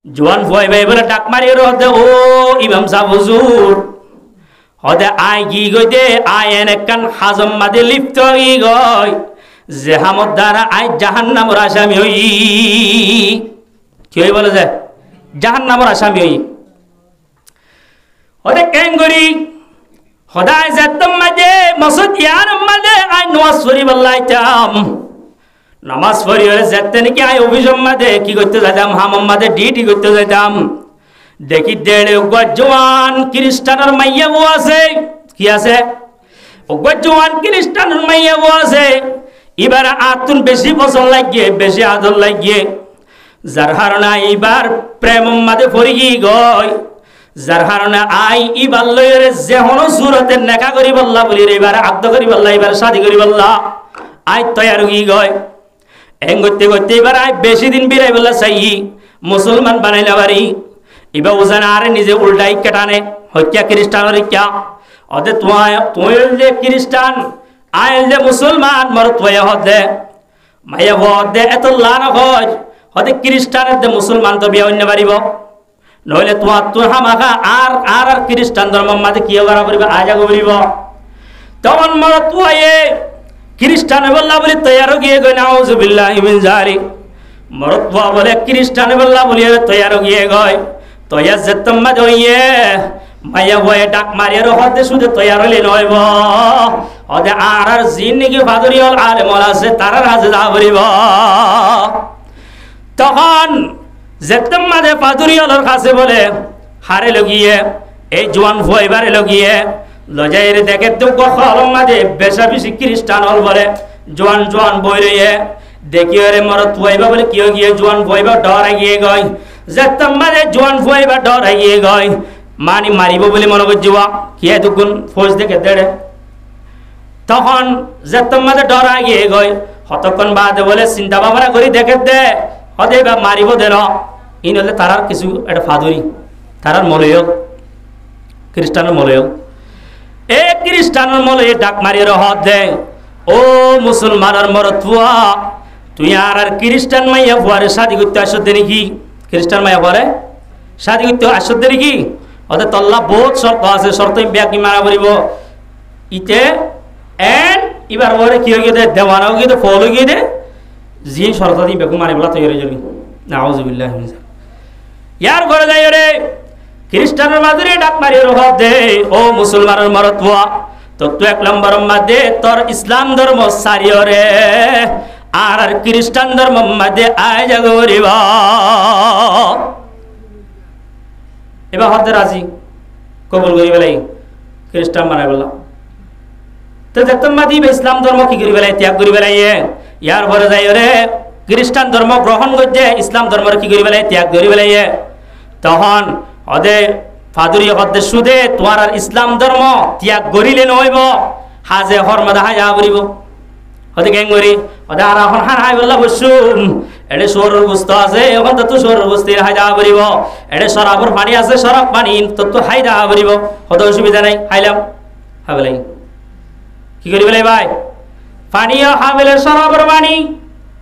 জোয়ান ভয় ভাই বলে ডাক মারিয়ে হতে ও ইমাম সাহেব হুজুর হতে আয় কি গইতে আয় এনেকান হাজম মাদে লিপ্ত ই গয় যে হামত দ্বারা আয় জাহান্নামের আসামি হই কি হই বলে যে জাহান্নামের আসামি হই হতে কেন করি হদায় যেতম মাঝে মসজিদ ইয়ার মাঝে আয় নামাজ পড়ি বললাইতাম নামাজ পড়ি হলে যেতে নাকি আয় অভিযোগ মাঝে কি করতে যাইতাম হামাম মাঝে ডিউটি করতে যাইতাম দেখি দেড়ে জওয়ান খ্রিস্টানের মাইয়া বউ আছে কি আছে জওয়ান খ্রিস্টানের মাইয়া বউ আছে এবার আতুন বেশি পছন্দ লাগিয়ে বেশি আদর লাগিয়ে যার হারণা এবার প্রেম মাঝে পড়ি গিয়ে গয় যার কারণে আই ইবার লইরে যে হনো সুরতে নেকা করি বললা বলি রে এবার আব্দ করি বললা এবার শাদি করি বললা আই তৈয়ার হই গয় এং করতে করতে এবার আই বেশি দিন বিরাই বললা চাই মুসলমান বানাইলা বাড়ি এবার ওজান আরে নিজে উল্টাই কেটানে হত্যা খ্রিস্টানের ইচ্ছা অদে তুই যে খ্রিস্টান আইল যে মুসলমান মর তুই হদে মাইয়া হদে এত লান হয় হদে খ্রিস্টানের যে মুসলমান তো বিয়ে অন্য বাড়িব নইলে তোমার তুই হামাখা আর আর আর খ্রিস্টান ধর্ম মাঝে কি করা করিব আজা করিব তখন মর তুই খ্রিস্টান বললা বলি তৈয়ার গিয়ে গই নাউজুবিল্লাহি মিন যালিক মর তুই বলে খ্রিস্টান বললা বলি তৈয়ার গিয়ে গয় তৈয়ার যেতম মাঝে হইয়ে মাইয়া বয়ে ডাক মারিয়ে হতে শুধু তৈয়ার হইলে নইব হতে আর আর জিন নাকি ফাদরিয়ল আলে মল আছে তার কাছে যা করিব তখন যেতম মাঝে পাদুরিয়ালর কাছে বলে হারে লগিয়ে এই জোয়ান ভয়বারে লগিয়ে লজাইর দেখে তো কলম মাঝে বেশা বেশি খ্রিস্টান হল বলে জোয়ান জোয়ান বই রইয়ে দেখিয়ে রে মর তুইবা বলে কি গিয়ে জোয়ান ভয়বা ডর গিয়ে গয় যেতম মাঝে জোয়ান ভয়বা ডর গিয়ে গয় মানি মারিব বলে মনে করছিবা কি এতক্ষণ ফৌজ দেখে দেড়ে তখন যেতম মাঝে ডর গিয়ে গয় কতক্ষণ বাদে বলে চিন্তা ভাবনা করি দেখে দে হদে বা মারিব দেন ইন হলে তারার কিছু একটা ফাদুরি তারার মলয় খ্রিস্টানের মলয় এ খ্রিস্টানের মলয়ে ডাক মারিয়ে হদ দে ও মুসলমানের মরতুয়া তুই আর আর খ্রিস্টান মাইয়া ফুয়ারে শাদি করতে আসতে নাকি খ্রিস্টান মাইয়া ফুয়ারে শাদি করতে আসতে নাকি ওদের তল্লা বহুত শর্ত আছে শর্ত ব্যাকি মারা করিব ইতে এন এবার ওরে কি হয়ে গিয়ে দেওয়ানা হয়ে গিয়ে ফল হয়ে গিয়ে দে যে শর্ত দিয়ে বেকু মারি বলা তৈরি হয়ে যাবি নাউজুবিল্লাহি মিন যালিক ইয়ার ঘরে যাই রে খ্রিস্টানের মাঝে ডাক মারিয়ে রহব দে ও মুসলমানের মরতুয়া তো তুই এক নম্বর মাঝে তোর ইসলাম ধর্ম সারিও রে আর আর খ্রিস্টান ধর্ম মাঝে আয় জাগরিব এবার হতে রাজি কবুল করি বেলাই খ্রিস্টান বানাই বললাম তো যেতম মাঝে ইসলাম ধর্ম কি করি বেলাই ত্যাগ করি বেলাই ইয়ার ঘরে যাই রে খ্রিস্টান ধর্ম গ্রহণ করছে ইসলাম ধর্মের কি করি বেলাই ত্যাগ করি বেলাই তখন হদে ফাদুরি হদে সুদে তোমার আর ইসলাম ধর্ম ত্যাগ করিলে নইব হাজে হরমাদা হাজা করিব হদে কেন করি হদে আর এখন হান হাই বললা বসুম এডে সৌরের গুস্ত আছে এখন তো সৌরের গুস্তির হাইদা করিব এডে শরাবর পানি আছে শরাব পানি তো হাইদা করিব হদে অসুবিধা নাই হাইলাম হাবেলাই কি করি বেলাই ভাই পানিও হাবেলে শরাবর পানি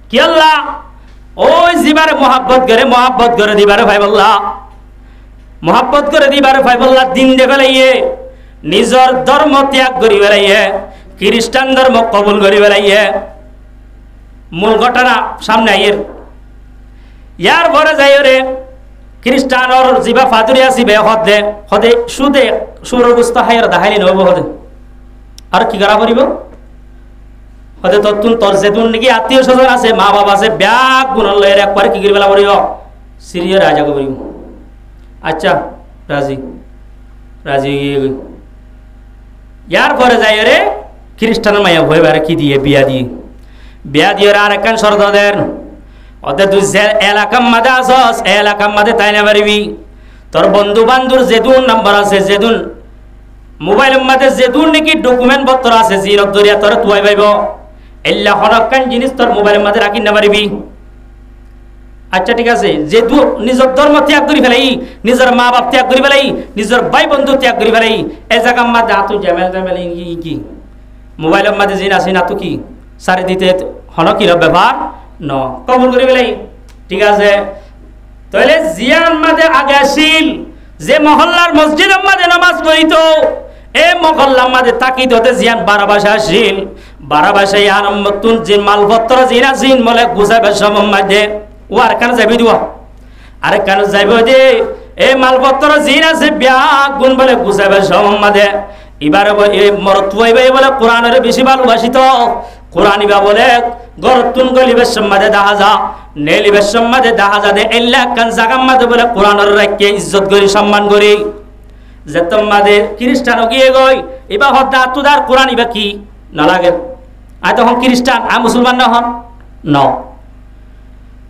কি আল্লাহ ওই জিবারে মোহাব্বত করে দিবারে ভাই বল্লা মোহাব্বত করে দিবারে ভাই বল্লা দিন দে ফেলাইয়ে নিজর ধর্ম ত্যাগ করি ফেলাইয়ে খ্রিস্টান ধর্ম কবুল করি ফেলাইয়ে মূল ঘটনা সামনে আইয়ের ইয়ার পরে যাই রে খ্রিস্টানর জিবা ফাদুরি আসিবে হদে হদে সুদে সুরগুস্ত হাইয়ের দাহাইলি নব হদে আর কি করা করিব হতে ততুন তোর যেতুন নাকি আত্মীয় স্বজন আছে মা বাবা আছে ব্যাগ গুণর লয়ের একবারে কি করি বেলা করিব সিরিয় রাজা করিব আচ্ছা রাজি রাজি ইয়ার পরে যাই রে খ্রিস্টানের মাইয়া ভয় বারে কি দিয়ে বিয়া দিয়ে আর একখান শর্ত দেন ওদের তুই যে এলাকার মাঝে আসস এলাকার মাঝে তাই না পারিবি তোর বন্ধু বান্ধুর যেদুন নাম্বার আছে যেদুন মোবাইলের মাঝে যেদুন নাকি ডকুমেন্ট পত্র আছে জিরক দরিয়া তোর তুই পাইব এল্লা হরকান জিনিস তোর মোবাইলের মাঝে রাখি না পারিবি আচ্ছা ঠিক আছে যেহেতু নিজের ধর্ম ত্যাগ করি ফেলাই নিজের মা বাপ ত্যাগ করি ফেলাই নিজের ভাই বন্ধু ত্যাগ করি ফেলাই এ জায়গার মাঝে আতু জামেল কি মোবাইলের মাঝে জিন আসি না তো কি সারি দিতে হন কি ব্যাপার ন কবুল করি ফেলাই ঠিক আছে তাহলে জিয়ান মাঝে আগে আসিল যে মহল্লার মসজিদের মাঝে নামাজ পড়িত এই মহল্লার মাঝে তাকিদ হতে জিয়ান 12 বাসা আসিল 12 বাসায় আনম্বতুন যে মালপত্র জিনা জিন বলে গুছাবে সমম মাঝে ও আর কেন যাবি দিও আর কেন যাইব যে এই মালপত্র জিন আছে ব্যাগ গুণ বলে গুছাবে সমম মাঝে এবারে এই মরতুয়াইবে বলে কোরআনের বেশি ভালোবাসিত কোরআন ইবা বলে গরতুন গলিবের সম্মাদে দেখা যা নেলিবের সম্মাদে দেখা যা দে এল্লা কান জাগাম মাদে বলে কোরআনের রাখকে ইজ্জত করি সম্মান করি যেতম মাদে খ্রিস্টানও গিয়ে গই এবা হদ্দা তুদার কোরআন ইবা কি না লাগে আই তখন খ্রিস্টান আই মুসলমান না হন ন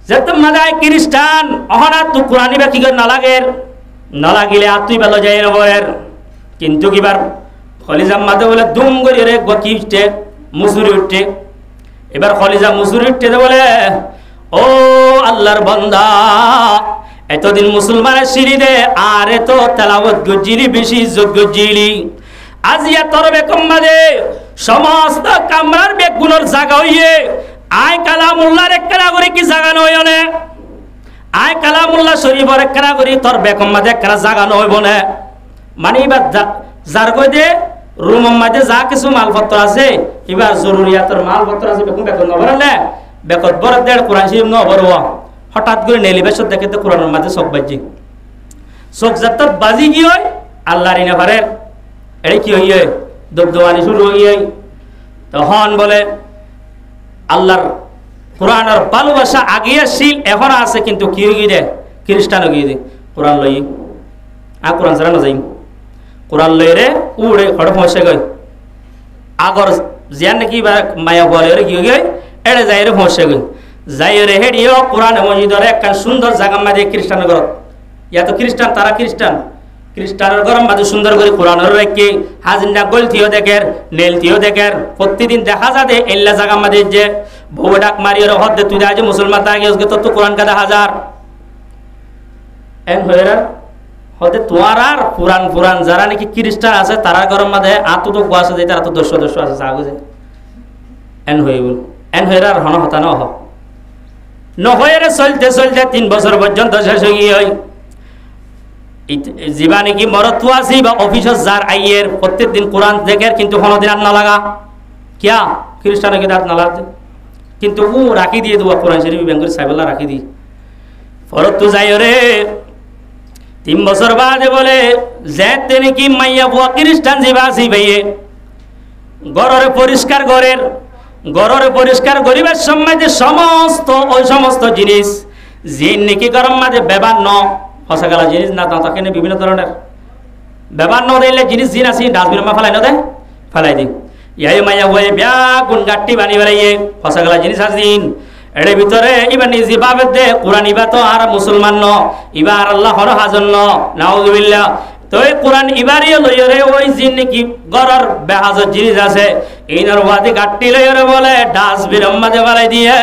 যেতম মাদে আই খ্রিস্টান অহনা তু কোরআন ইবা কি না লাগে না লাগিলে আতুই বেলো যায় নবয়ের কিন্তু কিবার খলিজাম মাদে বলে দুম করি রে গকি উঠে মুসুরি উঠে এবার খলিজা মুসুরি উঠতে বলে ও আল্লাহর বান্দা এতদিন মুসলমানের সিঁড়ি দে আর এত তেলাওয়াত গজিলি বেশি ইজ্জত গজিলি আজ ইয়া তোর বেকম মাদে সমস্ত কামরার বেগুনের জায়গা হইয়ে আয় কালামুল্লাহর একখানা করে কি জায়গা নয় না আয় কালামুল্লাহ শরীফের একখানা করে তোর বেকম মাদে একখানা জায়গা নয় বনে মানে এবার যার কই দে রুমের মধ্যে যা কিছু মালপত্র আছে এবার জরুরিয়াতের মালপত্র আছে বেকম বেকন নবরালে বেকত বড় দেড় কোরআন শরীফ নবর হঠাৎ করে নেলিবেশত দেখে তো কোরআনের মাঝে চোখ বাজি চোখ যাত বাজি কি হয় আল্লাহর ইনা পারে এটা কি হইয়ে দবদবানি শুরু হইয়ে তখন বলে আল্লাহর কোরআনের ভালোবাসা আগে আসছিল এখন আছে কিন্তু কি হয়ে দে খ্রিস্টান হয়ে দে কোরআন লই আর কোরআন ছাড়া না যাই কোরআন লই রে উড়ে হঠাৎ পৌঁছে গই আগর জিয়ান নাকি মায়া বলে রে কি হয়ে গই এড়ে যাই রে পৌঁছে গই যাই রে হেডিও কোরআন মসজিদের একখান সুন্দর জায়গা মাঝে খ্রিস্টানের ঘর ইয়া তো খ্রিস্টান তারা খ্রিস্টানের ঘর মাঝে সুন্দর করে কোরআনের রেখে হাজিনা গলতিও দেখের নেলতিও দেখের প্রতিদিন দেখা যাবে এল্লা জায়গা মাঝে যে বউ ডাক মারি ওর হদ্দে তুই আজ মুসলমান তাকে তোর তো কোরআন কাদা হাজার এন হয়ে হতে তোমার আর পুরান যারা নাকি খ্রিস্টান আছে তারা গরম মাঝে আত তো আছে যে তারা তো দস্য আছে সাগু যে এন হয়ে বল এন হয়ে আর হন হতা ন নহয়ে চলতে 3 বছর পর্যন্ত শেষ হয়ে গিয়ে জীবা নাকি মরত্ব আছে বা অফিসত যার আইয়ের প্রত্যেক দিন কোরআন দেখের কিন্তু কোনোদিন আর না লাগা কিয়া খ্রিস্টানকে দাঁত না লাগছে কিন্তু ও রাখি দিয়ে দেবো কোরআন শরীফ ব্যাংকের সাহেবলা রাখি দিই ফরত তো যাই রে 3 বছর বাদে বলে যেতে নাকি মাইয়া বুয়া খ্রিস্টান জীবা আছি ভাইয়ে ঘরের পরিষ্কার ঘরের পরিষ্কার করিবার সময় যে সমস্ত জিনিস জিন নাকি গরম মাঝে ব্যবহার ন ফসা গেলা জিনিস না তাকে বিভিন্ন ধরনের ব্যবহার ন দিলে জিনিস জিন আসি ডাস্টবিন মা ফেলাই না ফেলাই দিই ইয়াই মাইয়া বয়ে ব্যাগুন গাঠি বানি বেড়াইয়ে ফসা গেলা জিনিস আসিন এর ভিতরে ইবার নিজে ভাবে দে কোরআন ইবা তো আর মুসলমান ন ইবার আল্লাহ হর হাজন ন নাউজুবিল্লাহ তো এই কোরআন ইবারিও লইরে ওই জিন নাকি গরর বেহাজত জিনিস আছে ইনার ওয়াদি গাট্টি লইরে বলে ডাস্টবিন মাঝে ফেলাই দিয়ে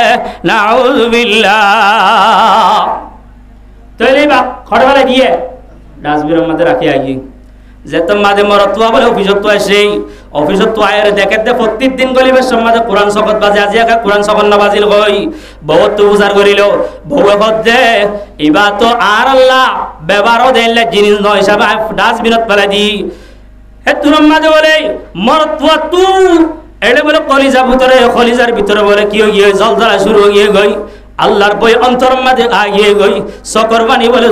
নাউজুবিল্লাহ তো এইবা খড় ফেলাই দিয়ে ডাস্টবিন মাঝে রাখি আই যেত মাঝে মরতুয়া বলে অফিসত তো আসে অফিসত তো আয়ের দেখে দে প্রত্যেকদিন গলিবের সমাজে কোরআন শপথ বাজে আজি একা কোরআন শপথ না বাজিল কই বহুত তো উজার করিল বউ হদ দে ইবা তো আর আল্লাহ ব্যবহারও দেইলে জিনিস নয় হিসাবে ডাস্টবিনত ফেলাই দি হে তুর মাঝে বলে মরতুয়া তু এড়ে বলে কলিজার ভিতরে বলে কি হয়ে জল জ্বালা শুরু হয়ে গই আল্লাহর বই অন্তর মাঝে আগিয়ে গই সকর বানি বলে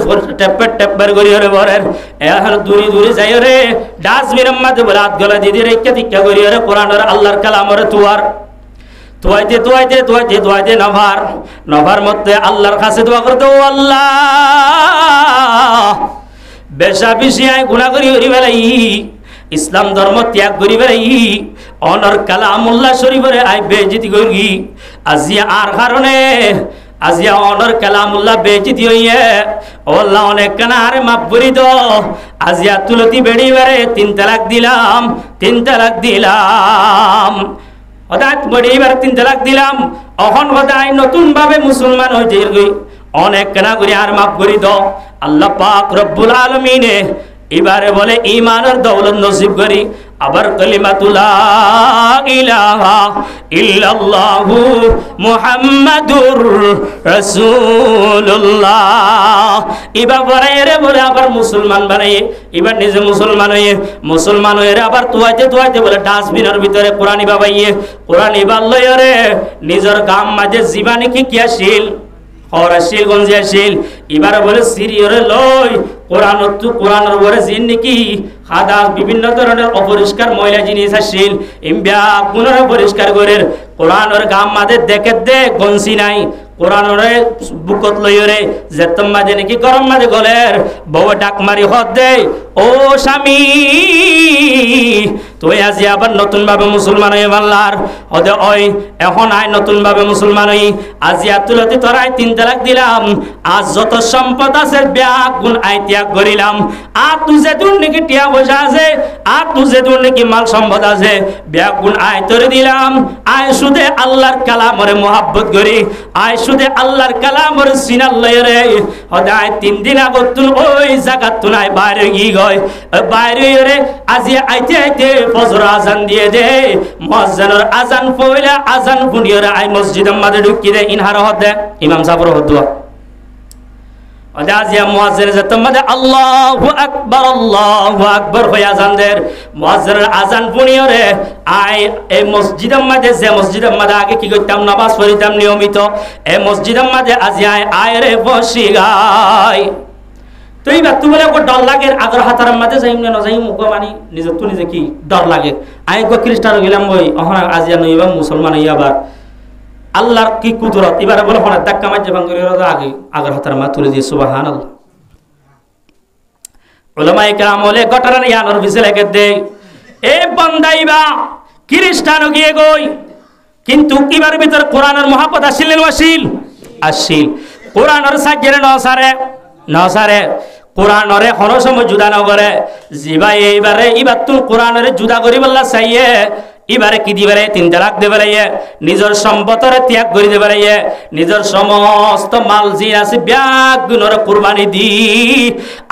টেপ্পের করি রে বরের এখন দূরে যাই রে ডাস্টবিনের মাঝে বলে হাত গলা দিদি রেখে দীক্ষা করি রে কোরআনের আল্লাহর কালামর তুয়াইতে নভার মধ্যে আল্লাহর কাছে দোয়া করতে ও আল্লাহ বেশা বেশি আয় গুণা করি বেলাই ইসলাম ধর্ম ত্যাগ করি বেলাই অনর কালামুল্লাহ শরীফরে আই বেজিতি করি আজিয়া আর কারণে আজিয়া অনর কালামুল্লাহ বেজিতি হইয়ে আল্লাহ অনেক কানা আরে মাফ করি দো আজিয়া তুলতি বেড়ি বেড়ে 3 তালাক দিলাম হঠাৎ বেড়ি বেড়ে 3 তালাক দিলাম অহন হদায় নতুন ভাবে মুসলমান হইতে গই অনেক কানা করি আর মাফ করি দো আল্লাহ পাক রব্বুল আলামিনে এবারে বলে ঈমানের দৌলত নসিব করি আবার কালিমাতু লা ইলাহা ইল্লাল্লাহু মুহাম্মাদুর রাসূলুল্লাহ। এবার বড়াইরে বলে আবার মুসলমান বানাইয়ে, এবার নিজে মুসলমান হয়ে আবার তুয়াইতে বলে ডাস্টবিনের ভিতরে কোরআন বাবাইয়ে, কোরআন ইবার লইরে নিজের গাম মাঝে জীবানি কি কিয়াশীল হরাশীল গঞ্জিয়াশীল। এবার বলে সিরিয়রে লই কোরআনের উপরে জিন নাকি সাদা বিভিন্ন ধরনের অপরিষ্কার ময়লা জিনিস আসছিল, ইম্বিয়া পুনর পরিষ্কার করে কোরআনের গাম মাঝে দেখে দে গঞ্জি নাই, কোরআনরে বুকত লইরে যেতম মাঝে নাকি গরম মাঝে গলের বউ ডাক মারি হদ দে, ও স্বামী তুই আজি আবার নতুন ভাবে মুসলমান হয়ে মানলার হদে ওই এখন আয় নতুন ভাবে মুসলমান হই, আজি আতুলতি তোরাই 3 তালাক দিলাম, আজ যত সম্পদ আছে ব্যাগ গুণ আই ত্যাগ করিলাম, আর তুই যে দূর নাকি টিয়া পয়সা আছে, আর তুই যে দূর নাকি মাল সম্পদ আছে ব্যাগ গুণ আয় তোরে দিলাম, আয় শুধু আল্লাহর কালামরে মোহাব্বত করি, আয় শুধু আল্লাহর কালামরে সিনাল লয়রে হদে আয় 3 দিন আগত তুন ওই জায়গাত তুন আয় বাইরে গি গয় বাইরে রে আজি আইতে ফজর আজান দিয়ে দে, মুয়াজ্জিনের আজান পয়লা আজান ফুনিয়রে আই মসজিদের মাঝে ঢুকি দে ইনহার হদে ইমাম সাহেবের হদুয়া ওদে আজি মুয়াজ্জিন যেতে মাঝে আল্লাহু আকবার হয়ে আজান দের, মুয়াজ্জিনের আজান ফুনিয়রে আই এই মসজিদের মাঝে যে মসজিদের মাঝে আগে কি করতাম নামাজ পড়িতাম নিয়মিত, এই মসজিদের মাঝে আজি আয় রে বসি গায়। তো এইবার তুমি বলে ডর লাগে আগর হাতার মাঝে যাইম না যাই মুখ মানি নিজে তো নিজে কি ডর লাগে, আমি খ্রিস্টান গেলাম বই অহন আজিয়া নইবা মুসলমান হইয়া আবার আল্লাহর কি কুদরত, এবারে বলে হন ধাক্কা মাঝে ভাঙরে আগে আগর হাতার মা তুলে দিয়ে সুবহানাল্লাহ। উলামায়ে কেরাম বলে ঘটনা ইয়ানোর বিছে লেগে দে এ বান্দাইবা খ্রিস্টান গিয়ে গই, কিন্তু এবার ভিতর কোরআনের মহব্বত আসিলেন আসিল কোরআনের সাজেরে নসারে কোরআনরে কোনো সময় জুদা নগরে জিবাই এইবারে এবার তুই কোরআনরে জুদা করি বললা চাইয়ে এবারে কি দিবারে 3 তালাক দেবে নিজের সম্পদরে ত্যাগ করে দেবে নিজের সমস্ত মাল জি আছে ব্যাগ গুণরে কুরবানি দি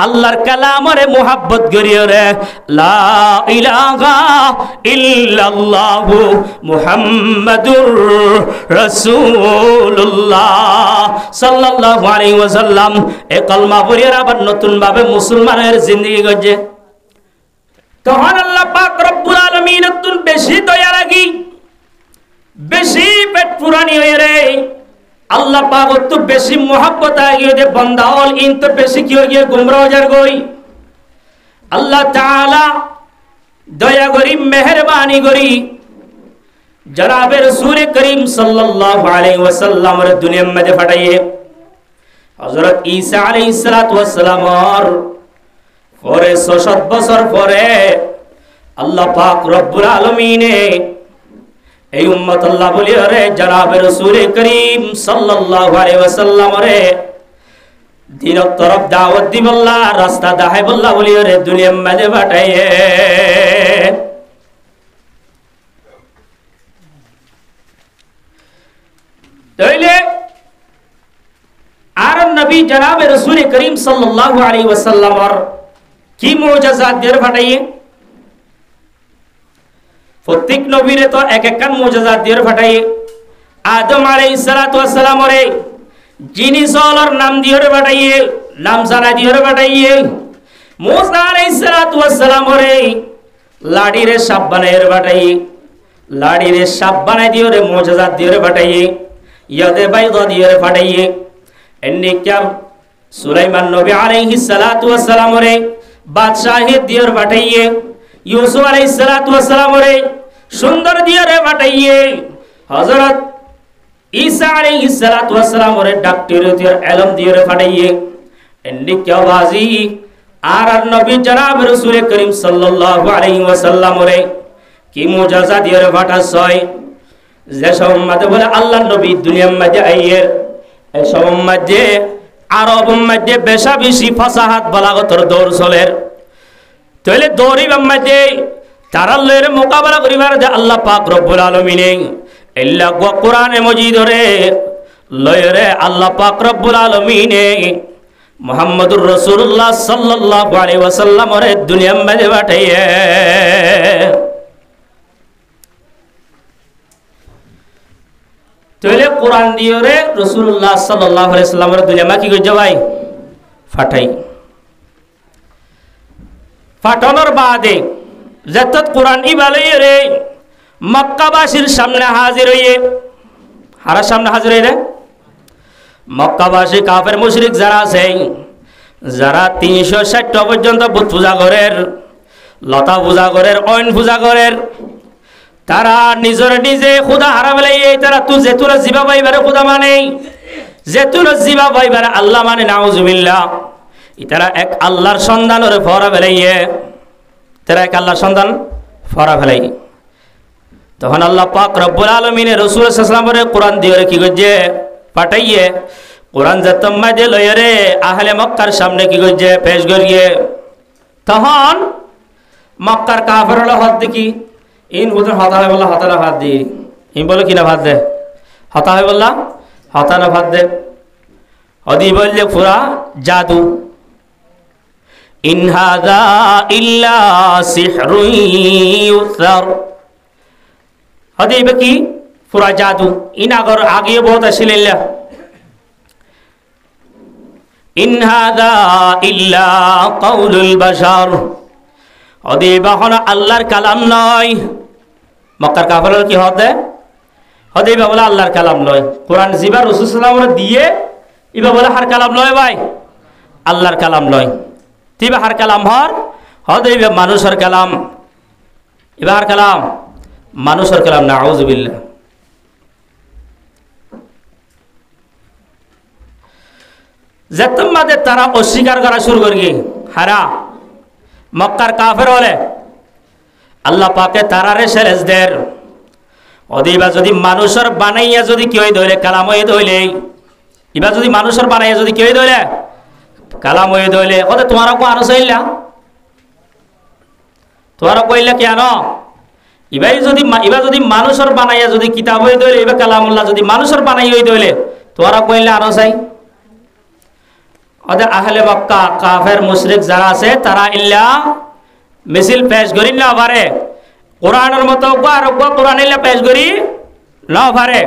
আল্লাহর কালামরে মোহাব্বত করিও রে লা ইলাহা ইল্লাল্লাহু মুহাম্মাদুর রাসূলুল্লাহ সাল্লাল্লাহু আলাইহি ওয়াসাল্লাম এ কলমা পড়িয়ে আবার নতুন ভাবে মুসলমানের জিন্দেগি গজে। তখন আল্লাহ পাক রব্বুল আলামিন তুন বেশি দয়া লাগি বেশি পেট পুরানি হয়ে রে আল্লাহ পাক তো বেশি মোহাব্বত আগিয়ে দে বান্দা হল ইন তো বেশি কি হয়ে গিয়ে গুমরাহ যার গই আল্লাহ তাআলা দয়া করি মেহেরবানি করি জনাবে রাসূল করিম সাল্লাল্লাহু আলাইহি ওয়াসাল্লাম এর দুনিয়ার মধ্যে পাঠাইয়ে হযরত ঈসা আলাইহিস সালাতু ওয়াস সালাম পরে 600 বছর পরে আল্লাহ পাক রব্বুল আলামিন এই উম্মত আল্লাহ বলি রে জনাবে রাসূল করিম সাল্লাল্লাহু আলাইহি ওয়াসাল্লাম রে দিনের তরফ দাওয়াত দিবল্লা রাস্তা দেখাই বল্লা বলি রে দুনিয়ার মধ্যে পাঠাইয়ে। তাইলে আর নবী জনাবে রাসূল করিম সাল্লাল্লাহু আলাইহি ওয়াসাল্লাম কি মুজিজাত দিয়ে পাঠাইয়ে প্রত্যেক নবীরে তো এক এক মুজিজাত দিয়ে পাঠাইয়ে। আদম আলাইহিস সালাতু ওয়াস সালাম রে যিনি সলর নাম দিয়ে পাঠাইয়ে নাম জানা দিয়ে পাঠাইয়ে। মুসা আলাইহিস সালাতু ওয়াস সালাম রে লাড়ি রে সাপ বানায়ে পাঠাইয়ে লাড়ি রে সাপ বানাই দিয়ে রে মুজিজাত দিয়ে পাঠাইয়ে ইয়াদে বাইদা দিয়ে পাঠাইয়ে। এন্নি क्या সুলাইমান নবী আলাইহিস সালাতু ওয়াস সালাম রে বাদশাহে দিয়ে পাঠাইয়ে ইউসুফ আলাইহিস সালাতু ওয়াস সালাম রে সুন্দর দিয়ে পাঠাইয়ে। হযরত ঈসা আলাইহিস সালাতু ওয়াস সালাম রে ডাক্তার দিয়ে ইলম দিয়ে পাঠাইয়ে। এন্নি क्या বাজি আর নবী জনাব রাসূল করিম সাল্লাল্লাহু আলাইহি ওয়াসাল্লাম রে কি মুজিজা দিয়ে পাঠাছয় যে সব মতে বলে আল্লাহর নবী দুনিয়ার মধ্যে আইয়ে এই সব মধ্যে আরব মধ্যে বেশা বেশি ফাসাহাত বালাগতর দৌড় চলের তাহলে দৌড়িবার মধ্যে তারা লয়ের মোকাবেলা করিবার যে আল্লাহ পাক রব্বুল আলামিন ইল্লা কোরআনে মজিদ রে লয়েরে আল্লাহ পাক রব্বুল আলামিন মুহাম্মদুর রাসূলুল্লাহ সাল্লাল্লাহু আলাইহি ওয়াসাল্লাম রে দুনিয়ার মধ্যে পাঠাইয়ে। কোরআন দিয়ে রে রাসূলুল্লাহ সাল্লাল্লাহু আলাইহি সাল্লামের দুনিয়া কি কইছে ভাই ফাটাই ফাটানোর বাদে যত কোরআন ইবালাই রে মক্কাবাসীর সামনে হাজির হইয়ে হারার সামনে হাজির হইলে মক্কাবাসী কাফের মুশরিক যারা আছে যারা 360 পর্যন্ত বুত পূজা করের লতা পূজা করের অইন পূজা করের তারা নিজের নিজে খুদা হারা ফেলাইয়ে তারা তু যেতুরা জিবা পাইবারে খুদা মানে যেতুরা জিবা পাইবারে আল্লাহ মানে নাউজুবিল্লাহ তারা এক আল্লাহর সন্ধানের ফরা ফেলাইয়ে তারা এক আল্লাহর সন্ধান ফরা ফেলাই তখন আল্লাহ পাক রব্বুল আলামিনের রাসূল সাল্লাল্লাহু আলাইহি ওয়াসাল্লামের কোরআন দিয়ে কি কইছে পাঠাইয়ে কোরআন যতম মাঝে লইয়ে রে আহলে মক্কার সামনে কি কইছে পেশ করিয়ে তখন মক্কার কাফেররা হাত দেখি ইন বুঝুন হতা হয় বললা হতা না ভাত দি ইন বলে কিনা ভাত দে হতা হয় বললা হতা না ভাত দে অদি বললে পুরা জাদু ইন হাযা ইল্লা সিহরুন ইউসার অদি কি পুরা জাদু ইন আগর আগে বহুত আসিল্লা ইন হাযা ইল্লা কাউলুল বাশার অদি বাহনা আল্লাহর কালাম নয় মক্কার কাফেররা কি হতে হতে বলে আল্লাহর কালাম নয় কোরআন জিবা রাসূল সাল্লাল্লাহু আলাইহি ওয়াসাল্লাম দিয়ে ইবা বলে হার কালাম নয় ভাই আল্লাহর কালাম নয় তিবা হার কালাম হর হতে মানুষের কালাম ইবা হার কালাম মানুষের কালাম নাউযুবিল্লাহ যতম মাদে তারা অস্বীকার করা শুরু করবে হারা মক্কার কাফের হলে আল্লাহ পাকে তারারে সেরেজদের অদিবা যদি মানুষের বানাইয়া যদি কেউ ধরে কালাম হয়ে ধরলে ইবা যদি মানুষের বানাইয়া যদি কেউ ধরে কালাম হয়ে ধরলে ওদের তোমারা কো আনো চাইলা তোমারা কইলা কি আনো ইবা যদি মানুষের বানাইয়া যদি কিতাব হয়ে ধরলে ইবা কালামুল্লাহ যদি মানুষের বানাই হয়ে ধরলে তোমারা কইলা আনো চাই ওদের আহলে মক্কা কাফের মুশরিক যারা আছে তারা ইল্লা মিছিল পেশ করি না পারে কোরআনের মতো আর কোরআন ইল্লা পেশ করি না পারে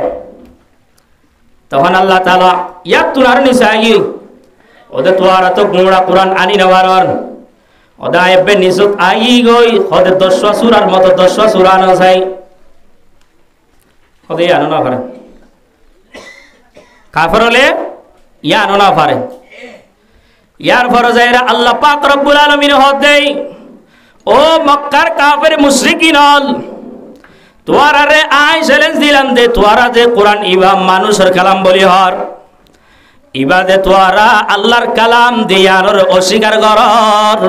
তখন আল্লাহ তাআলা ইয়াত তুনার নিসাই ওদের তোরা তো গোমড়া কোরআন আনি নেওয়ার ওদা এবে নিসুত আই গই ওদের 10 সূরার মতো 10 সূরা না চাই ওদের আনো না পারে কাফের হলে ইয়া আনো না পারে ইয়ার ফরজাইরা আল্লাহ পাক রব্বুল আলামিন হদেই ও মক্কার কাফের মুশরিকিন হল তোয়ারে আই চ্যালেঞ্জ দিলাম দে তোরা যে কোরআন ইবা মানুষের কালাম বলি হর ইবা দে তোরা আল্লাহর কালাম দিয়ানোর অস্বীকার করর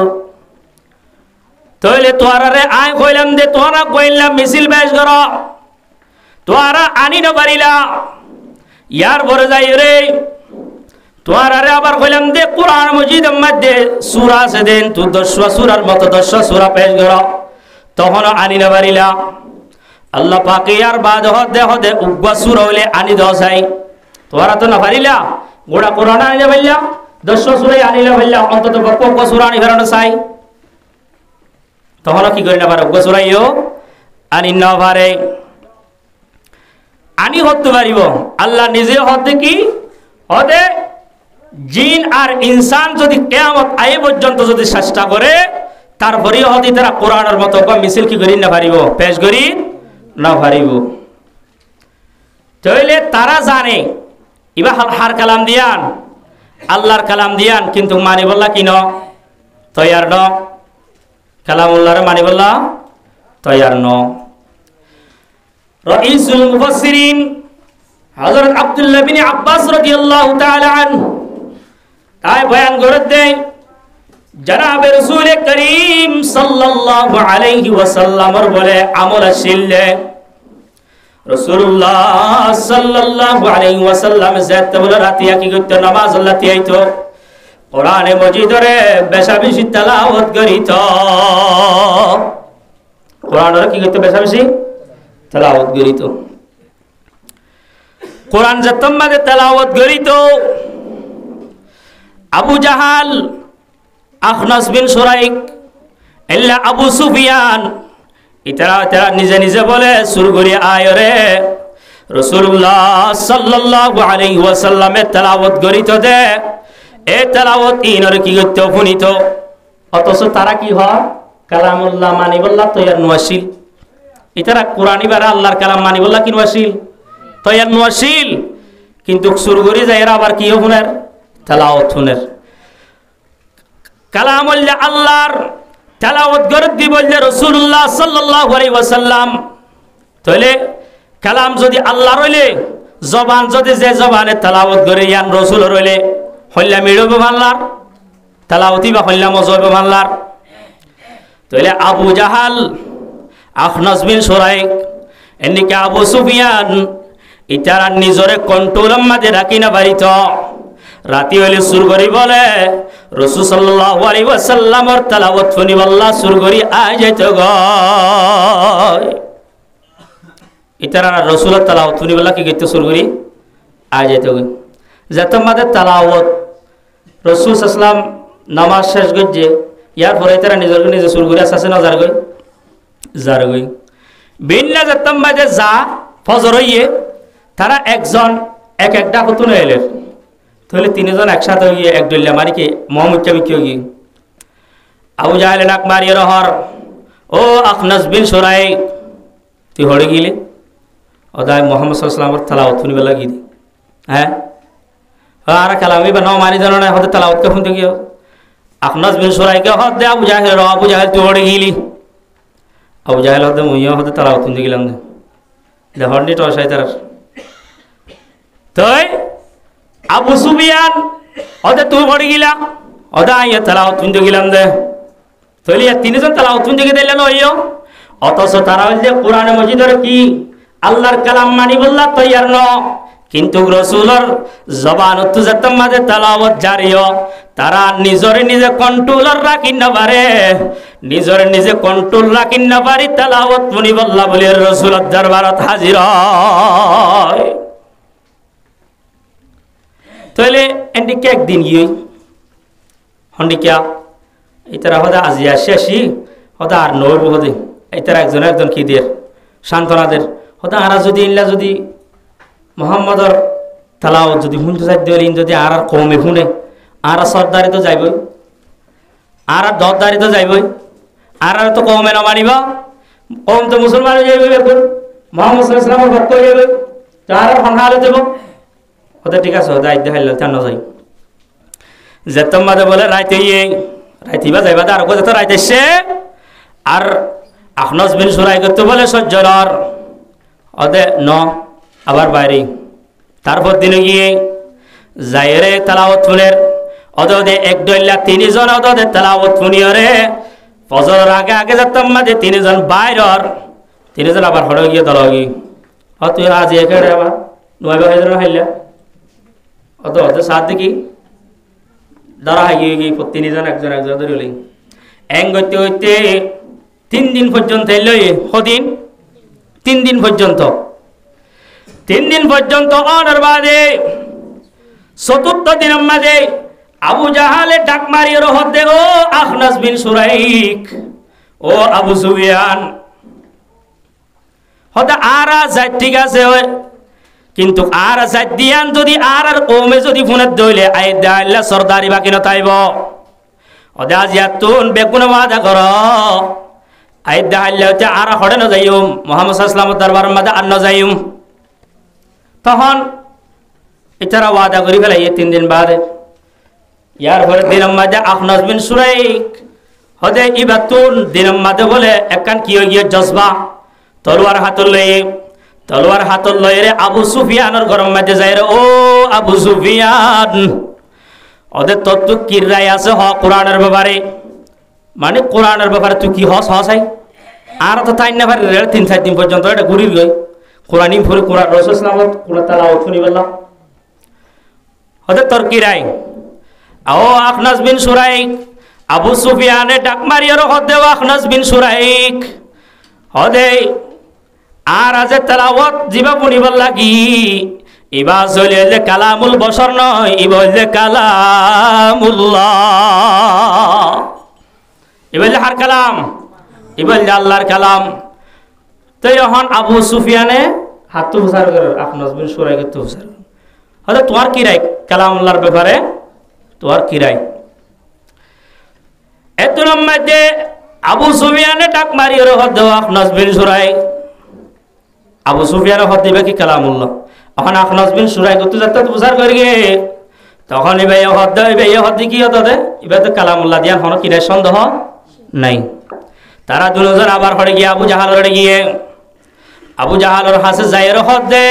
তাইলে তোরারে আই কইলাম দে তোরা কইলাম মিছিল বেশ কর তোরা আনি না পারিলা ইয়ার ফরজাই রে তোরারে আবার কইলাম দে কোরআন মজিদের মধ্যে সূরা আছে দেন তু 10 সূরার মতো 10 সূরা পেশ করো তখন আনি না পারিলা আল্লাহ পাক ইয়ার বাদ হদে উগ্বা সূরা হইলে আনি দাও চাই তোরা তো না পারিলা গোড়া কোরআন আনি না পারিলা 10 সূরাই আনি না পারিলা অন্তত বক্ক সূরা আনি ফেরানো চাই তখন কি করি না পারে উগ্বা সূরাইও আনি না পারে আনি হতে পারিব আল্লাহ নিজে হতে কি হদে জিন আর ইনসান যদি কিয়ামত আয়ে পর্যন্ত যদি চেষ্টা করে তারপরে হদি তারা কোরআনের মতো বা মিছিল কি করি না পারিব পেশ করি না পারিব তাইলে তারা জানে ইবা হার কালাম দিয়ান আল্লাহর কালাম দিয়ান কিন্তু মানি বললা কি ন তৈয়ার ন কালামুল্লাহর মানি বললা তৈয়ার ন রাইসুল মুফাসসিরিন হযরত আব্দুল্লাহ বিন আব্বাস রাদিয়াল্লাহু তাআলা আনহু তাই বয়ান করে দেন জনাবে রাসূল করিম সাল্লাল্লাহু আলাইহি ওয়াসাল্লামের বলে আমল আসিলে রাসূলুল্লাহ সাল্লাল্লাহু আলাইহি ওয়াসাল্লাম জাত বলে রাতিয়া কি করতে নামাজ আল্লাহ তিয়াইতো কোরআনে মজিদরে বেশা বেশি তেলাওয়াত করিত কোরআনের কি করতে বেশা বেশি তেলাওয়াত করিত কোরআন যতম মাদে তেলাওয়াত করিত আবু জাহাল আখনাস বিন সুরাইক ইল্লা আবু সুফিয়ান ইতারা নিজে নিজে বলে শুরু করি আয় রে রাসূলুল্লাহ সাল্লাল্লাহু আলাইহি ওয়াসাল্লামে তেলাওয়াত করিত দে এই তেলাওয়াত ইনর কি করতে শুনিত অথচ তারা কি হয় কালামুল্লাহ মানিবুল্লাহ তৈয়ার নওয়াশিল ইতারা কোরআনি বারা আল্লাহর কালাম মানিবুল্লাহ কি নওয়াশিল তৈয়ার নওয়াশিল কিন্তু সুরগুরি যায়রা আবার কি শুনের তেলাওয়াত শুনের কালামুল্লাহ আল্লাহর তেলাওয়াত করে দি বললে রাসূলুল্লাহ সাল্লাল্লাহু আলাইহি ওয়াসাল্লাম তাহলে কালাম যদি আল্লাহর হইলে জবান যদি যে জবানে তেলাওয়াত করে ইয়ান রাসূল হইলে হইলা মিড়ব আল্লাহর তেলাওয়াতি বা হইলা মজব আল্লাহর তাহলে আবু জাহাল আখনাস বিন সুরাইক এনিকে আবু সুফিয়ান ইতারা নিজরে কন্ট্রোলের মাঝে রাখি না পারিত রাতি হইলে সুর করি বলে রাসূল সাল্লাল্লাহু আলাইহি ওয়াসাল্লামর তেলাওয়াত শুনি আল্লাহ সুর করি আই যাইত গো ইতারা রাসূলের তেলাওয়াত শুনি বলা কি গইতে সুর করি আই যাইত গো যত মাঝে তেলাওয়াত রাসূল সাল্লাল্লাহু নামাজ শেষ গজে ইয়ার পরে ইতারা নিজে সুর করি আছে না যার গই বিন্না যত মাঝে যা ফজর হইয়ে তারা একজন এক একটা হতুন এলেন তাহলে তিনজন একসাথে হইয়ে এক ডল্লা মারি কি মহামুখ্যামি কি গিয়ে আবু জাহেল নাক মারিয়ে রহর ও আখনাস বিন সুরাইক তুই হড়ে গিলি ওদায় মোহাম্মদ সাল্লাল্লাহু তেলাওয়াত শুনিবে লাগি হ্যাঁ আর কালামি বা নাও মারি জানো না হতে তেলাওয়াত কে শুনতে গিয়ে আখনাস বিন সুরাইকে হদ দে আবু জাহেল তুই হড়ে গিলি আবু জাহেল হতে মুইও হতে তেলাওয়াত শুনতে গেলাম দে হড়নি টসাই তার তাই আবু সুফিয়ান ওদে তুই পড়ে গিলা ওদা আইয়া তেলাওয়াত শুনতে গেলাম দে তাহলে তিনজন তেলাওয়াত শুনতে গেলে লইও অথচ তারা যে কোরআনে মজিদের কি আল্লাহর কালাম মানি বললা তৈয়ার ন কিন্তু রাসূলের জবান তুজাতম মাঝে তেলাওয়াত জারিও তারা নিজরে নিজে কন্ট্রোলার রাখি না পারে নিজরে নিজে কন্ট্রোল রাখি না পারি তেলাওয়াত শুনি বললা বলে রাসূলের দরবারত হাজির হয় তাহলে এন্ডিকে একদিন গিয়ে হন্ডিকা ইতারা হদা আজি আসি হদা আর নইব হদে ইতারা একজন কি দের সান্ত্বনাদের হদা আরা যদি ইনলা যদি মোহাম্মদর তেলাওয়াত যদি শুনতে চাই দিলেন যদি আর কমে শুনে আর সর্দারি তো যাইবই আর দরদারি তো যাইবই আর তো কমে না মানিব কম তো মুসলমান যাইবই এখন মোহাম্মদ সাল্লাল্লাহু আলাইহি ওয়াসাল্লামের ভক্ত হয়ে যাবে তার হনহালে দেব ওদের ঠিক আছে ওদের আইতে হাইল তেন যাই যেতম মাঝে বলে রাইতিবা যাইবা আর যত রাইতেছে আর আখনাস বিন সুরাইক তো বলে সজ্জনর ওদে ন আবার বাইরে তারপর দিনে গিয়ে যাইরে তেলাওয়াত শুনের ওদে এক দইলা তিনজন ওদে তেলাওয়াত শুনিয়রে ফজর আগে যেতম মাঝে তিনজন বাইরর তিনজন আবার হড় গিয়ে দলগি তুই আজ এখানে আবার নয় হাজার হাইলা অত সাত দেখি ধরা হাইয়ে গিয়ে তিনজন একজন ধরে হলেই এং করতে হইতে 3 দিন পর্যন্ত এলো সদিন 3 দিন পর্যন্ত অনার বাদে চতুর্থ দিনের মাঝে আবু জাহালে ডাক মারিয়ে রহত দে ও আখনাস বিন সুরাইক ও আবু সুফিয়ান হতে আরা যাই ঠিক আছে কিন্তু আর যাই দিয়ান যদি আর ওমে যদি ফোনের দইলে আই দাইলা সরদারি বাকি নতাইব ওদে আজ ইয়াতুন বেগুন ওয়াদা কর আই দাইলা আর হড়ে ন যাইম মুহাম্মদ সাল্লাল্লাহু আলাইহি দরবার মাঝে আর ন যাইম তখন ইতারা ওয়াদা করি ফেলাই 3 দিন বাদে ইয়ার পরে দিনের মাঝে আখনাস বিন সুরাইক হদে ইবাতুন দিনের মাঝে বলে একখান কি হয়ে গিয়ে জজবা তলোয়ার হাতল লয়ে রে আবু সুফিয়ানের গরম মাঝে যায় রে ও আবু সুফিয়ান ওদের তত্ত্ব কি রায় আছে কোরআনের ব্যাপারে মানে কোরআনের ব্যাপারে তুই কি হাই আর তো তাই না পারে 3-4 দিন পর্যন্ত এটা ঘুরির গই কোরআনি ফুরে কোরআন রাসূল সাল্লাল্লাহু আলাইহি ওয়াসাল্লাম তেলাওয়াত শুনি বললাম ওদের তোর কি রায় ও আখনাস বিন সুরাইক আবু সুফিয়ানে ডাক মারিয়ার হদে আখনাস বিন সুরাইক হদে আর আজে তেলাওয়াত জিবা পড়িবার লাগি ইবা চলে যে কালামুল বশর নয় ইবা যে কালামুল্লাহ ইবা যে হার কালাম ইবা যে আল্লাহর কালাম তো এখন আবু সুফিয়ানে হাত তো হুসার করে আখনাস বিন সুরাইকে তো হুসার হয়তো তোমার কি রায় কালামুল্লাহর ব্যাপারে তোমার কি রায় এত মধ্যে আবু সুফিয়ানে ডাক মারি ওর হদ আখনাস বিন সুরাই আবু সুফিয়ান হদ দিবে কি কালামুল্লাহ এখন আখনাস বিন সুরাই করতে যাতে হুসার করে গে তখন এবার হদ দেবে এই হদ কি হতো দে এবার তো কালামুল্লাহ দিয়া হন কি সন্দেহ নাই তারা দুজন আবার হড়ে গিয়ে আবু জাহাল হড়ে গিয়ে আবু জাহালর হাসে যাইয়ের হদ দে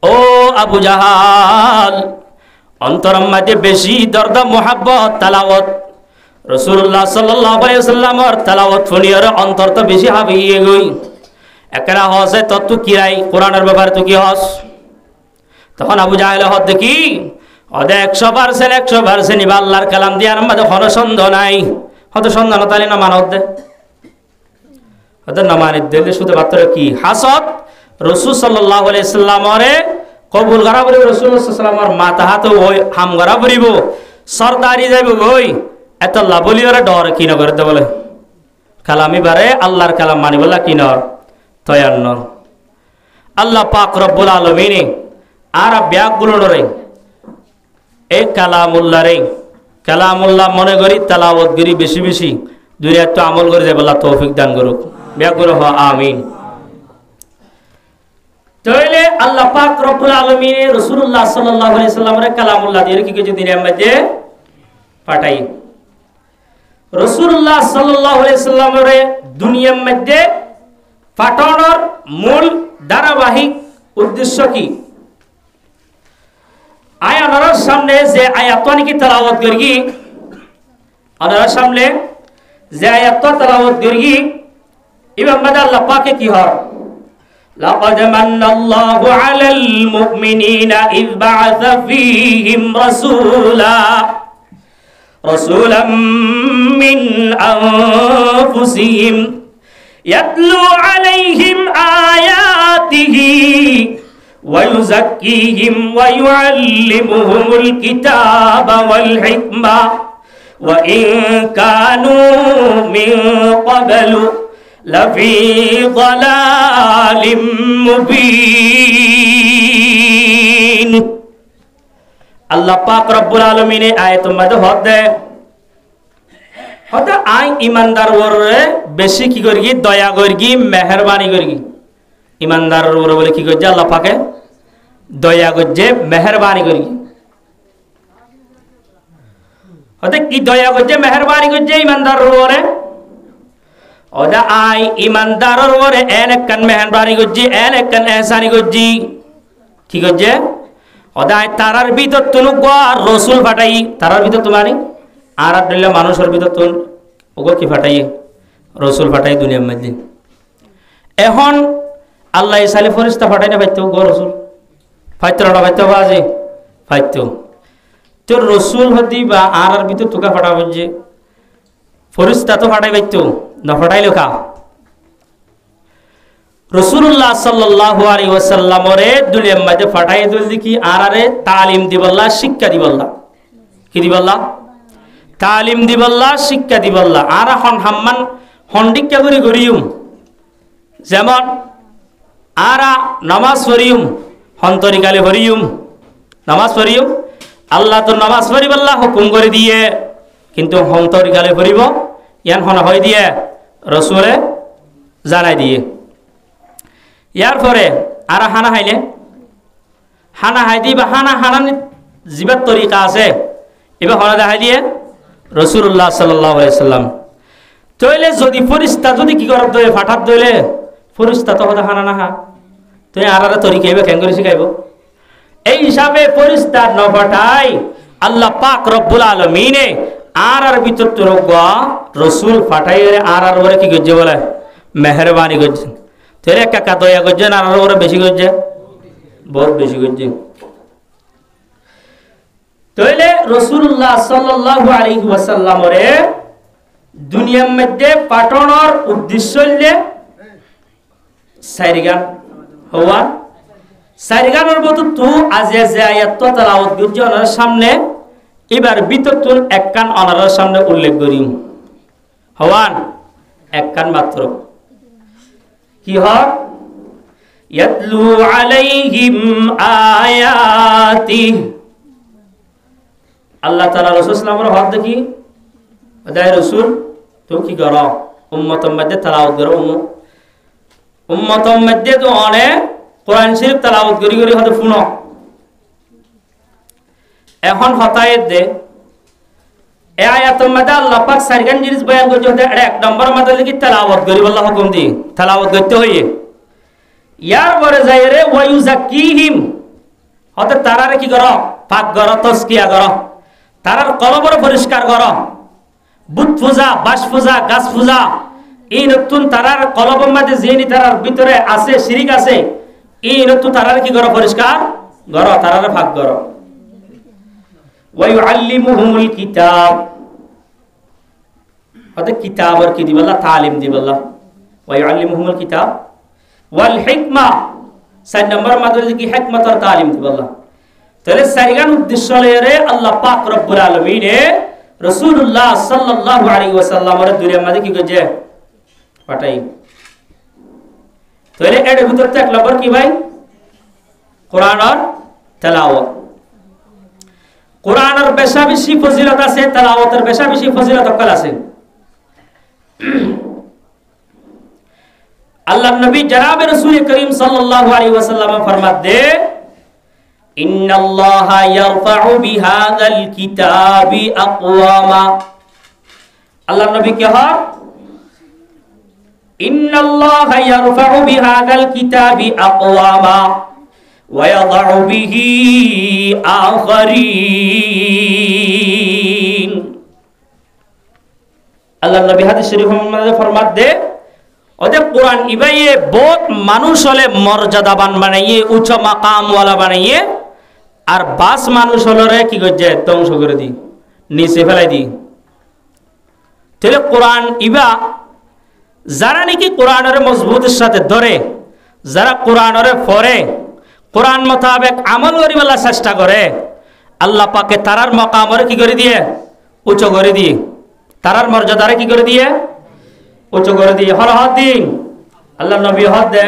ও আবু জাহাল অন্তরম মাঝে বেশি দর্দ মোহাব্বত তালাওয়াত রাসূলুল্লাহ সাল্লাল্লাহু আলাইহি ওয়াসাল্লামর তালাওয়াত শুনিয়ার অন্তর তো বেশি হাবিয়ে গই একরা হসে তত কিরাই কোরআনের ব্যাপারে তো কি হস তখন আবু জাহাল হদ দেখি ওদে 100% ইবা আল্লাহর কালাম দিয়ার মধ্যে কোনো সন্দেহ নাই হয়তো সন্দেহ তাহলে না মানব দে হয়তো না মানে দিলে শুধু মাত্র কি হাসত রাসূল সাল্লাল্লাহু আলাইহি ওয়াসাল্লামরে কবুল করা বলিব রাসূল সাল্লাল্লাহু আলাইহি ওয়াসাল্লামর মাথা হাত ওই হাম করা বলিব সরদারি যাইব ওই এত লাভলিয়রে ডর কি না করতে বলে কালামি বারে আল্লাহর কালাম মানি বলা কি নর তয়ার নর আল্লাহ পাক রব্বুল আলামিন আর ব্যাগগুলো রে এই কালামুল্লাহ রে কালামুল্লাহ মনে করি তেলাওয়াত করি বেশি বেশি দুনিয়া তো আমল করে যাবে আল্লাহ তৌফিক দান করুক ব্যাগগুলো হ আমিন তাহলে আল্লাহ পাক রব্বুল আলামিন রাসূলুল্লাহ সাল্লাল্লাহু আলাইহি সাল্লামের কালামুল্লাহ দিয়ে কি কিছু দিনের মধ্যে পাঠাই রাসূলুল্লাহ সাল্লাল্লাহু আলাইহি সাল্লামের দুনিয়ার মধ্যে পাঠানোর মূল ধারাবাহিক উদ্দেশ্য কি আয়াতের সামনে যে আয়াতটি কি তেলাওয়াত করি আনার সামনে যে আয়াত তেলাওয়াত করি ইমাম মাদা আল্লাহ পাকে কি হয় لقد من الله على المؤمنين إذ بعث فيهم رسولا من أنفسهم يتلو عليهم آياته ويزكيهم ويعلمهم الكتاب والحكمة وإن كانوا من قبل لفي ضلال مبين আল্লাহ পাক রব্বুল আলামিন আয়াতের মধ্যে হদে হদা আই ইমানদার ওরে বেশি কি করি দয়া করি মেহেরবানি করি ইমানদার ওরে বলে কি করছে আল্লাহ পাকে দয়া করছে মেহেরবানি করি হদে কি দয়া করছে মেহেরবানি করছে ইমানদার ওরে ওদা আই ইমানদারর ওরে এনেকান মেহেরবানি করছি এনেকান এহসানি করছি কি করছে ওদা তারার ভিতর তুনু রসুল ফাটাই তারার ভিতর তোমারি আর দিলে মানুষের ভিতর তুন ওগো কি ফাটাই রসুল ফাটাই দুনিয়ার মধ্যে এখন আল্লাহ ইসালে ফরিস্তা ফাটাই না পাইতো গো রসুল ফাইতো না পাইতো বাজে ফাইতো তোর রসুল হদি বা আর ভিতর তোকা ফাটা বলছে ফরিস্তা তো ফাটাই পাইতো না ফাটাইলো কা রাসূলুল্লাহ সাল্লাল্লাহু আলাইহি ওয়াসাল্লামরে দুনিয়ার মধ্যে ফাটাই দিল দেখি আরারে তালিম দিবল্লা শিক্ষা দিবল্লা কি দিবল্লা তালিম দিবল্লা শিক্ষা দিবল্লা আর হন হাম্মান হন্ডিকা করে গরিয়ুম যেমন আরা নামাজ পড়িয়ুম হন্তরিকালে পড়িয়ুম নামাজ পড়িয়ুম আল্লাহ তো নামাজ পড়িবল্লা হুকুম করে দিয়ে কিন্তু হন্তরিকালে পড়িব ইয়ান হন হয় দিয়ে রাসূলে জানাই দিয়ে ইয়ার পরে আর হানা হাইলে হানা হাই দিবা হানা হানা জিবার তরিকা আছে এবার হনা দেখাই দিয়ে রাসূলুল্লাহ সাল্লাল্লাহু আলাইহি সাল্লাম তইলে যদি ফরিস্তা যদি কি করব দয়ে ফাটাত দইলে ফরিস্তা তো হদা হানা না হা তুই আর তরিকা এবার কেন করে শিখাইব এই হিসাবে ফরিস্তা ন ফাটাই আল্লাহ পাক রব্বুল আলামিনে আর ভিতর তো রাসূল ফাটাই আর ওরে কি গজে বলে মেহেরবানি গজে তেরে কাকা দয়া করছে না আর ওরা বেশি করছে বহুত বেশি করছে তাইলে রাসূলুল্লাহ সাল্লাল্লাহু আলাইহি ওয়াসাল্লামরে দুনিয়ার মধ্যে পাঠানোর উদ্দেশ্য হইলে সাইরিগান হওয়া সাইরিগানের মতো তো আজ যে আয়াত তেলাওয়াত করছে ওনার সামনে এবার বিততুন এক কান ওনার সামনে উল্লেখ করি হওয়ান এক কান মাত্র কি হয় ইয়াতলু আলাইহিম আয়াতি। আল্লাহ তাআলা রাসূল সাল্লাল্লাহু আলাইহি ওয়াসাল্লামের হাত দেখি আদায় রাসূল তো কি করো উম্মতের মধ্যে তেলাওয়াত করো উম্মতের মধ্যে তো অনেক কোরআন শরীফ তেলাওয়াত করি করি হতে শুনো এখন হতায়েত দে এই আয়াতের মধ্যে আল্লাহ পাক চারখান জিনিস বয়ান করছে হতে এক নম্বর মধ্যে দেখি তেলাওয়াত করি আল্লাহ হুকুম দি তেলাওয়াত করতে হইয়ে ইয়ার পরে যাই রে ওয়ায়ুজাক্কিহিম হতে তারারে কি করো পাক করো তাজকিয়া করো তারার কলবর পরিষ্কার করো বুত পূজা বাস পূজা গাছ পূজা এই নতুন তারার কলবের মধ্যে যিনি তারার ভিতরে আছে শিরিক আছে এই নতুন তারার কি করো পরিষ্কার করো তারারে ভাগ করো ওয়ায়ুআল্লিমুহুমুল কিতাব হতে কিতাবর কি দিবাল্লাহ তালিম দিবাল্লাহ ওয়ায়ুআল্লিমুহুমুল কিতাব ওয়াল হিকমা 4 নম্বর মাধ্যমে কি হিকমতর তালিম দিবাল্লাহ তাহলে চারগান উদ্দেশ্য লয়ে আল্লাহ পাক রব্বুল আলামিন রাসূলুল্লাহ সাল্লাল্লাহু আলাইহি ওয়াসাল্লামের দুনিয়ার মধ্যে কি কইছে পাঠাই তাহলে এর ভিতর এক নম্বর কি ভাই কোরআন আর তেলাওয়াত কোরআনের বেশা বেশি ফজিলত আছে তেলাওয়াতের বেশা বেশি ফজিলত কল আছে আল্লাহর নবী জনাব রাসূল করিম সাল্লাল্লাহু আলাইহি ওয়াসাল্লাম ফরমাত দে ইন্নাল্লাহা ইয়ারফাউ বিহাযাল কিতাবি আকওয়ামা আল্লাহর নবী কে হয় ইন্নাল্লাহা ইয়ারফাউ বিহাযাল কিতাবি আকওয়ামা ওয়া ইয়াযউ বিহি আখারিন আল্লাহর নবী হাদিস শরীফের মধ্যে ফরমাত দে ওদের কোরআন ইবাইয়ে বহুত মানুষ হলে মর্যাদাবান বানাইয়ে উচ্চ মাকাম ওয়ালা বানাইয়ে আর বাস মানুষ হলো রে কি করছে ধ্বংস করে দি নিচে ফেলাই দি তাহলে কোরআন ইবা যারা নাকি কোরআনের মজবুতের সাথে ধরে যারা কোরআনের পড়ে কোরআন মোতাবেক আমল করিবার চেষ্টা করে আল্লাহ পাকে তারার মাকামরে কি করে দিয়ে উচ্চ করে দিয়ে তারার মর্যাদারে কি করে দিয়ে উচ্চ করে দিয়ে হর হাত দিন আল্লাহ নবী হাত দে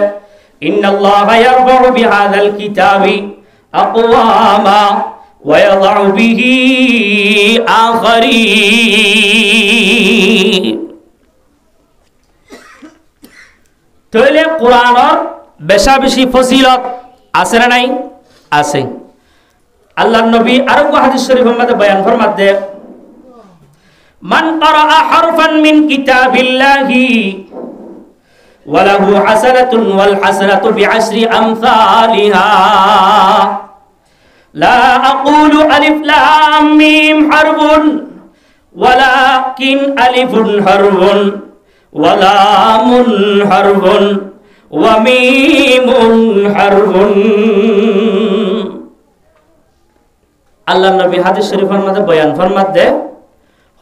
ইন্নাল্লাহা ইয়ারফাউ বিহাযাল কিতাবি আকওয়ামা ওয়া ইয়াযউ বিহি আখারিন তাহলে কোরআনের বেশা বেশি ফজিলত আছে না নাই আছে আল্লাহর নবী আরো হাদিস শরীফের মধ্যে বয়ান ফরমাত দে মান ক্বারাআ হারফান মিন কিতাবিল্লাহি ওয়া লাহু হাসানাতুন ওয়াল হাসানাতু বিআশরি আমসালিহা লা আকুলু আলিফ লাম মিম হারফুন ওয়ালাকিন আলিফুন হারফুন ওয়া লামুন হারফুন ওয়া মিমুন হারফুন আল্লাহর নবী হাদিস শরীফের মধ্যে বয়ান ফরমাত দে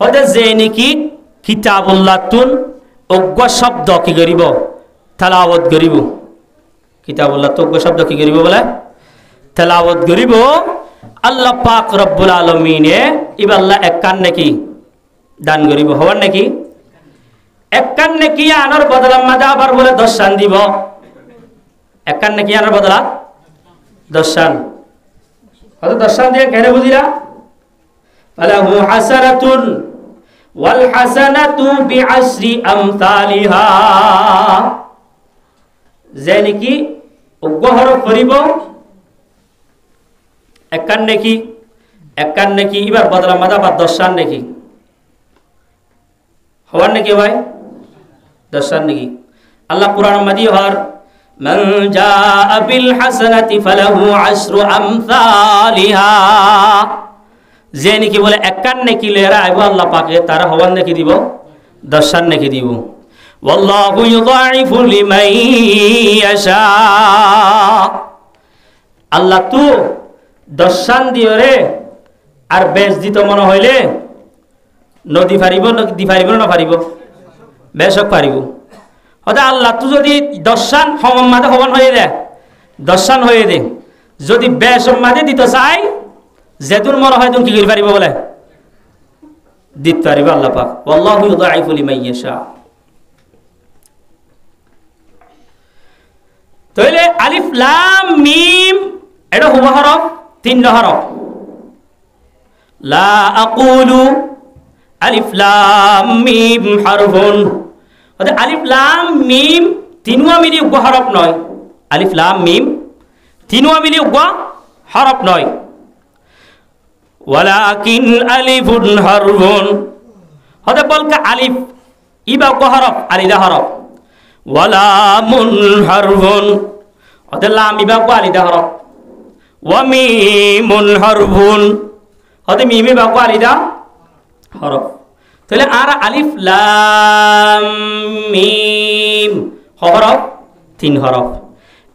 হতে যে নাকি কিতাবুল্লাহ তুন অজ্ঞ শব্দ কি করিব তেলাওয়াত করিব কিতাবুল্লাহ তো অজ্ঞ শব্দ কি করিব বলে তেলাওয়াত করিব আল্লাহ পাক রব্বুল আলামিনে ইবাল্লাহ এক কান নাকি দান করিব হওয়ার নাকি এক কান নাকি আনার বদলা মাদা আবার বলে 10 শান দিব এক কান নাকি আনার বদলা 10 শান হয়তো 10 শান দিয়ে কেন বুঝিরা ফালাহু হাসানাতুন ওয়াল হাসানাতু বিআশরি আমসালিহা যে নাকি উগ্রহর করিব এক কান নাকি এবার বদলা মাদা বা 10 শান নাকি হওয়ার নাকি ভাই 10 শান নাকি আল্লাহ কোরআন মাদি হর মান জাআ বিল হাসানাতি ফালাহু আশরু আমসালিহা যে নাকি বলে এক কান নাকি লেরা আইব আল্লাহ পাকে তারা হওয়ার নাকি দিব 10 শান নাকি দিব ওয়াল্লাহু ইউযাইফু লিমান ইয়াশা আল্লাহ তো 10 শান দিও রে আর বেশ দিত মনে হইলে নদী পারিব না পারিব বেশক পারিব হতে আল্লাহ তো যদি 10 শান সমাদে সমান হয়ে দে 10 শান হয়ে দে যদি বেসম্মাদে দিতে চাই যেদুন মনে হয় তুমি কি করে পারিব বলে দিতে পারিব আল্লাহ পাক আল্লাহু ইউযাইফু লিমান ইয়াশা তাহলে আলিফ লাম মিম এটা হুবা হরফ, 3 হরফ। লা আকুলু আলিফ লাম মিম হারফুন, অর্থাৎ আলিফ লাম মিম তিনওয়া মিলি উগ্র হরফ নয়। আলিফ লাম মিম তিনওয়া মিলি উগ্র হরফ নয়। ওয়ালাকিন আলিফুন হারফুন, হতে বলকে আলিফ ইবা উগ্র হরফ, আলিদা হরফ। ওয়ালামুন হারফুন, হতে লাম ইবা উগ্র আলিদা হরফ। ওয়া মিমুন হারফুন, হতে মিম ইবা উগ্র আলিদা হরফ। তাহলে আর আলিফ লাম মিম হরফ 3 হরফ।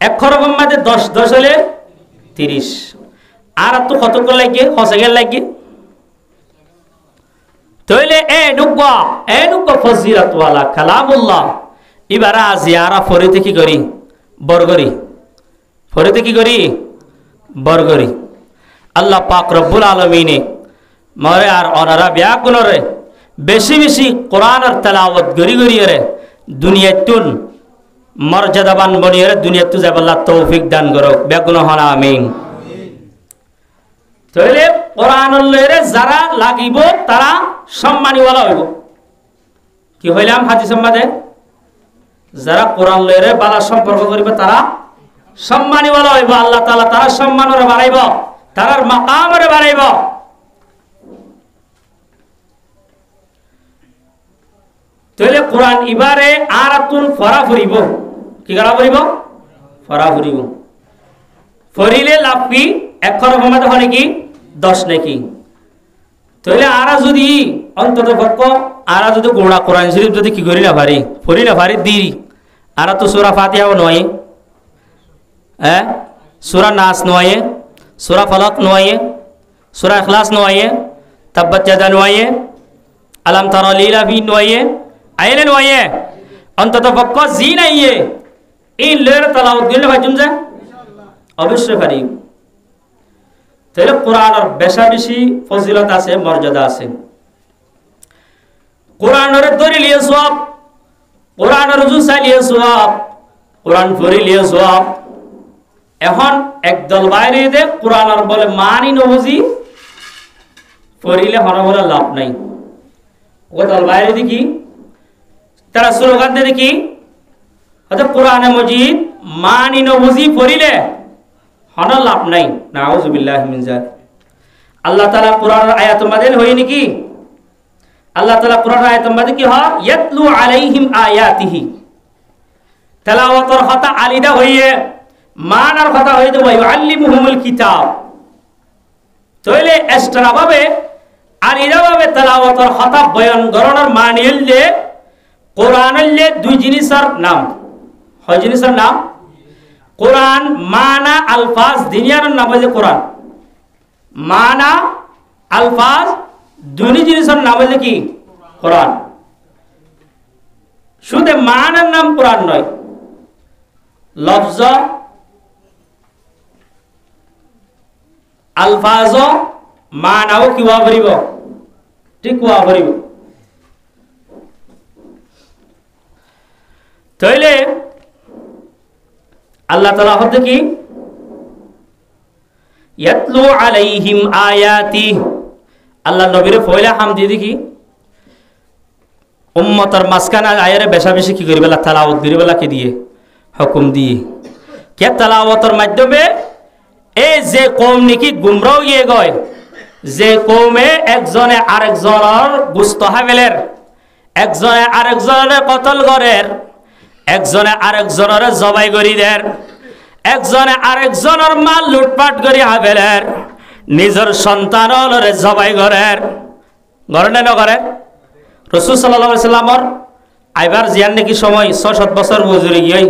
এক হরফের মধ্যে 10 হলে 30। আর তো কত করে লাগে? হসেগের লাগে। তাহলে এ নুক ফজিলত ওয়ালা কালামুল্লাহ। এবার জিয়ারা ফরিতে কি করি? বরগরি। ফরিতে কি করি? বরগরি। আল্লাহ পাক রব্বুল আলামিনে মরে আর অনারা ব্যাকুনরে বেশি বেশি কোরআনের তেলাওয়াত গরি গরিয়ে দুনিয়াতুন মর্যাদাবান বনিয়ে দুনিয়াতু যাবাল্লাহ তৌফিক দান করুক। ব্যাকুন হন আমিন। তাহলে কোরআনুল লইরে যারা লাগিব তারা সম্মানীওয়ালা হইব। কি হইলাম হাদিস সম্মাদে? যারা কোরআন লইরে বালা সম্পর্ক করিবে তারা সম্মানীওয়ালা হইব। আল্লাহ তাআলা তারা সম্মানরে বাড়াইব, তারার মাকামরে বাড়াইব। তাহলে কোরআন ইবারে আরাতুন ফরা ফুরিব। কি করা ফুরিব? ফরা ফুরিব। ফরিলে লাভ কি? এক হরফ মধ্যে হয় কি 10 নাকি? তাহলে আরা যদি অন্তত পক্ষ আরা যদি গোড়া কোরআন শরীফ যদি কি করি না পারি, ফরি না পারি দিই, আরা তো সূরা ফাতিহাও নয়, সূরা নাস নয়, সূরা ফালাক নয়, সূরা ইখলাস নয়, তাব্বাত ইয়াদা নয়, আলাম তারা লিলা ফি নয়, আইলে নয়, অন্তত পক্ষ জি নাই এই লের তালাওয়াত দিলে ভাইজুম যা অবশ্যই পারি। তাহলে কোরআনের বেশা বেশি ফজিলত আছে, মর্যাদা আছে। কোরআনের দলিলিয়ে সওয়াব, কোরআনের রুজু চাইলিয়ে সওয়াব, কোরআন পড়িলিয়ে সওয়াব। এখন একদল বাইরে দে কোরআনের বলে মানি নবুঝি পড়িলে হনবলে লাভ নাই। ও দল বাইরে দেখি তারা স্লোগান দিয়ে দেখি হয়তো কোরআনে মজিদ মানি নবুঝি পড়িলে হন লাভ নাই। নাউযুবিল্লাহি মিন যালিক। আল্লাহ তাআলা কোরআনের আয়াত মাদেন হই নাকি? আল্লাহ তাআলা কোরআনের আয়াত মাদে কি হয়? ইয়াতলু আলাইহিম আয়াতিহি। তেলাওয়াতের কথা আলিদা হইয়ে মানার কথা হই দেব ইউআল্লিমুহুমুল কিতাব। তাইলে এক্সট্রা ভাবে আলিদা ভাবে তেলাওয়াতের কথা বয়ান গরণের মানিলে কোরআনের দুই জিনিসের নাম হয়, জিনিসের নাম কোরআন মানা আলফাজ দুনিয়ার নাম হইছে কোরআন। মানা আলফাজ দুই জিনিসের নাম হইছে কি? কোরআন। শুধু মানার নাম কোরআন নয়, লফজ আলফাজ মানাও কি হওয়া পারিব? ঠিক হওয়া পারিব। তাইলে আল্লাহ তাআলা হতে কি ইয়াতলু আলাইহিম আয়াতি। আল্লাহ নবীর পয়লা হাম দিয়ে দেখি উম্মতের মাঝখানে আয়ারে বেশা বেশি কি করি বেলা তেলাওয়াত করি বেলা কি দিয়ে হুকুম দিয়ে কে তেলাওয়াতের মাধ্যমে এই যে কওম নাকি গুমরাহ গিয়ে গয়, যে কওমে একজনে আরেকজনের গুস্ত হাবেলের, একজনে আরেকজনের কতল করের, একজনে আরেকজনের জবাই করি দের, একজনে আরেকজনের মাল লুটপাট করি হাবেলের, নিজের সন্তানরে জবাই করের, করে না করে? রাসূল সাল্লাল্লাহু আলাইহি সাল্লামর আইবার জিয়ান নাকি সময় 6-7 বছর গুজরে গিয়ে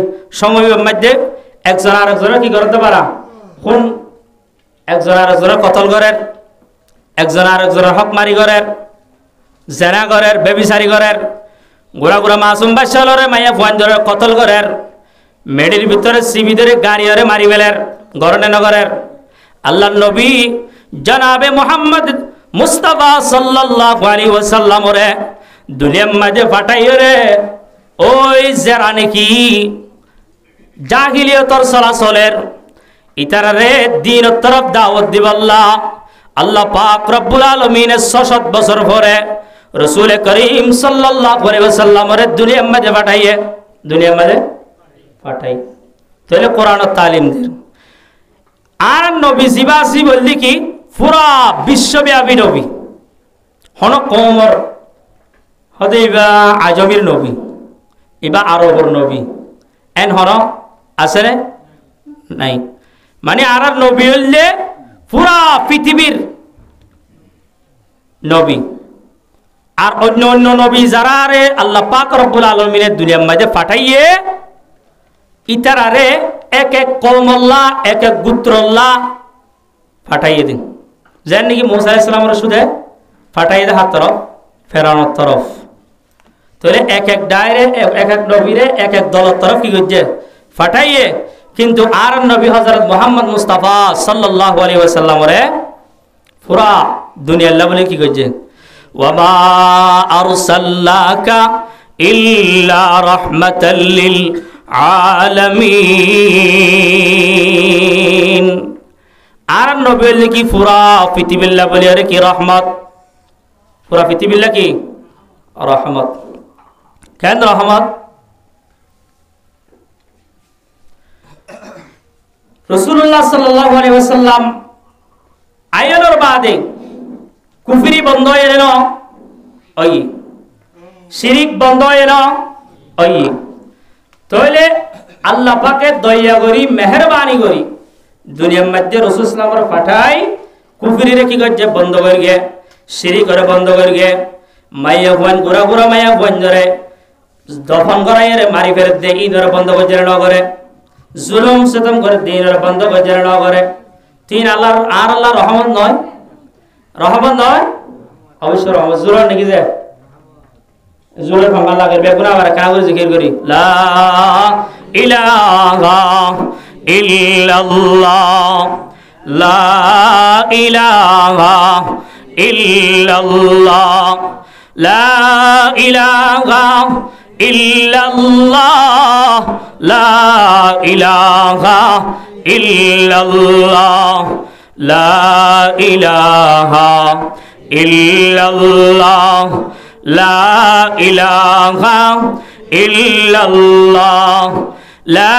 সময়ের মধ্যে একজন আরেকজনের কি করতে পারা কোন একজন আরেকজনের কতল করের, একজন আরেকজনের হক মারি করের, জেনা করের, বেবিচারি করের, গোড়া গোড়া মাসুম বাচ্চালরে মাইয়া ফুয়ান ধরে কতল করের, মেডির ভিতরে সিবি ধরে গাড়িরে মারি বেলের, গরনে নগরের। আল্লাহ নবী জনাবে মুহাম্মদ মুস্তাফা সাল্লাল্লাহু আলাইহি ওয়াসাল্লামরে দুনিয়ার মাঝে পাঠাইরে ওই যারা নাকি জাহিলিয়তর চলাচলের ইতারারে দ্বীনের তরফ দাওয়াত দিবাল্লাহ আল্লাহ পাক রব্বুল আলামিনের 600 বছর পরে রাসূল করিম সাল্লাল্লাহু আলাইহি ওয়াসাল্লামের দুনিয়ার মাঝে পাঠাই তাহলে কোরআনের তালিম দেন আর নবী জিবাসি বললি কি পুরা বিশ্বব্যাপী নবী হন কমর হতে ইবা আজমির নবী ইবা আরবর নবী এন হন আছে রে নাই মানে আর নবী হইলে পুরা পৃথিবীর নবী আর অন্য অন্য নবী যারা রে আল্লাহ পাক রব্বুল আলামিনের দুনিয়ার মাঝে পাঠাইয়ে ইতারারে এক এক কওমল্লাহ এক এক গোত্রল্লাহ পাঠাইয়ে দিন যেন নাকি মুসা আলাইহিস সালামের সুদে পাঠাইয়ে দেয় হাত তরফ ফেরানোর তরফ তাহলে এক এক ডায়রে এক এক নবীরে এক এক দলের তরফ কি করছে পাঠাইয়ে কিন্তু আর নবী হযরত মুহাম্মদ মুস্তাফা সাল্লাল্লাহু আলাইহি ওয়াসাল্লামরে পুরা দুনিয়া আল্লাহ বলে কি করছে ওয়ামা আরসালনাকা ইল্লা রাহমাতাল লিল আলামিন আর নবী বলে কি পুরা পৃথিবীল্লাহ বলে আরে কি রহমত পুরা পৃথিবীল্লাহ কি রহমত কেন রহমত রাসূলুল্লাহ সাল্লাল্লাহু আলাইহি ওয়াসাল্লাম আয়ানোর বাদে কুফরি বন্ধ হয়ে না ওই শিরিক বন্ধ হয়ে না ওই তাহলে আল্লাহ পাকে দয়া করি মেহেরবানি করি দুনিয়ার মধ্যে রাসূল সাল্লাল্লাহু আলাইহি ওয়াসাল্লাম পাঠাই কুফরিরে কি করছে বন্ধ করে গে শিরিক করে বন্ধ করে গে মাইয়া ভন গোরা গোরা মাইয়া ভন ধরে দফন করাই রে মারি ফেরে দে ই ধরে বন্ধ করে না করে জুলুম সিতম করে দিনের বন্ধ করে না করে তিন আল্লাহর আর আল্লাহর রহমত নয় অবশ্য রহমত জুলুম নাকি যে জোরে ভাঙা লাগে বেগুনা আর কাগজ জিকির করি লা ইলাহা ইল্লাল্লাহ লা ইলাহা ইল্লাল্লাহ লা ইলাহা ইল্লাল্লাহ লা ইলাহা ইল্লাল্লাহ লা ইলাহা ইল্লাল্লাহ লা ইলাহা ইল্লাল্লাহ লা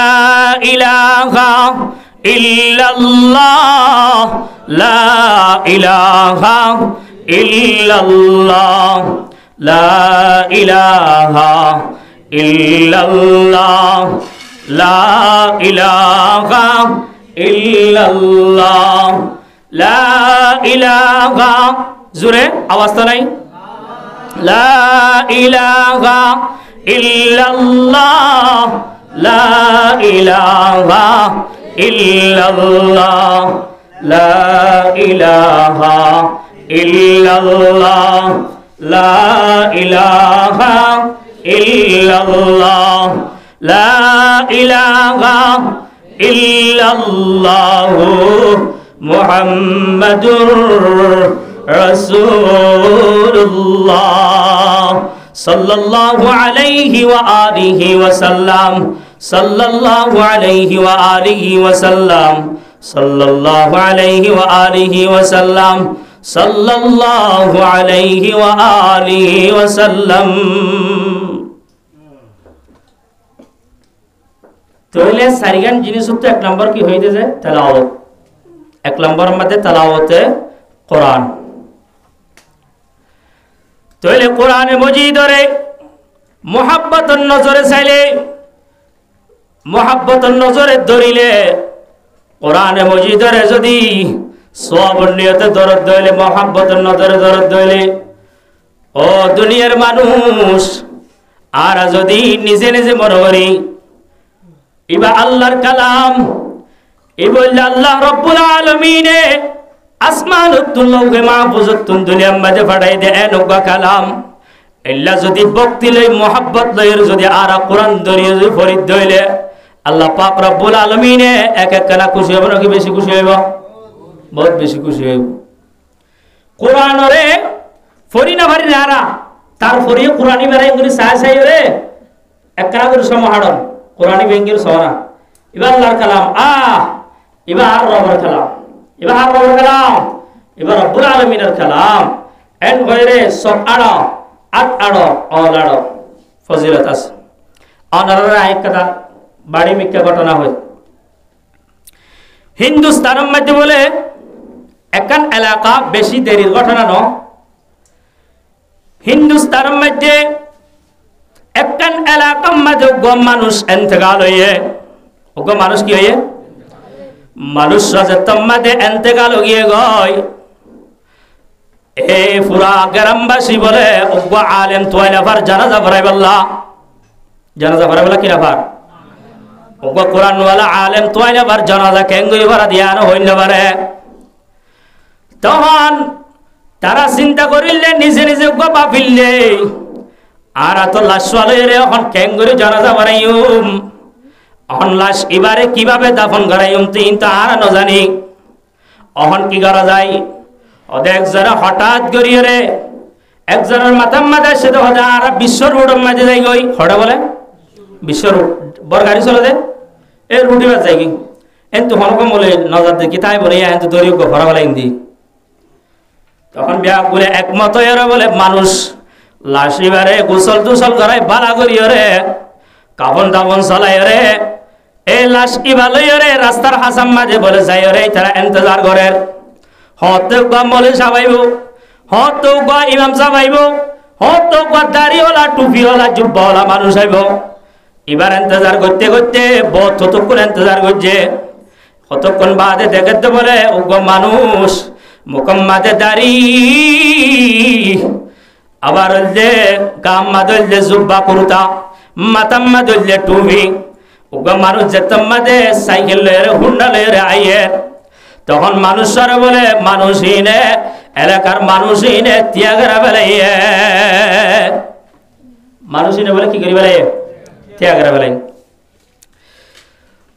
ইলাহা ইল্লাল্লাহ লা ইলাহা ইল্লাল্লাহ লা ইলাহা ইল্লাল্লাহ লা ইলাহা ইল্লাল্লাহ লা ইলাহা জোরে আওয়াজ তো নাই লা ইলাহা ইল্লাল্লাহ লা ইলাহা ইল্লাল্লাহ লা ইলাহা ইল্লাল্লাহ লা ইলাহা ইল্লাল্লাহ লা ইলাহা ইল্লাল্লাহ মুহাম্মাদুর রাসূলুল্লাহ সাল্লাল্লাহু আলাইহি ওয়া আলিহি ওয়া সাল্লাম সাল্লাল্লাহু আলাইহি ওয়া আলিহি ওয়া সাল্লাম সাল্লাল্লাহু আলাইহি ওয়া আলিহি ওয়া সাল্লাম সাল্লাল্লাহু আলাইহি ওয়া আলিহি ওয়া সাল্লাম তাহলে সারিগান জিনিস হচ্ছে এক নম্বর কি হইতে যায় তেলাওয়াত এক নম্বরের মধ্যে তেলাওয়াতে কোরআন তাহলে কোরআনে মজিদরে মুহাব্বতের নজরে চাইলে মুহাব্বতের নজরে ধরিলে কোরআনে মজিদরে যদি সওয়াবের নিয়তে দরদ দইলে মুহাব্বতের নজরে দরদ দইলে ও দুনিয়ার মানুষ আর যদি নিজে নিজে মনে করি ইবা আল্লাহর কালাম এই বললে আল্লাহ রব্বুল আলামিনে আসমানুতুল লৌহে মাহফুজুতুন দুনিয়ার মাঝে পাঠাই দে এনকা কালাম এল্লা যদি ভক্তি লই মোহাব্বত লই যদি আর কোরআন ধরিয়ে যদি ফরিদ দইলে আল্লাহ পাক রব্বুল আলামিনে এক এক কানা খুশি হবে নাকি বেশি খুশি হইব বহুত বেশি খুশি হইব কোরআনরে ফরি না ভারি নারা তার ফরিয়ে কোরআনি বেরাই করে সাই সাই রে এক কানা করে সমাহাড়ন কোরআনি ব্যাংকের সরা এবার আল্লাহর কালাম এবার রবের কালাম, এবার রবের কালাম, এবার রব্বুল আলামিনের কালাম। এন গয়রে সব আড়ো আট আড়ো অল আড়ো ফজিলত আছে। অনারা এক কথা বাড়ি মিথ্যা ঘটনা হয় হিন্দুস্তানের মধ্যে বলে একান এলাকা বেশি দেরির ঘটনা ন। হিন্দুস্তানের মধ্যে একান এলাকার মধ্যে মানুষ এন্তেকাল হইয়ে মানুষ কি হইয়ে মানুষ রাজত্বের মধ্যে এন্তেকাল হইয়ে গয়। এ পুরা গ্রামবাসী বলে আলেম তোয়াই নাফার জানাজা ভরাই বললা, জানাজা ভরাই বলা কি নাফার কোরআন ওয়ালা আলেম তোয়াই নাফার জানাজা কেঙ্গুই ভরা দিয়ানো হইল পারে। তখন তারা চিন্তা করিলে নিজে নিজে বাপিলে আর এত লাশ রে এখন কেঙ্গুরি জানাজা ভরাইম, এখন লাশ এবারে কিভাবে দাফন করাইম তুই তো আর ন জানি। অহন কি করা যায়, ওদের একজনে হঠাৎ করিয়ে রে একজনের মাথার মাথায় সে তো আর বিশ্ব রোডের মাঝে যাই গই হঠাৎ বলে বিশ্ব রোড বড় গাড়ি চলে দে এ রুটি বাজ যাই কিন্তু হনকম বলে নজর দেখি তাই বলে কিন্তু দড়ি ভরা বলে হিন্দি। তখন বিয়া বলে একমত হয়ে বলে মানুষ লাশ এবারে গোসল টুসল করাই বালা করিয়ে রে কাফন টাফন চলাই রে এই লাশ কি ভালোই রে রাস্তার হাসাম মাঝে বলে যাই রে তারা ইন্তজার করে হতে মলে সাবাইব, হত ইমাম সাবাইব, হত দাড়িওয়ালা টুপিওয়ালা জুব্বাওয়ালা মানুষ আইব। এবার ইন্তজার করতে করতে ততক্ষণ ইন্তজার করছে, কতক্ষণ বাদে দেখতে বলে মানুষ মুখম মাঝে দাড়ি আবার হইলে গাম মাদলে জুব্বা কুর্তা মাতাম মাদলে টুপি মানুষ যেতাম মাঝে সাইকেল লয়ে হুন্ডা লয়ে আইয়ে। তখন মানুষের বলে মানুষইনে এলাকার মানুষইনে ত্যাগরা বেলাইয়ে, মানুষইনে বলে কি করি বেলাই ত্যাগরা বেলাই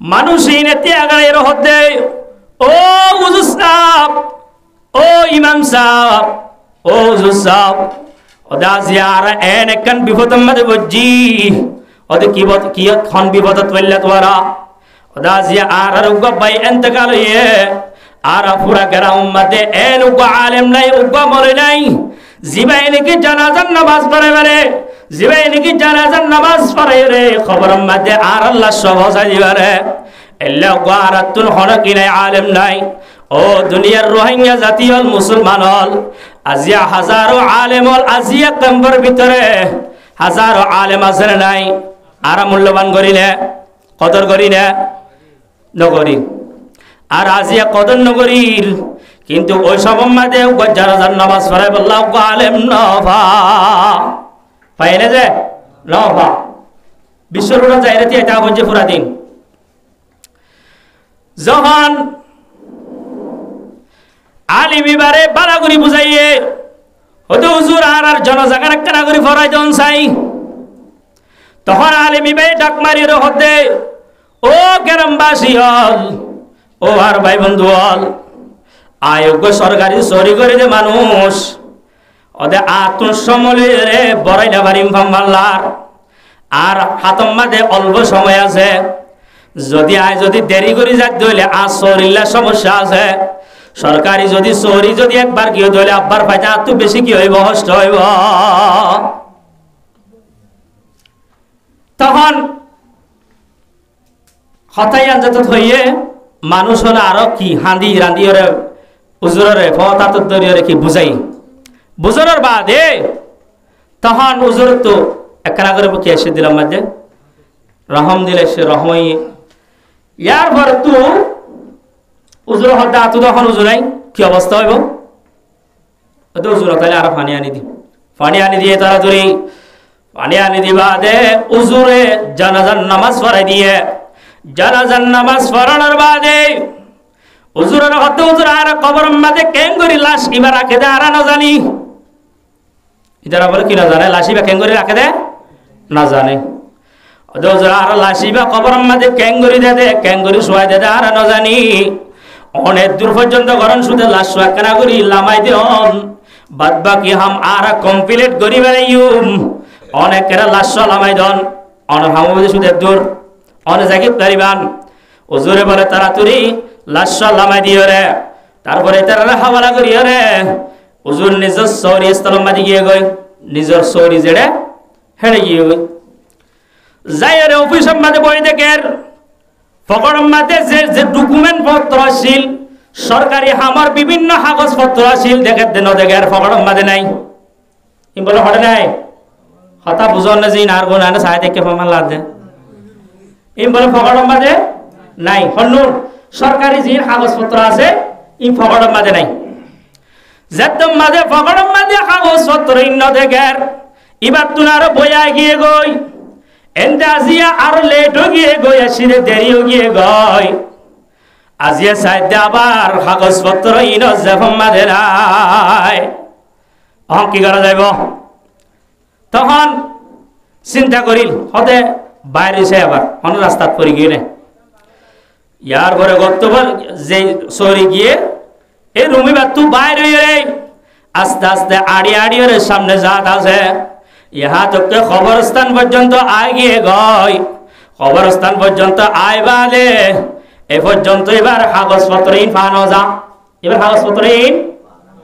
মানুষইনে ত্যাগরা এর হতে ও হুজুর সাহেব, ও ইমাম সাহেব, ও হুজুর সাহেব ওদা জিয়ারা এন একখান বিপদের মধ্যে বুঝছি ওদে কি খন বিপদত পড়লে তোরা ওদা জিয়া আর ভাই এন্তকাল হইয়ে আর পুরা গ্রাম মধ্যে এন আলেম নাই মরে নাই জিবাই নাকি জানাজার নামাজ পড়ে বেড়ে জিবাই নাকি জানাজার নামাজ পড়ে রে খবর মধ্যে আর আল্লাহ সব হসাই দিবারে এল্লা আর তুন হন কি নাই আলেম নাই। ও দুনিয়ার রোহিঙ্গা জাতি হল মুসলমান হল আজিয়া হাজারো আলেম হল আজিয়া ক্যাম্পের ভিতরে হাজারো আলেম আছে নাই আর মূল্যবান করি না কদর করি না নগরী আর আজিয়া কদর নগরীর কিন্তু ওই সব মাঝে জানাজার নামাজ পড়াই বললাম আলেম নভা পাই না যে নভা বিশ্বরোড়া যাই রেতি এটা বলছে পুরা দিন। যখন আলিম এবারে বালাগুড়ি বুঝাইয়ে হতে হুজুর আর জনজাগার একটা নাগরি ফরাই জন চাই তখন আলিম এবারে ডাক মারিয়ে হতে ও গ্রামবাসী হল ও আর ভাই বন্ধু হল আয়োগ্য সরকারি চুরি করে যে মানুষ ওদের আত্মসমলে রে বড়াই না পারিম ফাম্বাল্লার আর হাতম মাঝে অল্প সময় আছে যদি যদি দেরি করে যাক দইলে আর শরীরের সমস্যা আছে সরকারি যদি চুরি যদি একবার কি দইলে আব্বার পাইতে আর তো বেশি কি হইব কষ্ট হইব। তখন হতাই আনজাত হইয়ে মানুষ হলে আরো কি হাঁদি রাঁধি ওরে উজুরে ফতাতর দরিয়ে কি বুঝাই বুঝানোর বাদে তখন উজুর তো একখানা করে কি এসে দিলাম মাঝে রহম দিলে সে রহমই ইয়ার পর তো উজুর হত্যা তো তখন উজুরাই কি অবস্থা হইব তো উজুর তাহলে আরো পানি আনি দিয়ে তাড়াতাড়ি পানি আনি দিবা দে উজুরে জানাজার নামাজ পড়াই দিয়ে জানাজার নামাজ পড়ানোর বাদে হুজুরের হতে হুজুর আর কবর মাঝে কেন করি লাশ এবার রাখে দে আর না জানি ইতারা বলে কি না জানে লাশি বা কেন করে রাখে দে না জানে হুজুর আর লাশি বা কবর মাঝে কেন করি দে কেন করি শোয়াই দে আর না জানি অনেক দূর পর্যন্ত গরম শুধু লাশ শোয়া কেনা করি লামাই দিন বাদ বাকি হাম আর কমপ্লিট করি বেড়াইম অনেকেরা লাশ লামাই দন অনেক হাম শুধু দূর অনেক জায়গায় পারিবান হুজুরে বলে তাড়াতাড়ি লাশ লামাই দিও রে, তারপরে তারা হাওয়ালা করিও রে। হুজুর নিজের সৌরি স্থলম মাঝে গিয়ে গই, নিজের সৌরি জেড়ে হেড়ে গিয়ে গই যাই রে অফিসের মাঝে বই দেখের ফকড়ের মাঝে যে ডকুমেন্ট পত্র আসিল, সরকারি আমার বিভিন্ন কাগজ পত্র আসিল, দেখে দেন দেখের ফকড়ের মাঝে নাই। ই বলে হটে নাই হতা বুঝন না যে নার গুণ আনে সাহেব দেখে ফমান লাদ দেন। ই বলে ফকড়ের মাঝে নাই, হন্নুর সরকারি যে কাগজপত্র আছে ই ফকড়ের মাঝে নাই। যেতম মাঝে ফকড়ের মাঝে কাগজপত্র ইন্ন দেখের এবার তুনার বইয়া গিয়ে গই এনতে আজিয়া আরো লেট হয়ে গিয়ে গই, আসিরে দেরি হয়ে গিয়ে গই। আজিয়া সাইডে আবার কাগজপত্র ইন যেফম মাঝে নাই। অহং কি করা যাইব? তখন চিন্তা করিল হতে বাইরে সে আবার অন্য রাস্তাত পড়ে গিয়ে নে ইয়ার ঘরে গত্তবার যে সরি গিয়ে এই রুমি বা তু বাইরে রে আস্তে আস্তে আড়ি আড়ি রে সামনে জাত আছে। ইহা তোকে খবরস্থান পর্যন্ত আয় গিয়ে গয়, খবরস্থান পর্যন্ত আয় বাদে এ পর্যন্ত এবার কাগজপত্র ইন পানো যা, এবার কাগজপত্র ইন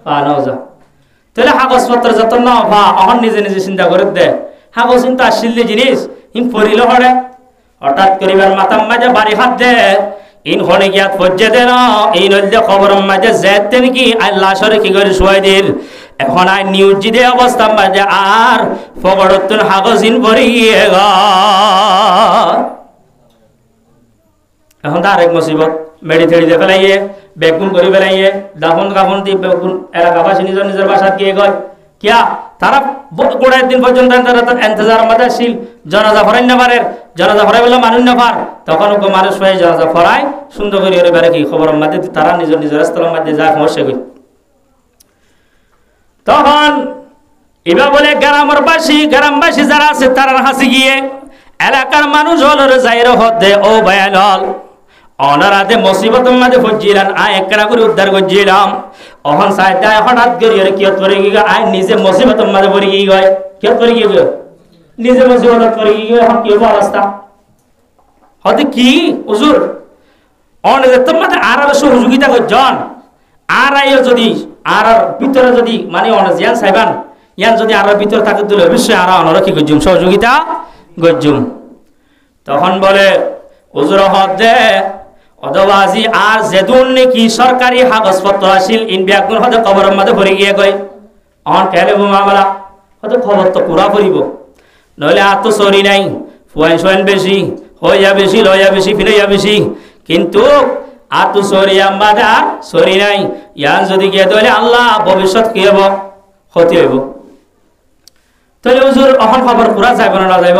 পানো যা। তাহলে কাগজপত্র যত না পা অহন নিজে নিজে চিন্তা করে দে কাগজ কিন্তু আসিল জিনিস ইন পড়িল হরে হঠাৎ করিবার মাথার মাঝে বাড়ি হাত দে ইন হনে গিয়াত পর্যে দে না এই নদী খবরের মাঝে যেতে নাকি আল্লাহ সরে কি করে শুয়াই দিল। এখন আই নিউজ জিদে অবস্থা মাঝে আর ফগড়তুন কাগজ ইন পড়ে গিয়ে গ। এখন তো আরেক মুসিবত মেডি থেড়ি দিয়ে ফেলাইয়ে বেগুন করে ফেলাইয়ে দাফন কাফন দিয়ে বেগুন এলাকাবাসী নিজের নিজের বাসাত গিয়ে গয় কিয়া তারা গোড়াই দিন পর্যন্ত এন্তজার মাঝে ছিল জনাজা ফরাই না পারে, জনাজা ফরাই বলে মানুষ না পার, তখন মানুষ হয়ে জনাজা ফরাই সুন্দর করে ওরে বেড়ে কি খবরের মাঝে তারা নিজের নিজের স্থলের মাঝে যা সমস্যা করি। তখন এবার বলে গ্রামবাসী যারা আছে তারা হাসি গিয়ে এলাকার মানুষ হল যাইর হতে ও বয়াল হল অনারাতে মুসিবতের মাঝে ফজিলাম আয় একরা করে উদ্ধার করছিলাম। অহন সাইডে হঠাৎ করি আর কিয়ত করে গিয়ে আয় নিজে মুসিবতের মাঝে পড়ে গিয়ে গয়, কিয়ত করে গিয়ে নিজে মুসিবত করে গিয়ে এখন কি হবো অবস্থা হতে কি হুজুর অনেকর মাঝে আর সহযোগিতা করছেন আর আইও যদি আর ভিতরে যদি মানে অনেক জ্ঞান চাইবান ইয়ান যদি আর ভিতরে থাকে দিলে অবশ্যই আর অনর কি করছুম সহযোগিতা করছুম। তখন বলে হুজুর হদ দে অদবাজি আর যেদুন নাকি সরকারি কাগজপত্র আসিল ইন ব্যাগুন হতে খবরের মাঝে ভরে গিয়ে কয় অন কেলে মামলা হয়তো খবর তো পুরা করিব নইলে আর তো সরি নাই ফুয়াইন সোয়াইন বেশি হইয়া বেশি লইয়া বেশি ফিরাইয়া বেশি, কিন্তু আর তো সরি আমাদা সরি নাই ইয়ান যদি গিয়ে তাহলে আল্লাহ ভবিষ্যৎ কি হব ক্ষতি হইব। তাহলে হুজুর অহন খবর পুরা যাইব না যাইব?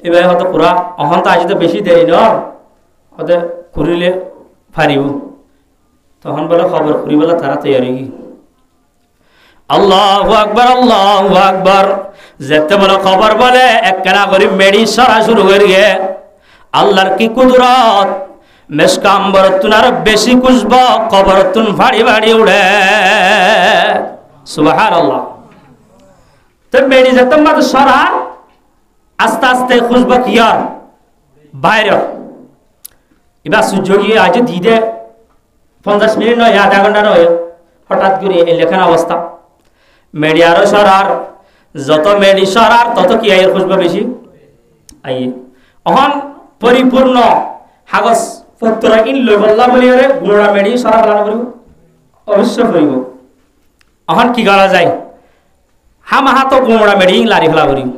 এবার হয়তো পুরা অহন তো আজি তো বেশি দেরি ন হতে ঘুরিলে ফারিব। তখন বলে খবর ঘুরিবেলা তারা তৈরি কি আল্লাহু আকবার আল্লাহু আকবার যেতে বলে খবর বলে একখানা করে মেডি সরা শুরু করে গিয়ে আল্লাহর কি কুদরত মেসকাম্বরতুন আর বেশি কুসব কবরতুন ভাড়ি ভাড়ি উড়ে সুবহানাল্লাহ। তো মেডি যেতে মাত্র সরা আস্তে আস্তে খুঁজব কি আর বাইরে এবার সূর্য গিয়ে আজ দিদে 50 মিনিট নয় আধা ঘন্টা নয় হঠাৎ করে এই লেখান অবস্থা মেডি আরো সরার যত মেডি সরার তত কি আয়ের খুঁজব বেশি আই অহন পরিপূর্ণ কাগজ পত্র কিন লই বললা বলি রে গুড়া মেডি সরা ফেলানো করিব অবশ্য করিব। অহন কি করা যায় হামাহা তো গুড়া মেডি লারি ফেলা করিব।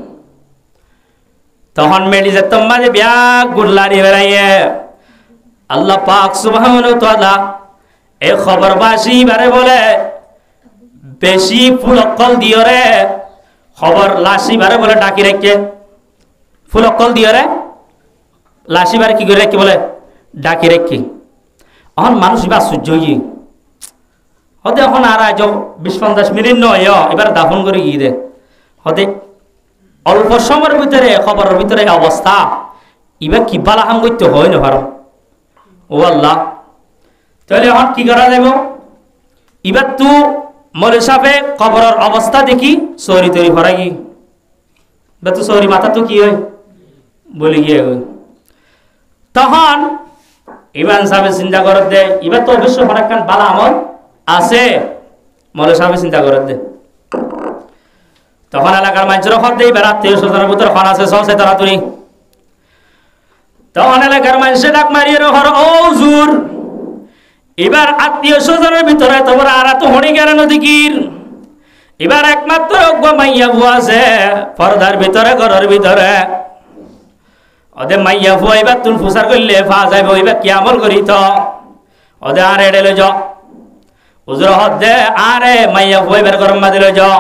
তখন মেডি যে তোমা যে ব্যাগ গুড়লারি বেড়াইয়ে আল্লাহ পাক সুবহানাহু ওয়া তাআলা এই খবরবাসী বারে বলে বেশি ফুলকল দিও রে খবর লাশি বারে বলে ডাকি রেখে ফুলকল দিও রে লাশি বারে কি করে রেখে বলে ডাকি রেখে। এখন মানুষ এবার সহ্য হই হতে এখন আর আজ 20-50 মিনিট নয় এবার দাফন করে গিয়ে দে হতে অল্প সময়ের ভিতরে খবরের ভিতরে অবস্থা এবার কি বালাহাম করতে হয় না ভারত ও আল্লাহ। তাহলে এখন কি করা যাব? এবার তু মৌলী সাহেবে খবরের অবস্থা দেখি সরি তৈরি ভরা গি তো সরি মাথা তো কি হয় বলে গিয়ে তখন ইমান সাহেব চিন্তা করত দে এবার তো অবশ্য অনেকখান বালা আমল আছে মৌলভী সাহেব চিন্তা করত দে তখন এলাকার মানুষের খর দেই এবার আত্মীয় স্বজনের ভিতরে খন আছে চলছে তাড়াতাড়ি তখন এলাকার মানুষের ডাক মারিয়ে ঘর ও হুজুর এবার আত্মীয় স্বজনের ভিতরে তোমার আর এত হনি গেল নদীকির এবার একমাত্র মাইয়া বুয়া আছে পর্দার ভিতরে ঘরের ভিতরে ওদের মাইয়া বুয়া এবার তুল ফুসার করলে ফা যাইব এবার কি আমল করি তো ওদের আর এড়ে লো যাও হুজুর হদে আরে মাইয়া বুয়া এবার গরম মাঝে লো যাও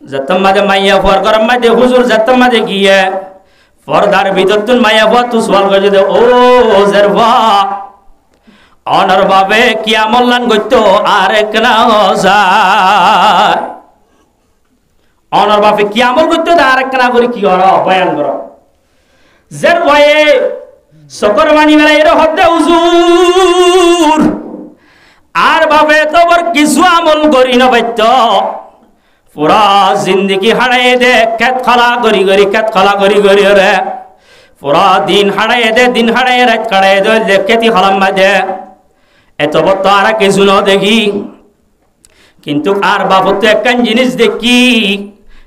যতম মাঝে মাইয়া বুয়ার গরম মাঝে হুজুর যতম মাঝে গিয়ে পর্দার ভিতর তুল মাইয়া বুয়া তু সওয়াল করে দে ও জেরবা অনর ভাবে কি আমল লান করতো আর এক না যায় অনর ভাবে কি আমল করতো আর এক না করে কি করো বয়ান করো জের ভয়ে সকর মানি মেলা এর হদ্দে হুজুর আর ভাবে তোর কিছু আমল করি না বাইত পুরা জিন্দগি হারাই দে কেত খলা করি করি কেত খলা করি করি রে পুরা দিন হারাই দে দিন হারাই রাত কাটাই দে কেতি হলাম মাঝে এত বত আর কিছু ন দেখি কিন্তু আর বাবত একখান জিনিস দেখি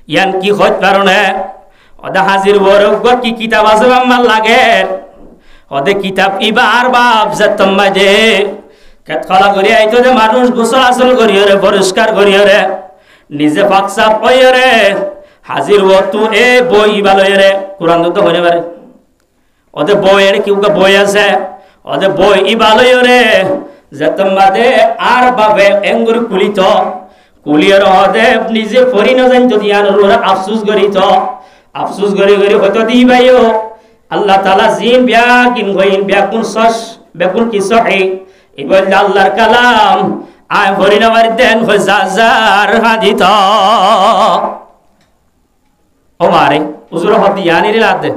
ইয়ান কি হত কারণে ওদা হাজির বরগ কি কিতাব আছে আমার লাগে ওদে কিতাব ইবার বাপ যতম মাঝে কেতখলা করি আইতো যে মানুষ গোসল আসল করিও রে পরিষ্কার করিও রে নিজে ফাকসাপ কইও রে হাজির তু এ বই বালয় রে কোরআন তো হইতে পারে ওদে বইয়ের কি বই আছে ওদে বই ইবালয় রে যতম মাঝে আর বাবে এঙ্গুর কুলিত কুলিয়ার ওদে নিজে পড়ি না জানতো দিয়ার ওরা আফসোস করিত আফসোস করি করি হয়তো দি ভাইও আল্লাহ তাআলা জিন বিয়াকিন গইন বিয়াকুন সস বেকুন কি সহি ইবল আল্লাহর কালাম আয় পড়ি না বার দেন হাজার হাদিত ও মারে হুজুর হদি ইয়ানির লাদ দে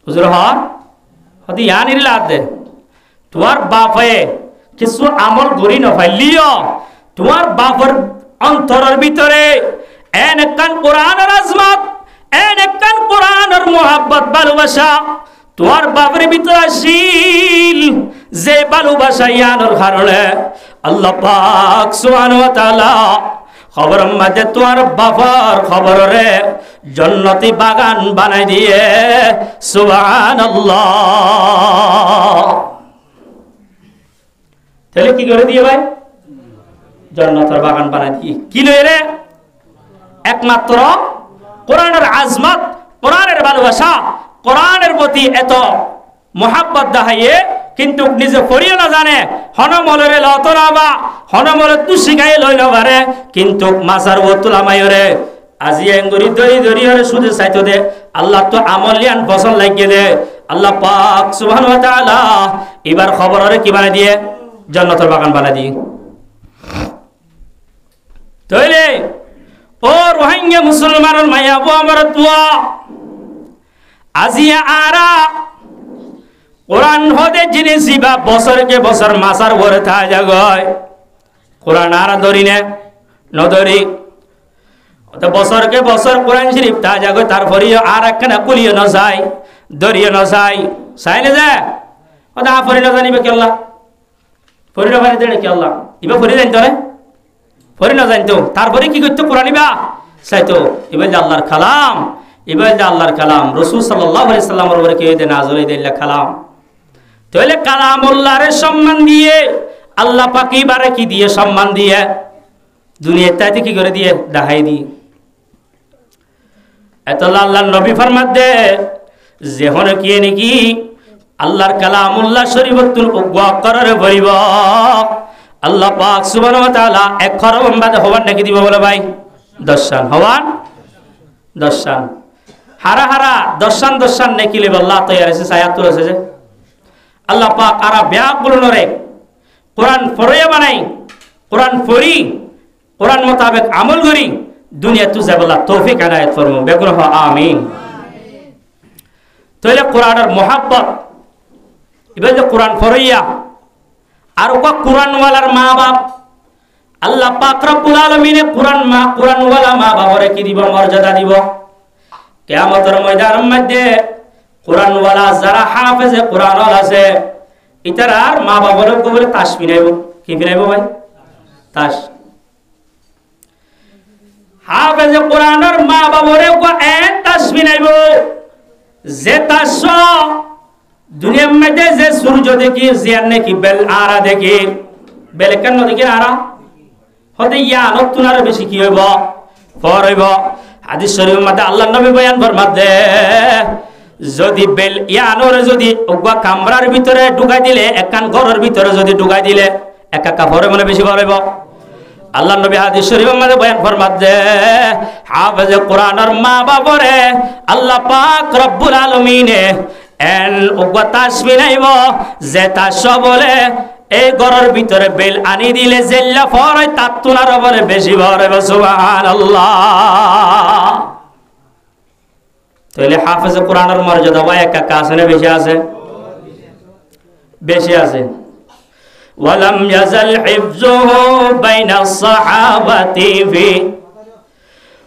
হুজুর হদি ইয়ানির লাদ দে তোমার বাপে কিছু আমল করি না ফাইলিও তোমার বাপের অন্তরের ভিতরে এন একখান কোরআনের আজমত এন একখান কোরআনের মোহাব্বত ভালোবাসা তোমার বাপের ভিতরে আসিল যে ভালোবাসা ইয়ানোর কারণে আল্লাহ পাক সুবহানাহু ওয়া তাআলা খবর মাঝে তোমার বাবার খবর রে জান্নাতি বাগান বানাই দিয়ে সুবহানাল্লাহ তাহলে কি করে দিয়ে ভাই জান্নাতের বাগান বানাই দিয়ে কি লয়ে রে একমাত্র কোরআনের আজমত কোরআনের ভালোবাসা কোরআনের প্রতি এত মোহাব্বত দেখাইয়ে কিন্তু নিজে পড়িয়ে না জানে হনমলরে লতরাবা হনমলে তু শিখাই লই না পারে কিন্তু মাসার ওতুলা মাইরে আজি এঙ্গুরি দরি দরি হরে সুদে চাইতো দে আল্লাহ তো আমলিয়ান বসন লাগিয়ে দে আল্লাহ পাক সুবহানাহু ওয়া তাআলা এবার খবর হরে কি বানাই দিয়ে জান্নাতের বাগান বানাই দিয়ে তাইলে ও রোহিঙ্গা মুসলমানের মায়া বো আমার তুয়া আজিয়া আরা কোরআন হদে জিনিস বা বছরকে বছর মাসার ভরে থা জাগয় কোরআন আরা ধরি নে নধরি তো বছরকে বছর কোরআন শরীফ থা জাগয় তারপরে আর একখানা কুলিয়ে ন যায় ধরিয়ে ন যায় চাইলে যে ওটা ফরি না জানিবে কি আল্লাহ ফরি না বাড়ি দেড়ে কি আল্লাহ ইবা ফরি জানতো রে ফরি না জানতো তারপরে কি করতো কোরআন ইবা চাইতো এবার যে আল্লাহর কালাম এবার যে আল্লাহর কালাম রাসূল সাল্লাল্লাহু আলাইহি সাল্লামের উপরে কে দে নাযিল হইলা কালাম তাহলে কালামুল্লাহর সম্মান দিয়ে আল্লাহ পাক এবারে কি দিয়ে সম্মান দিয়ে দুনিয়াতে কি করে দিয়ে দেখাই দি এত আল্লাহর নবী ফরমাত দে যে হন কি নাকি আল্লাহর কালামুল্লাহ শরীফতুল উগওয়া করার বলিব আল্লাহ পাক সুবহানাহু ওয়া তাআলা এক খরম বাদে হওয়ার নাকি দিব বলে ভাই দর্শন হওয়ান দর্শন হারা হারা দর্শন দর্শন নাকি লিব আল্লাহ তৈয়ার আছে আয়াত আছে যে আল্লাহ পাক আরা ব্যাগুলো নরে কোরআন পড়ে বানাই কোরআন পড়ি কোরআন মোতাবেক আমল করি দুনিয়া তুজা বলা তৌফিক আনায়াত ফরমু বেগুলো আমিন তাহলে কোরআনের মোহাব্বত এবার যে কোরআন পড়িয়া আর ওকা কোরআনওয়ালার মা বাপ আল্লাহ পাক রব্বুল আলামিনে কোরআনওয়ালা মা বাবারে কি দিব মর্যাদা দিব কিয়ামতের ময়দানের মধ্যে কোরআনওয়ালা যারা হাফেজে কোরআন আছে ইতারার মা বাবার কবরে তাস পিনাইব কি পিনাইব ভাই তাস হাফেজে কোরআনের মা বাবারে তাস পিনাইব যে তাস দুনিয়ার মধ্যে যে সূর্য দেখি জিয়ার নাকি বেল আরা দেখি বেল কেন দেখি আরা হতে ইয়া নতুনার বেশি কি হইব ফর হইব হাদিস শরীফের মধ্যে আল্লাহর নবী বয়ান ফরমাতে যদি বেল ইয়ানোরে যদি ওগা কামরার ভিতরে ঢুকাই দিলে একখান ঘরের ভিতরে যদি ঢুকাই দিলে একা কাপড়ে মানে বেশি ফর হইব আল্লাহর নবী হাদিস শরীফের মধ্যে বয়ান ফরমাতে হাফেজে কোরআনের মা বাবারে আল্লাহ পাক রব্বুল আলামিনে এন ওগা তাসবিহ নাইব যে তাস বলে এই ঘরের ভিতরে বেল আনি দিলে জেল্লা ফরে তাতুনার বলে বেশি ভরে সুবহানাল্লাহ তাহলে হাফেজে কোরআনের মর্যাদা ভাই একা কাছে না বেশি আছে বেশি আছে ওয়ালাম ইয়াজাল হিফযুহু বাইনাস সাহাবাতি ফি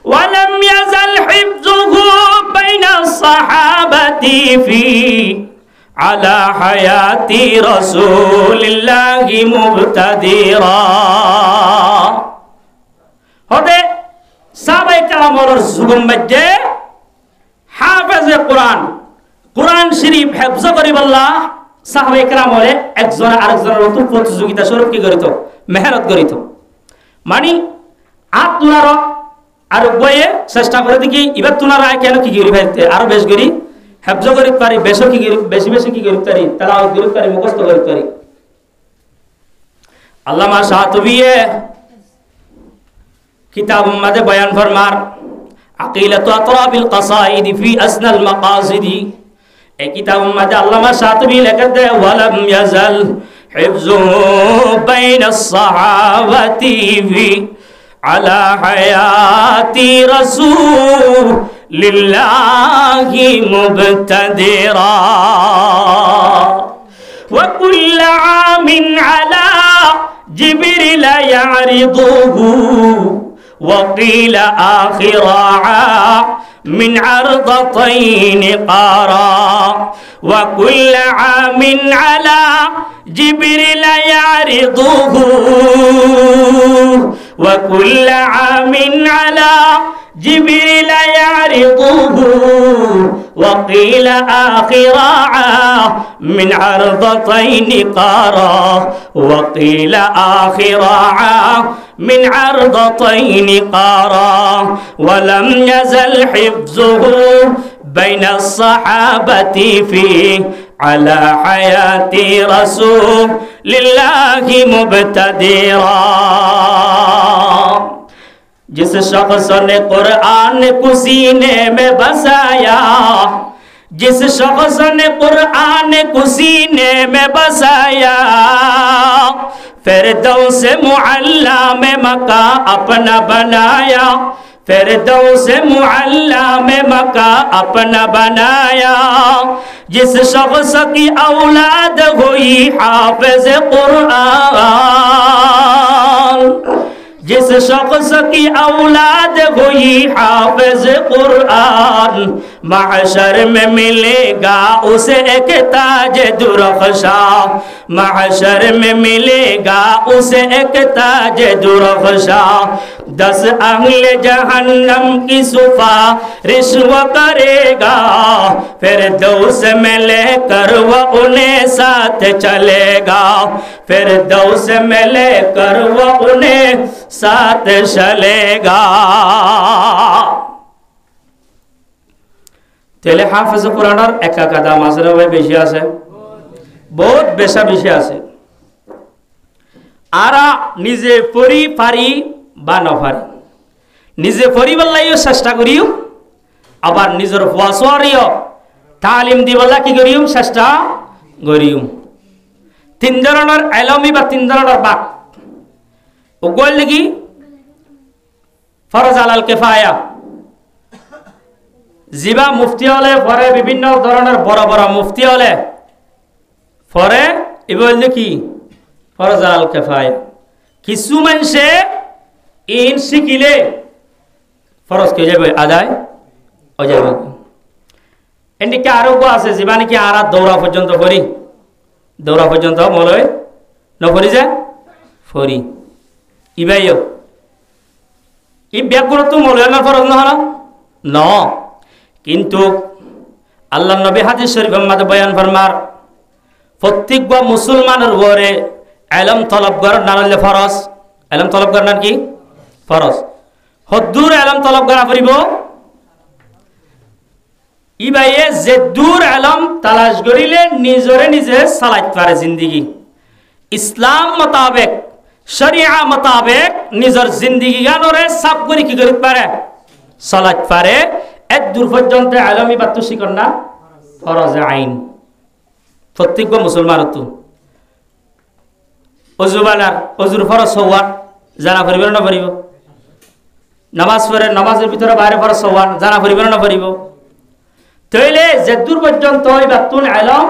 ওয়ালাম ইয়াজাল হিফযুহু বাইনাস সাহাবাতি ফি على حياة رسول الله مبتدرا هذا সাহাবায়ে কেরামের যুগের মধ্যে হাফেজে কোরআন শরীফ হিফজ করিবাল্লাহ সাহাবায়ে কেরামের একজন আরেকজনের মতো প্রতিযোগিতা স্বরূপ কি করিত মেহনত করিত মানে আত্মনার আর বইয়ে চেষ্টা করে দেখি এবার তুনারা কেন কি করি ভাইতে আরো বেশ করি হেফজ করিতে পারি বেশি বেশি কি করিতে পারি তেলাওয়াত করিতে পারি মুখস্থ করিতে পারি আল্লামা শাতিবিয়ে কিতাব মধ্যে বয়ান ফরমার আকিলাতু আতরাবিল কাসাইদ ফি আসনাল মাকাসিদ এই কিতাব মধ্যে আল্লামা শাতিবি লিখতে ওয়ালাম ইয়াজাল হিফযুহু বাইনাস সাহাবাতি ফি আলা হায়াতি রাসূল لله مبتدرا وكل عام على جبريل يعرضه وقيل آخر من عرضتين قارا وكل عام على جبريل يعرضه وكل عام على جبريل يعرضه وقيل آخر من عرضتين قارا وقيل آخر من عرضتين قارا ولم يزل حفظه بين الصحابة فيه على حياة رسول الله مبتدرا जिस शख्स ने कुरान को सीने में बसाया जिस शख्स ने कुरान को सीने में बसाया फिरदौस मुअल्ला में मका अपना बनाया फिरदौस मुअल्ला में मका अपना बनाया जिस शख्स की औलाद हुई हाफिज कुरान जिस शख्स की औलाद हुई हाफिज कुरान महशर में मिलेगा उसे एक ताज दुरख्शा महशर में मिलेगा उसे एक ताज दुरख्शा 10 अहले जहन्नम की सुफारिश वो करेगा फिर दौस में लेकर वो उन्हें साथ चलेगा फिर दौस में लेकर वो उन्हें साथ चलेगा तेले हाफिज कुरानर एका कादा मासरे भाई बेশি আছে बहुत বেশা বেশি আছে আরা নিজে পড়ি পারি বা না পারি নিজে পড়িবার লাইও চেষ্টা করিও আবার নিজের ওয়াসওয়ারিও তালিম দিবলা কি করিও চেষ্টা করিও তিন ধরনের ইলমি বা তিন ধরনের বাক ওগল লাগি ফরজ আলাল কিফায়া জিবা মুফতি হলে পরে বিভিন্ন ধরনের বড় বড় মুফতি হলে পরে এগুলো কি ফরজ আলাল কিফায়া কিছু মানুষে ইন শিখিলে ফরজ কে যাবে আদায় হয়ে যাবে এদিকে আরোগ্য আছে জীবানে কি আর দৌড়া পর্যন্ত করি দৌড়া পর্যন্ত মলয় নকরি যে ফরি ইবাইও ই ব্যাগুলো তো মৌলানা ফরজ না হলো ন কিন্তু আল্লাহ নবী হাদিস শরীফের মধ্যে বয়ান ফরমার প্রত্যেক মুসলমানের উপরে ইলম তলব করার না হলে ফরজ ইলম তলব করার কি ফরজ হদ্দুর ইলম তলব করা পড়িব ইবাইয়ে যে দূর ইলম তালাশ করিলে নিজরে নিজে চালাইত পারে জিন্দেগি ইসলাম মোতাবেক শরিয়া মোতাবেক নিজের জিন্দেগি গানরে সাফ করে কি করিতে পারে চালাইতে পারে এত দূর পর্যন্ত ইলমি বাত শিকর না ফরজ আইন প্রত্যেক মুসলমান তো অজু বানার অজুর ফরজ হওয়ার জানা পড়িব না পড়িব নামাজ পড়ে নামাজের ভিতরে বাইরে ফরজ হওয়ার জানা পড়িব না পড়িব তাইলে যে দূর পর্যন্ত এই বাতুন ইলম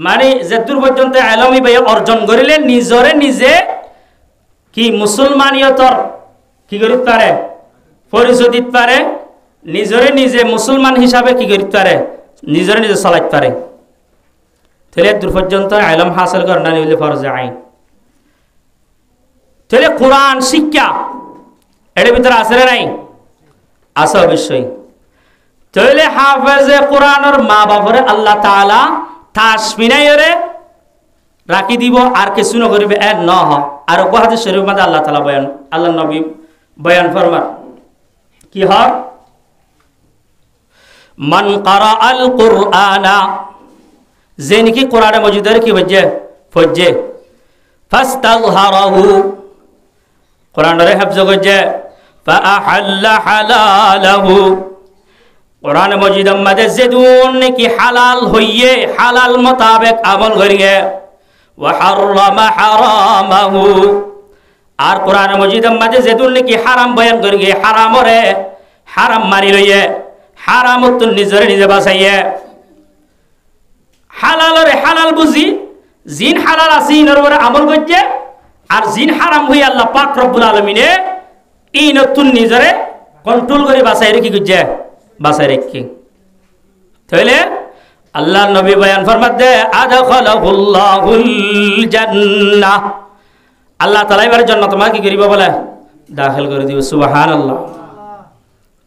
মানে যে দূর পর্যন্ত ইলমি ভাই অর্জন করিলে নিজরে নিজে কি মুসলমানিয়তর কি করিতে পারে পরিচয় দিতে পারে নিজরে নিজে মুসলমান হিসাবে কি করিতে পারে নিজরে নিজে চালাইতে পারে তাহলে দূর পর্যন্ত ইলম হাসিল করা না হইলে ফরজ আইন তাহলে কোরআন শিক্ষা এর ভিতরে আছে না নাই আছে অবশ্যই তাহলে হাফেজে কোরআনের মা বাপরে আল্লাহ তাআলা তাসমিনায়রে রাখি দিব আর কিছু না করিবে এর ন হ আর হাদিস শরীফের মধ্যে আল্লাহ তাআলা বয়ান আল্লাহ নবী বয়ান ফরমান কি হয় মান কারা আল কুরআনা যে নাকি কোরআনে মজিদের কি হচ্ছে ফজে ফাস্তাযহারাহু কোরআনের হিফজ করছে ফাআহাল্লা হালালাহু কোরআন মজিদের মধ্যে যেদুন নাকি হালাল হইয়ে হালাল মোতাবেক আমল করিয়ে ওয়া হারামা হারামাহু আর কোরআন মজিদের মধ্যে যেদুন নাকি হারাম বয়ান করিয়ে হারামরে হারাম মারি লইয়ে হারামত নিজরে নিজে বাঁচাইয়ে হালালরে হালাল বুঝি জিন হালাল আছে ইনর উপরে আমল করছে আর জিন হারাম হই আল্লাহ পাক রব্বুল আলামিনে এই নতুন নিজরে কন্ট্রোল করে বাঁচাই রেখে করছে বাঁচাই রেখে তাহলে আল্লাহ নবী বয়ান ফরমাত দে আদখালাহুল্লাহুল জান্নাহ আল্লাহ তাআলা এবার জান্নাত তোমাকে কি করিব বলে দাখিল করে দিব সুবহানাল্লাহ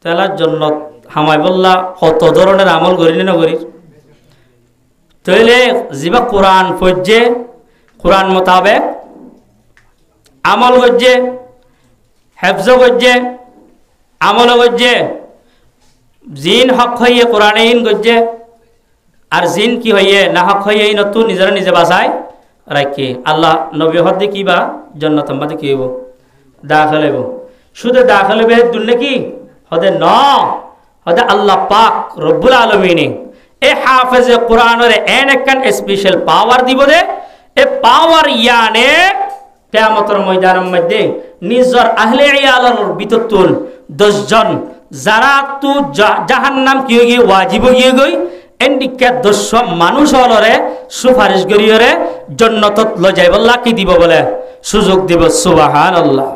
তাআলা জান্নাত হামাই বললা কত ধরনের আমল করিনি না করি তাহলে জিবা কোরআন পড়ছে কোরআন মোতাবেক আমল করছে হেফজ করছে আমল করছে জিন হক হইয়ে কোরআনে ইন করছে আর জিন কি হইয়ে না হক হইয়ে নতুন নিজেরা নিজে বাসায় রাখে আল্লাহ নবী হতে কি বা জান্নাত আমাদের কি হইব দাখিল হইব শুধু দাখিল হইবে দুনিয়া কি হতে ন হতে আল্লাহ পাক রব্বুল আলামিন এ হাফেজে কোরআনের এন একখান স্পেশাল পাওয়ার দিব দে এ পাওয়ার ইয়ানে কিয়ামতের ময়দানের মধ্যে নিজর আহলে ইয়ালার বিততুল 10 জন যারা তু জাহান্নাম কি হয়ে ওয়াজিব হয়ে গই এন্ডিকা 10 মানুষ হলরে সুপারিশ করিয়রে জান্নাতত ল যাইবল্লাহ কি দিব বলে সুযোগ দিব সুবহানাল্লাহ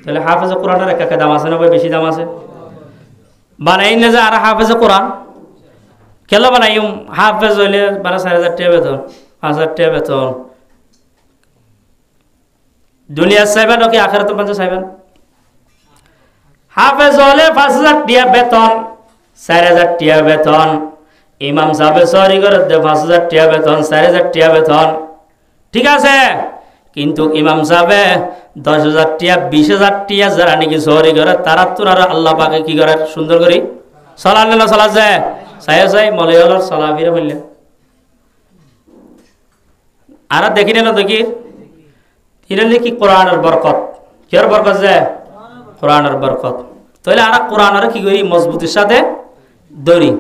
তাহলে হাফেজে কোরআনের একা দাম আছে না ভাই বেশি দাম আছে বানাই না যে আর হাফেজে কোরআন কেলা বানাইম হাফেজ হইলে 12,000 টাকা বেতন 5,000 টাকা বেতন দুনিয়া চাইবেন কি আখিরাত মধ্যে চাইবেন হাফেজ হলে 5,000 টাকা বেতন 4,000 টাকা বেতন ইমাম সাহেব সরি করে 5,000 টাকা বেতন 4,000 টাকা বেতন ঠিক আছে কিন্তু ইমাম সাহেব 10,000 টাকা 20,000 টাকা যারা নাকি সরি করে তারা তো আর আল্লাহ পাকে কি করে সুন্দর করে সালান না সালা যায় সাই মলয়লর সালাফিরে হইলে আর দেখি না দেখি হিরলে কি কোরআনের বরকত কির বরকত যায় কোরআনের বরকত তাহলে আর কোরআনের কি করি মজবুতির সাথে ধরি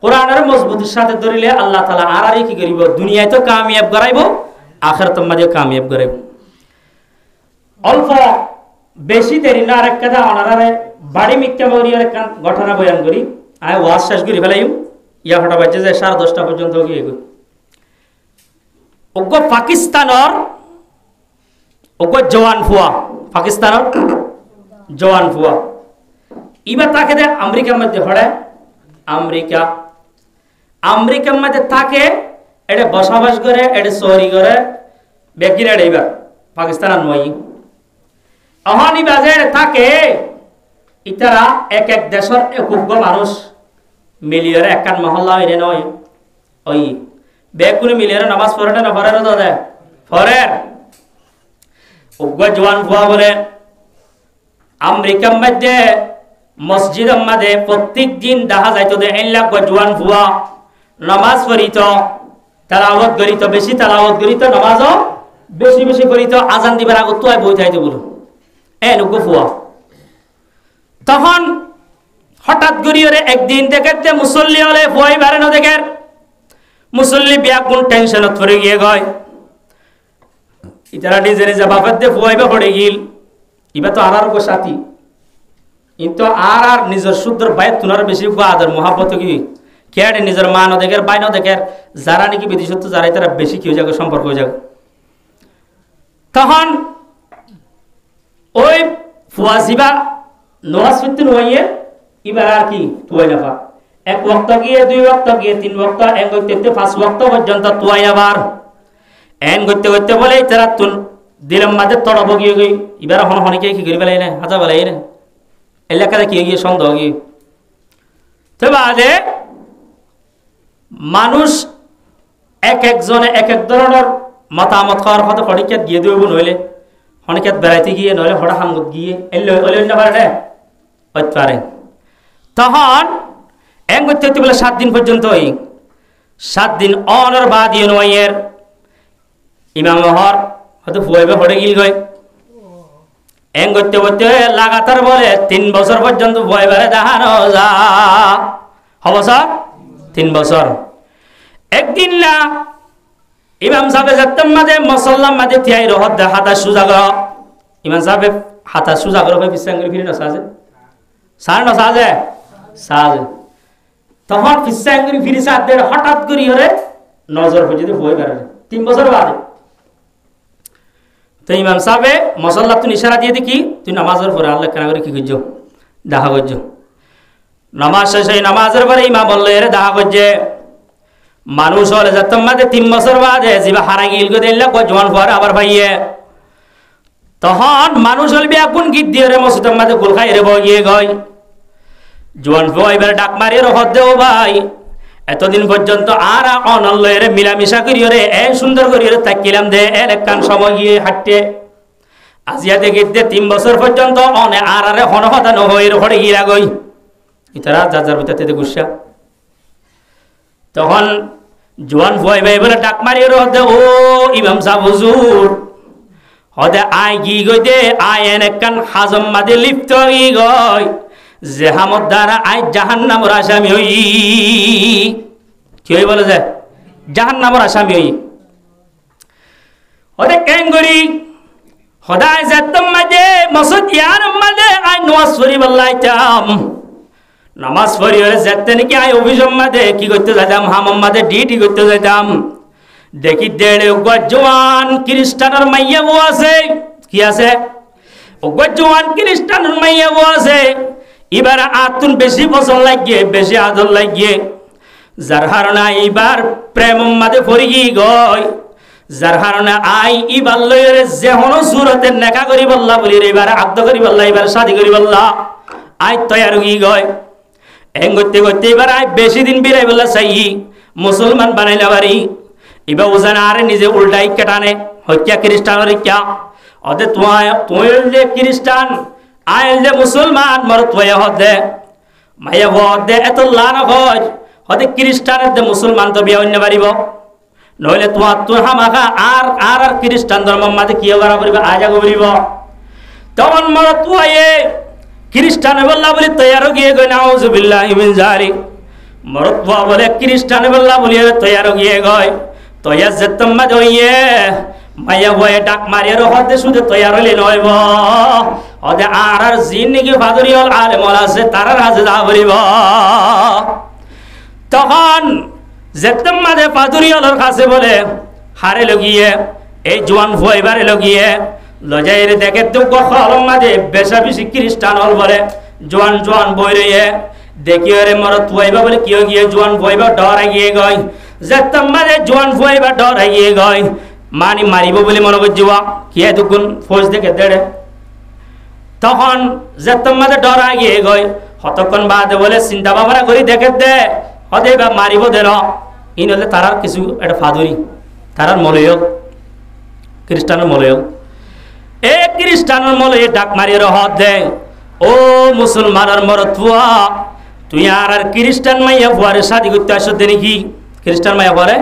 কোরআনের মজবুতির সাথে ধরিলে আল্লাহ তাআলা আর কি করিব দুনিয়ায় তো কামিয়াব করাইব আখিরাতের মধ্যে কামিয়াব করাইব অল্প বেশি দেরি না আরেক কথা অনারে বাড়ি মিথ্যা বলিয়ার কান ঘটনা বয়ান করি আয় ওয়াজ শেষ করি ফেলাইম ইয়া হঠাৎ বাজে যায় 10:30 পর্যন্ত গিয়ে গই ওগো পাকিস্তানের ওগো জওয়ান ফুয়া পাকিস্তানের জওয়ান ফুয়া এবার তাকে দে আমেরিকার মধ্যে পড়ে আমেরিকার মধ্যে থাকে এটা বসবাস করে এটা চুরি করে বেগিন এবার পাকিস্তান নয় অহনি বাজে থাকে ইতারা এক এক দেশের একজ্ঞ মানুষ মিলিয়ে একখান মহল্লা হইলে নয় ওই বেগুনি মিলিয়ে নামাজ পড়ে না পড়ে না দাদা পড়ে উগ্র জওয়ান ফুয়া বলে আমেরিকার মধ্যে মসজিদের মধ্যে প্রত্যেক দিন দেখা যাইতো যে 1 লাখ জওয়ান ফুয়া নামাজ পড়িত তেলাওয়াত করিত বেশি তেলাওয়াত করিত নামাজও বেশি বেশি করিত আজান দিবার আগত তো বই যাইতো বলো উগ্র ফুয়া তখন হঠাৎ করিয়ে একদিন দেখতে মুসল্লি হলে ভয় বাড়ে না দেখে মুসল্লি ব্যাগুন টেনশনত পড়ে গিয়ে গয় ইতারা নিজে নিজে বাপের দিয়ে ফুয়াইবা পড়ে গিল এবার তো আর সাথী কিন্তু আর নিজের শুদ্ধর বাইর তুনার বেশি আদর মহাব্বত কি কেড়ে নিজের মা ন দেখের বাই ন দেখের যারা নাকি বিধিসত্য যারাই তারা বেশি কি হয়ে যাবে সম্পর্ক হয়ে যাবে তখন ওই ফুয়া জিবা নামাজ পড়তে নইয়ে এবার আর কি তুই না এক ওয়াক্ত গিয়ে 2 ওয়াক্ত গিয়ে 3 ওয়াক্ত এক করতে 5 ওয়াক্ত পর্যন্ত তুই আবার এন করতে করতে বলে তারা তুন দিলাম মাঝে তড়ব গিয়ে গই এবার হন হনকে কি করি বেলাই না হাজা বেলাই না এলাকাতে কি গিয়ে সন্দেহ গিয়ে তো বাদে মানুষ এক একজনে এক এক ধরনের মতামত খাওয়ার কথা হরিকাত গিয়ে দেব নইলে হনিকাত বেড়াইতে গিয়ে নইলে হড়া হামগত গিয়ে এলে না পারে হইতে পারে তখন এন করতে হইতে বলে 7 দিন পর্যন্ত 7 দিন অনর বাদ ইয়ের ইমাম হর হয়তো ফুয়াইবে হড়ে গিল গয় এন করতে করতে লাগাতার বলে 3 বছর পর্যন্ত ফুয়াইবারে দেখানো যা হব স্যার 3 বছর একদিন না ইমাম সাহেব যাত্তম মাঝে মুসল্লাম মাঝে তিয়াই রহত হাতা সুজাগ ইমাম সাহেব হাতা সুজাগ রবে পিছাঙ্গি ফিরে না সাজে সার না সাজে সাজে তখন পিছাঙ্গি ফিরে সাজে হঠাৎ করি হরে নজর পর্যন্ত বই বেড়ে 3 বছর বাদে তো ইমাম সাহেব মুসল্লা তুই ইশারা দিয়ে দেখি তুই নামাজের পরে আল্লাহ কেন করে কি করছো দেখা করছো নামাজ শেষ হয়ে নামাজের পরে ইমাম বললো এর দেখা করছে মানুষ হলে যাতাম মাঝে 3 বছর বাদে জিবা হারা গিল গো দিল্লা জোয়ান পরে আবার ভাইয়ে তখন মানুষ হলবি এখন গীত দিয়ে রে মসজিদের মাঝে গোল খাই রে বইয়ে গয় জোয়ান ভাই এবার ডাক মারিয়ে রহত দেও ভাই এতদিন পর্যন্ত আর অনল্লয়ের মিলামিশা করিও রে এ সুন্দর করিও রে তাকিলাম দে এর একখান সময় গিয়ে হাঁটতে আজিয়া দেখি 3 বছর পর্যন্ত অনে আর আরে হনহতা নহইর হড়ে গিরা গই ইতারা যার ভিতরে গুসা তখন জোয়ান ভয় ভাই বলে ডাক মারিয়ে রহত ও ইমাম সাহেব হুজুর হদে আই গি গই দে আই এন একখান হাজম মাদে লিপ্ত ই গয় যে হামদ দ্বারা আই জাহান্নামের আসামি হই কি হই বলে যে জাহান্নামের আসামি হই হদে কেঙ্গরি হদায় যাতম মাঝে মসজিদ ইয়ার মাঝে আই নামাজ পড়ি বল্লাইতাম নামাজ পড়ি হলে যেতে নাকি আই অভিযোগ মাঝে কি করতে যাইতাম হামম মাঝে ডিউটি করতে যাইতাম দেখি দেড়ে জওয়ান খ্রিস্টানের মাইয়া বউ আছে কি আছে জওয়ান খ্রিস্টানের মাইয়া বউ আছে এবার আতুন বেশি পছন্দ লাগিয়ে বেশি আদর লাগিয়ে যার হারণা এবার প্রেম মাঝে পড়ি গিয়ে গয় যার হারণা আই ইবার লইরে যে হনো সুরতে নেকা করি বললা বলি এবার আব্দ করি বললা এবার শাদি করি বললা আই তৈয়ার গিয়ে গয় এং করতে করতে এবার আই বেশি দিন বিরাই বললা চাই মুসলমান বানাইলা বাড়ি এবার ওজান আরে নিজে উল্টাই কেটানে হত্যা খ্রিস্টানের ইচ্ছা অদে তুই যে খ্রিস্টান আইল যে মুসলমান মর তুই হদে মাইয়া হদে এত লান হয় হদে খ্রিস্টানের দে মুসলমান তো বিয়া অন্য পারিব নইলে তোমার তুই হামাখা আর আর খ্রিস্টান ধর্ম মাঝে কি করা করিব আজাগ করিব তখন মর তুই খ্রিস্টান বললা বলি তৈয়ার গিয়ে গই নাউজুবিল্লাহি মিন যালিক মর তুই বলে খ্রিস্টান বললা বলি তৈয়ার গিয়ে গয় তৈয়ার যেতম মাঝে হইয়ে মাইয়া বয়ে ডাক মারিয়ে হদে শুধু তৈয়ার হইলে নইব হদে আর আর জিন নাকি বাদুরি হল আলেমল আছে তারার হাজে যা বলিব তখন যেতম মাঝে বাদুরি হলর কাছে বলে হারে লগিয়ে এই জোয়ান ফুয়াইবারে লগিয়ে লজাইরে দেখে তো কলম মাঝে বেশা বেশি খ্রিস্টান হল বলে জোয়ান জোয়ান বই রে দেখিও রে মর তুইবা বলে কি গিয়ে জোয়ান বইবা ডরা গিয়ে গই যেতাম মাঝে জোয়ান বইবা ডরা গিয়ে গই মানি মারিব বলে মনে করছিবা কি এতক্ষণ ফৌজ দেখে দেড়ে তখন যেতাম মাঝে ডরা গিয়ে গই কতক্ষণ বাদে বলে চিন্তা ভাবনা করি দেখে দে হদে বা মারিব দে ইন হলে তারার কিছু একটা ফাদুরি তারার মলয় খ্রিস্টানের মলয় এ খ্রিস্টানের মলয়ে ডাক মারিয়ে হদ দে ও মুসলমানের মরতুয়া তুই আর খ্রিস্টান মাইয়া বুয়ারে শাদি করতে আসত নাকি খ্রিস্টান মাইয়া বুয়ারে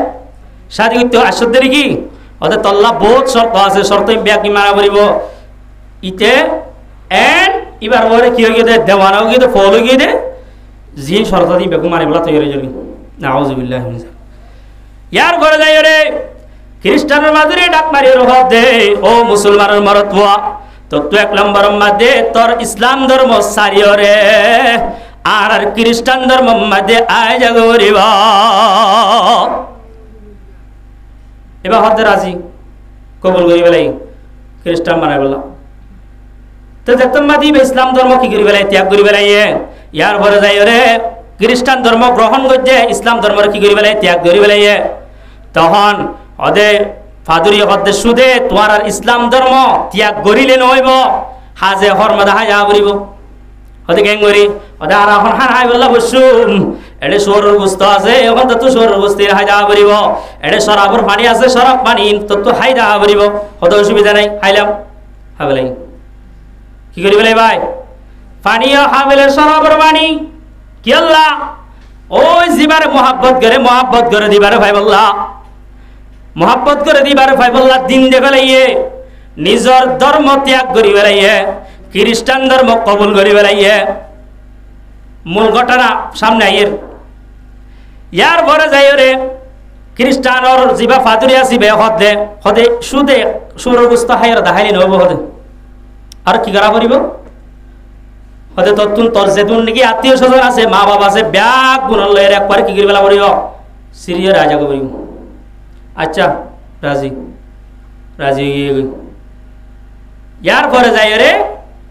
শাদি করতে আসত নাকি ওদের তল্লা বহুত শর্ত আছে শর্ত ব্যাকি মারা করিব ইতে এন্ড এবার বলে কি হয়ে দে দেওয়ানা হয়ে দে ফল হয়ে দে জি শর্ত দিয়ে বেকু মারি বলা তৈরি যাবি নাউজুবিল্লাহ ইয়ার ঘরে যাই রে খ্রিস্টানের মাঝে ডাক মারিয়ে রহব দে ও মুসলমানের মরতুয়া তোর তো 1 নম্বর মধ্যে তোর ইসলাম ধর্ম সারিও রে আর খ্রিস্টান ধর্ম মধ্যে আয় জাগরিব এবার হতে রাজি কবুল করি বেলাই খ্রিস্টান বানাই বললাম তো যেতাম মাদি ইসলাম ধর্ম কি করি বেলাই ত্যাগ করি বেলাই ইয়ার পরে যাই রে খ্রিস্টান ধর্ম গ্রহণ করছে ইসলাম ধর্ম কি করি বেলাই ত্যাগ করি বেলাই তখন ওদের ফাদুরি হতে সুদে তোমার আর ইসলাম ধর্ম ত্যাগ করিলে নইব হাজে হরমাদা হাজা করিব হতে কেন করি ওদের আর এখন হান হাই বললা বসুম এডে সৌরের বস্তু আছে এখন তো সৌরের বস্তি হাজা করিব এডে সরাবর পানি আছে সরাব পানি তো হাইজা করিব হতে অসুবিধা নাই হাইলাম হাবেলাই কি করি বলে ভাই পানিও হাবেলে সরাবর পানি কি আল্লাহ ওই জিবারে মোহাব্বত করে দিবারে ভাই বললা মোহাব্বত করে দিবার ভাই বললা দিন দে ফেলাইয়ে নিজের ধর্ম ত্যাগ করি বেলাইয়ে খ্রিস্টান ধর্ম কবুল করি বেলাইয়ে মূল ঘটনা সামনে আইয়ের ইয়ার পরে যাই রে খ্রিস্টানর জিবা ফাদুরি আসিবে হদে হদে সুদে সুরগুস্ত হাইর দাহাইলি নব হদে আর কি করা করিব হদে ততুন তোর যেতুন নাকি আত্মীয় স্বজন আছে মা বাবা আছে ব্যাগ গুণর লয়ের একবার কি করিবেলা করিব সিরিয় রাজা করিব আচ্ছা রাজি রাজি ইয়ার পরে যাই রে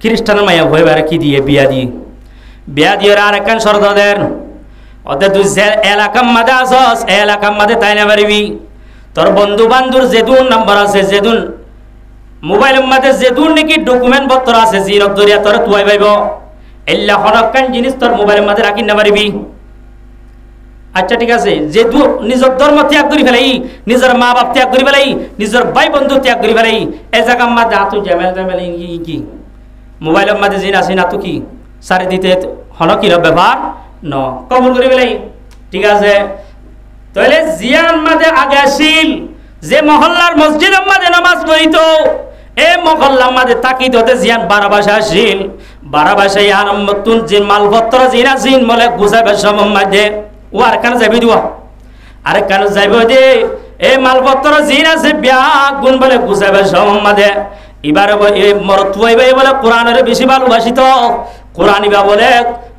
খ্রিস্টান মাইয়া ভয় বারে কি দিয়ে বিয়া দিয়ে আর একখান শর্ত দেন ওদের তুই যে এলাকার মাঝে আসস এলাকার মাঝে তাই না পারবি তোর বন্ধু বান্ধুর যেদুন নাম্বার আছে যেদুন মোবাইলের মাঝে যেদুন নাকি ডকুমেন্ট পত্র আছে জিরক দরিয়া তোর তুই পাইব এল্লা হরকান জিনিস তোর মোবাইলের মাঝে রাখি না পারবি আচ্ছা ঠিক আছে যেহেতু নিজের ধর্ম ত্যাগ করি ফেলাই নিজের মা বাপ ত্যাগ করি ফেলাই নিজের ভাই বন্ধু ত্যাগ করি ফেলাই এই জায়গার মাঝে আতু জামেল কি মোবাইলের মাঝে জিন আসি না তো কি সারি দিতে হন কি ব্যাপার ন কবুল করি ফেলাই ঠিক আছে তাহলে জিয়ান মাঝে আগে আসিল যে মহল্লার মসজিদের মাঝে নামাজ পড়িত এই মহল্লার মাঝে তাকিত হতে জিয়ান 12 বাসা আসিল 12 বাসায় আরম্ভ তুন যে মালপত্র জিন আসিন বলে গুছাবে সমম মাঝে ও আর কেন যাবি দিবা আরে কেন যাইব দে এই মালপত্র জিন আছে ব্যাগ গুণ বলে গুছাবে সম্মাদে এবারে মরতুয়াই বলে কোরআনের বেশি ভালোবাসিত কোরআন ইবা বলে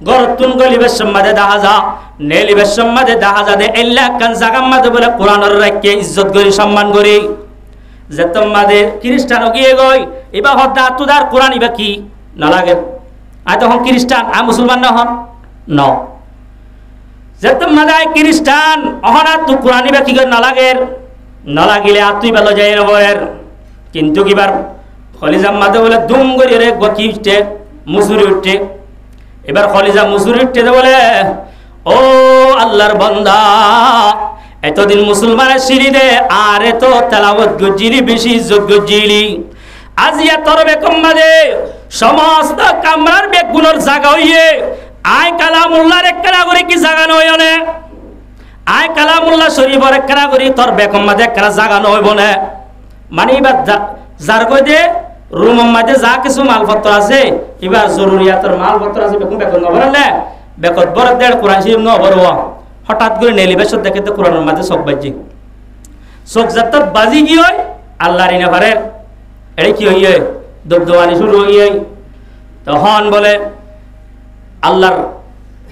গরতুন গলিবের সম্মাদে দেখা যা নেলিবের সম্মাদে দেখা যা দে এল্লা কান জাগাম মাদে বলে কোরআনের রাখকে ইজ্জত করি সম্মান করি যেতম মাদে খ্রিস্টান গিয়ে গই এবার হদ্দা তুদার কোরআন ইবা কি না লাগে আই তখন খ্রিস্টান আই মুসলমান না হন ন যেতম মাদায় খ্রিস্টান অহনা তু কোরআনি বা কি করে না লাগিলে আর তুই ভালো যাই রবের কিন্তু কিবার খলিজাম মাদে বলে দুম করে রে কি উঠে মুসুরি উঠে এবার খলিজা মুসুরি উঠতে বলে ও আল্লাহর বান্দা এতদিন মুসলমানের সিঁড়ি দে আর এত তেলাওয়াত গজিলি বেশি ইজ্জত গজিলি আজিয়া তোর বেকম মাদে সমস্ত কামরার বেগুনের জায়গা হইয়ে আয় কালামুল্লাহর একখানা করে কি জাগানো হইও না আয় কালামুল্লাহ শরীফের একখানা করে তোর বেকম মাঝে একখানা জাগানো হইব না মানে এবার যার কই দে রুমের মাঝে যা কিছু মালপত্র আছে এবার জরুরিয়াতের মালপত্র আছে বেকম বেকন নবরালে বেকত বড় দেড় কোরআন শরীফ নবরব হঠাৎ করে নেলি বেশত দেখে তো কোরআনের মাঝে চোখ বাজি চোখ যাত বাজি কি হয় আল্লাহর ইনা পারে এই কি হইয়ে দবদবানি শুরু হইয়ে তখন বলে আল্লাহর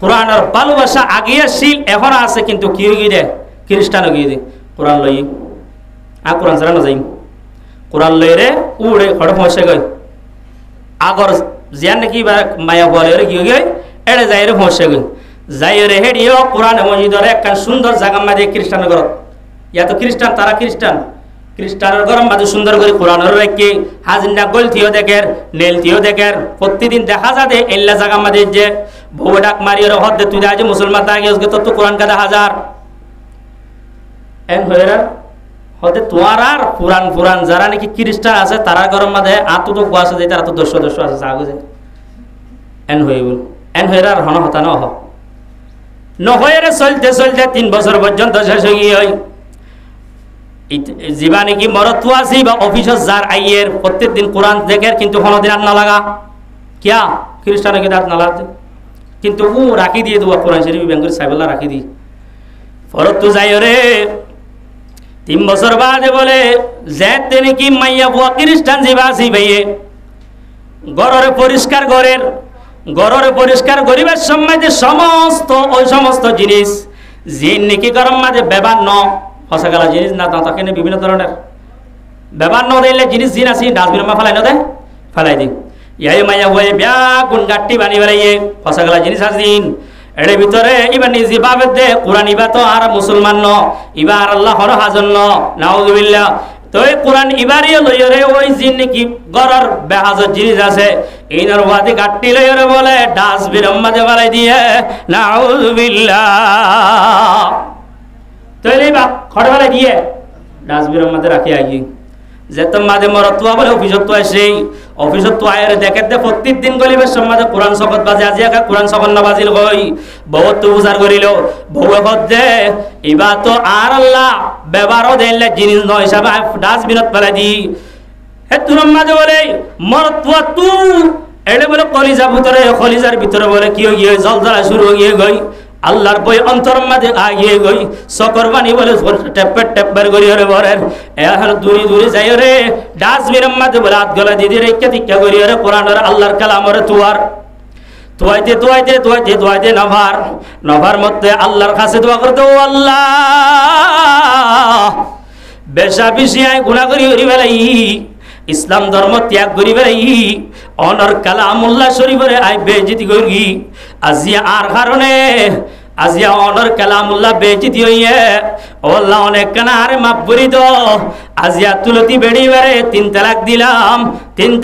কোরআনের ভালোবাসা আগিয়ে শিল এখন আছে কিন্তু কি হয়ে দে খ্রিস্টান হয়ে দে কোরআন লই আর কোরআন ছাড়া না যাই কোরআন লই রে উড়ে খড় পৌঁছে গই আগর জিয়ান নাকি মায়া বলে রে কি গই এড়ে যাই রে হোসে গই যাই রে হেডিও কোরআন মসজিদের একটা সুন্দর জায়গা মাঝে খ্রিস্টান ঘর ইয়া তো খ্রিস্টান তারা খ্রিস্টানের গরম মাঝে সুন্দর করে কোরআনের রেখে হাজিনা গলতিও দেখের নেলতিও দেখের প্রতিদিন দেখা যাবে এল্লা জায়গা মাঝে যে বউ ডাক মারিয়ে হদ্দে তুই আজ মুসলমান তাকে তো কোরআন কাদা হাজার এন হয়ে হতে তোমার আর পুরান যারা নাকি খ্রিস্টান আছে তারা গরম মাঝে আতো তো আছে যে তারা তো দস্য আছে চা বুঝে এন হয়ে বল এন হয়ে আর হন হতা নহয়ে চলতে 3 বছর পর্যন্ত শেষ হয়ে গিয়ে জীবা নাকি মরত্ব আছে বা অফিসত যার আইয়ের প্রত্যেক দিন কোরআন দেখের কিন্তু কোনোদিন আর না লাগা কিয়া খ্রিস্টানে কি দাঁত না লাগতে কিন্তু ও রাখি দিয়ে দেবো কোরআন শরীফ ব্যাঙ্গুর সাহেবল্লা রাখি দিই ফরত তো যাই রে 3 বছর বাদে বলে যেতে নাকি মাইয়া বুয়া খ্রিস্টান জীবা আছি ভাইয়ে গড়রে পরিষ্কার করিবার সময় যে সমস্ত জিনিস জিন নাকি গরম মাঝে ব্যবহার ন ফসা গেলা জিনিস না তাকে বিভিন্ন ধরনের ব্যবহার ন দিলে জিনিস জিন আছে ডাস্টবিন মা ফেলাই ন ফেলাই দিই ইয়াই মাইয়া হয়ে ব্যাগুন গাঠটি বানি বেড়াইয়ে ফসা গেলা জিনিস আছে দিন এর ভিতরে এবার নিজে ভাবে দে কোরআন ইবা তো আর মুসলমান ন ইবার আল্লাহর হাজন ন নাউজুবিল্লাহ তো এই কোরআন ইবারিও লইরে ওই জিন নাকি গরর বেহাজত জিনিস আছে এইনার ওয়াদি গাট্টি লইরে বলে ডাস্টবিন মাঝে ফেলাই দিয়ে নাউজুবিল্লাহ তো এই বা খড় ফেলাই দিয়ে ডাস্টবিন মাঝে রাখি আই যেত মাঝে মরতুয়া বলে অফিসত আসে অফিসত আয়ের দেখে প্রত্যেক দিন গলিবের সমাজে কোরআন শপথ বাজে আজি একা কোরআন শপথ না বাজিল গই বহুত তো উজার করিল বউ দে এবার তো আর আল্লাহ ব্যবহারও দিলে জিনিস নয় হিসাবে ডাস্টবিনত ফেলাই দি হে তোর মাঝে বলে মরতুয়া তু এড়ে বলে কলিজার ভিতরে বলে কি গিয়ে জল জ্বালা শুরু হয়ে গই আল্লাহর বই অন্তর মাঝে আগিয়ে গই সকরবানি বলে টেপ্পের করি রে বরের এখন দূরে যাই রে ডাস্টবিনের মাঝে বলে হাত গলা দিদি রেখা টিকা করি রে কোরআনের আল্লাহর কালামরে তোয়াইতে নভার মধ্যে আল্লাহর কাছে দোয়া করতে ও আল্লাহ বেশা বেশি আয় গুণা করি বেলাই ইসলাম ধর্ম ত্যাগ করি বেলাই অনর কালামুল্লাহ শরীফের আয় বেজিতি করি আজিয়া আর কারণে আজিয়া অনর কালামুল্লাহ বেজিতি হইয়ে ও আল্লাহ অনেক কানা আরে মাফ করি তো আজিয়া তুলতি বেড়ি বেড়ে 3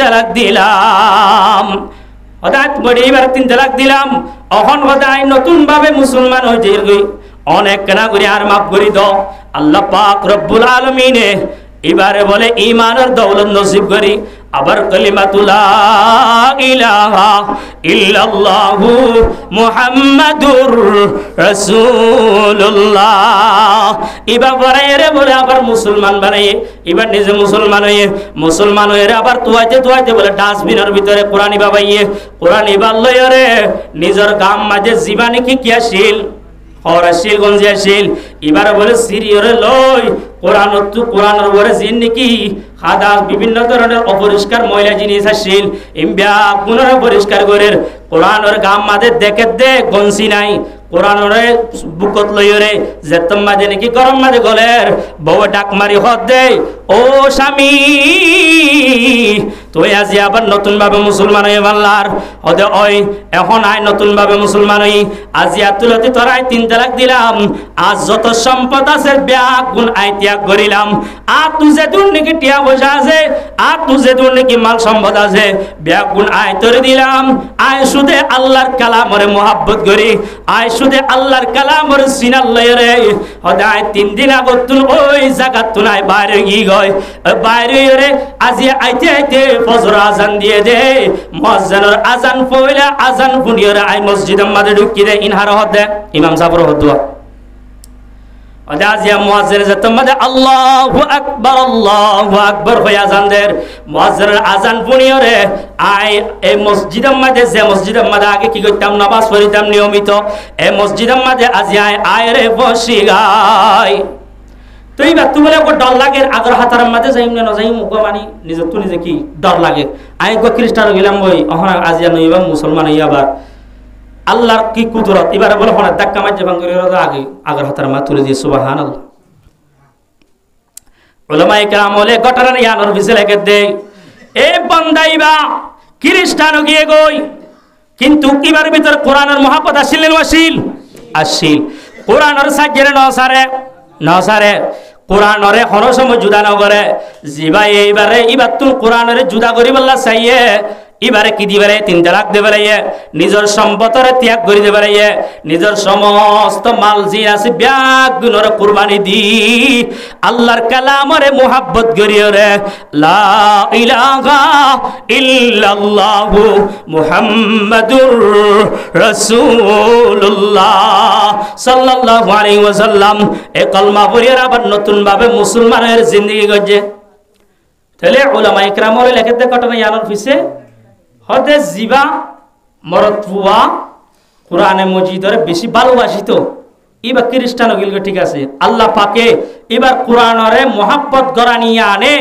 তালাক দিলাম হঠাৎ বড়ি এবার 3 তালাক দিলাম অহন হদাই নতুন ভাবে মুসলমান হয়ে যাই অনেক কানা করে আর মাফ করি তো আল্লাহ পাক রব্বুল আলামিনে এবারে বলে ঈমানের দৌলত নসিব করি আবার কালিমাতুলা ইলাহা ইল্লাল্লাহু মুহাম্মাদুর রাসূলুল্লাহ এবার বলে বলে আবার মুসলমান বানাইয়ে এবার নিজে মুসলমান হয়ে আবার তুয়াইতে বলে ডাস্টবিনের ভিতরে কোরআন বাবাইয়ে কোরআন ইবার লইরে নিজের গাম মাঝে জীবানি কি কিয়াশীল হরাশীল গঞ্জিয়াশীল এবার বলে সিরিয়রে লই কোরআনের উপরে জিন নাকি খাদা বিভিন্ন ধরনের অপরিষ্কার ময়লা জিনিস আসছিল ইমবিয়া পুনরায় পরিষ্কার করে কোরআনের গাম মাঝে দেখে দে গনসি নাই কোরআনরে বুকত লইরে যেতম মাঝে নাকি গরম মাঝে গলের বউ ডাক মারি হদ দে ও স্বামী তুই আজি আবার নতুন ভাবে মুসলমান হয়ে বাংলার হদে ওই এখন আয় নতুন ভাবে মুসলমান হই আজি আতুলতি তোরাই 3 তালাক দিলাম আজ যত সম্পদ আছে ব্যাগ গুণ আই ত্যাগ করিলাম আর তুই যে দূর নাকি টিয়া পয়সা আছে আর তুই যে দূর নাকি মাল সম্পদ আছে ব্যাগ গুণ আয় তোরে দিলাম আয় শুধু আল্লাহর কালামরে মোহাব্বত করি আয় শুধু আল্লাহর কালামরে সিনাল লয়রে হদে আয় 3 দিন আগত তুই ওই জায়গা তুই বাইরে গিয়ে গয় বাইরে রে আজি আইতে ফজর আজান দিয়ে দে মুয়াজ্জিনের আজান পয়লা আজান ফুনিয়রে আই মসজিদের মাঝে ঢুকি দে ইনহার হদে ইমাম সাহেবের হদুয়া ওদা আজিয়া মুয়াজ্জিনের যেত মাঝে আল্লাহু আকবার হয়ে আজান দের মুয়াজ্জিনের আজান ফুনিয়রে আই এই মসজিদের মাঝে যে মসজিদের মাঝে আগে কি করতাম নামাজ পড়িতাম নিয়মিত এই মসজিদের মাঝে আজি আয় রে বসি গায় তুই বাতু বলে ডর লাগে আগর হাতার মাঝে যাইম না যাই মুখ মানি নিজে তুই নিজে কি ডর লাগে আই গো খ্রিস্টান গেলাম ওই অহন আজিয়া নইবা মুসলমান হইয়াবার আল্লাহর কি কুদরত এবারে বলে হনা ধাক্কা মারছে ভাঙ্গরে আগে আগর হাতার মা তুলে দিয়ে সুবহানাল্লাহ উলামায়ে কেরাম বলে গটারান ইয়ানোর বিছে লাগে দে এ বান্দাইবা খ্রিস্টানও গিয়ে গই কিন্তু কিবার ভিতর কোরআনের মহাব্বত আসিলেন ওয়াসিল আসিল কোরআনের সাজ্জের নসারে কোরআনরে হন সময় জুদা নগরে জিবা এইবারে ইবার তুল কোরআনরে জুদা করি বললা চাইয়ে এবারে কি দিবারে 3 তালাক দেবারে নিজের সম্পদরে ত্যাগ করে দেবারে নিজের সমস্ত মাল জি আছে ব্যাগ গুণরে কুরবানি দি আল্লাহর কালামরে মোহাব্বত করিও রে লা ইলাহা ইল্লাল্লাহু মুহাম্মাদুর রাসূলুল্লাহ সাল্লাল্লাহু আলাইহি ওয়াসাল্লাম এই কলমা পড়িয়ে আবার নতুন ভাবে মুসলমানের জিন্দেগি গজে তাহলে উলামা ইকরামরে লেখতে ঘটনা ইয়ানোর পিছে হতে জিবা মরতুয়া কোরআনে মজিদরে বেশি ভালোবাসিত এবার খ্রিস্টান গিলগে ঠিক আছে আল্লাহ পাকে এবার কোরআনরে মোহাব্বত গড়া নিয়ে আনে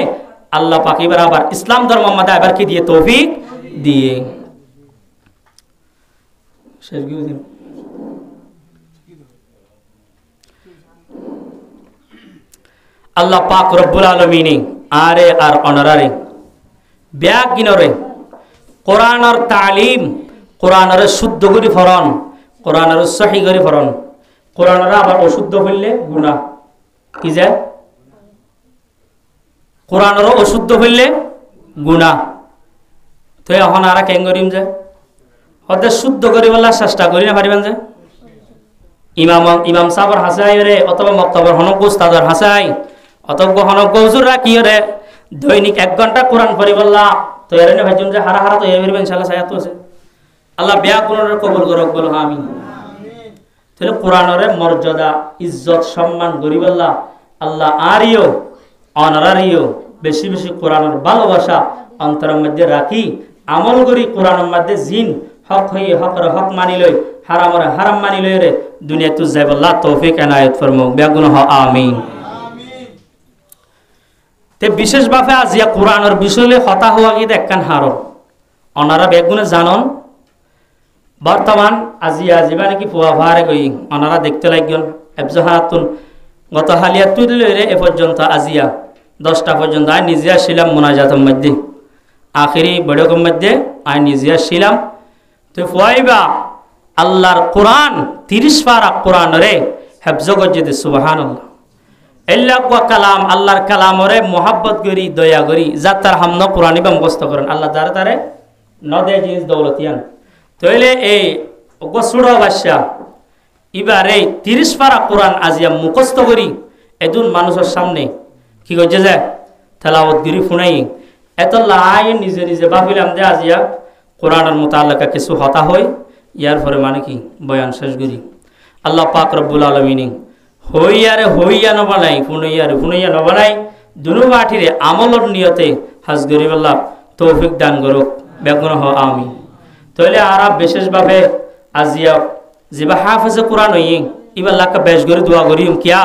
আল্লাহ পাকে এবার আবার ইসলাম ধর্ম মধ্যে এবার কি দিয়ে তৌফিক দিয়ে আল্লাহ পাক রব্বুল আলামিন আরে আর অনারারে ব্যাগ গিনরে কোরআনের তালিম কোরআনের শুদ্ধ করে ফরন কোরআনের সহি করে ফরন কোরআনের আবার অশুদ্ধ হইলে গুনাহ কি যায় কোরআনের অশুদ্ধ হইলে গুনাহ তো এখন আর কেন করিম যে হতে শুদ্ধ করে বলা চেষ্টা করি না পারিবেন যে ইমাম সাহেবের হাসাই রে অথবা মক্তবর হনক উস্তাদের হাসাই অথবা হনক হুজুর রাখি রে দৈনিক 1 ঘন্টা কোরআন পড়ি বললা তো এর নে ভাইজুম যে হারা হারা তো এর ইনশাআল্লাহ সায়াত আছে আল্লাহ বিয়া কোরআনের কবুল করক বল আমিন তাহলে কোরআনের মর্যাদা ইজ্জত সম্মান গরিব আল্লাহ আরিও অনারারিও বেশি বেশি কোরআনের ভালোবাসা অন্তরের মধ্যে রাখি আমল করি কোরআনের মধ্যে জিন হক হয়ে হকর হক মানি লই হারামরে হারাম মানি লই রে দুনিয়া তু যাইব আল্লাহ তৌফিক এনায়েত ফরমাও বেগুন হ আমিন তে বিশেষ ভাবে আজিয়া কোরআনের বিষয়ে হতা হওয়া গিয়ে একখান হারন অনারা বেগুনে জানন বর্তমান আজিয়া আজিবা নাকি ফুয়া ভারে গই অনারা দেখতে লাগল এবজহাতুন গত হালিয়া তুলে এ পর্যন্ত আজিয়া 10টা পর্যন্ত আই নিজে ছিলাম মোনাজাতের মধ্যে আখেরি বড়কম মধ্যে আই নিজে ছিলাম তো ফুয়াইবা আল্লাহর কোরআন 30 পারা কোরআন রে হেফজ গজ্জে সুবহানাল্লাহ এল্লাহ কালাম আল্লাহর কালামরে মোহাব্বত করি দয়া করি যাতার হামন কোরআন বা মুখস্থ করেন আল্লাহ তারে তারে নদে জিনিস দৌলতিয়ান তাইলে এই গসুড় বাদশা এবার এই 30 পারা কোরআন আজিয়া মুখস্থ করি এদুন মানুষের সামনে কি করছে যে তেলাওয়াত করি শুনাই এত লাই নিজে নিজে ভাবিলাম যে আজিয়া কোরআনের মোতালেকা কিছু হতা হয় ইয়ার পরে মানে কি বয়ান শেষ করি আল্লাহ পাক রব্বুল আলামিন হইয়ারে হইয়া নবানাই ফুনইয়া নবানাই দুনু মাঠিরে আমলর নিয়তে হাজ গরিব আল্লাহ তৌফিক দান করুক বেগুন হ আমি তাহলে আর বিশেষভাবে আজিয়া জিবা হাফেজে কোরআন হই এবার লাখ বেশ করে দোয়া করিম কিয়া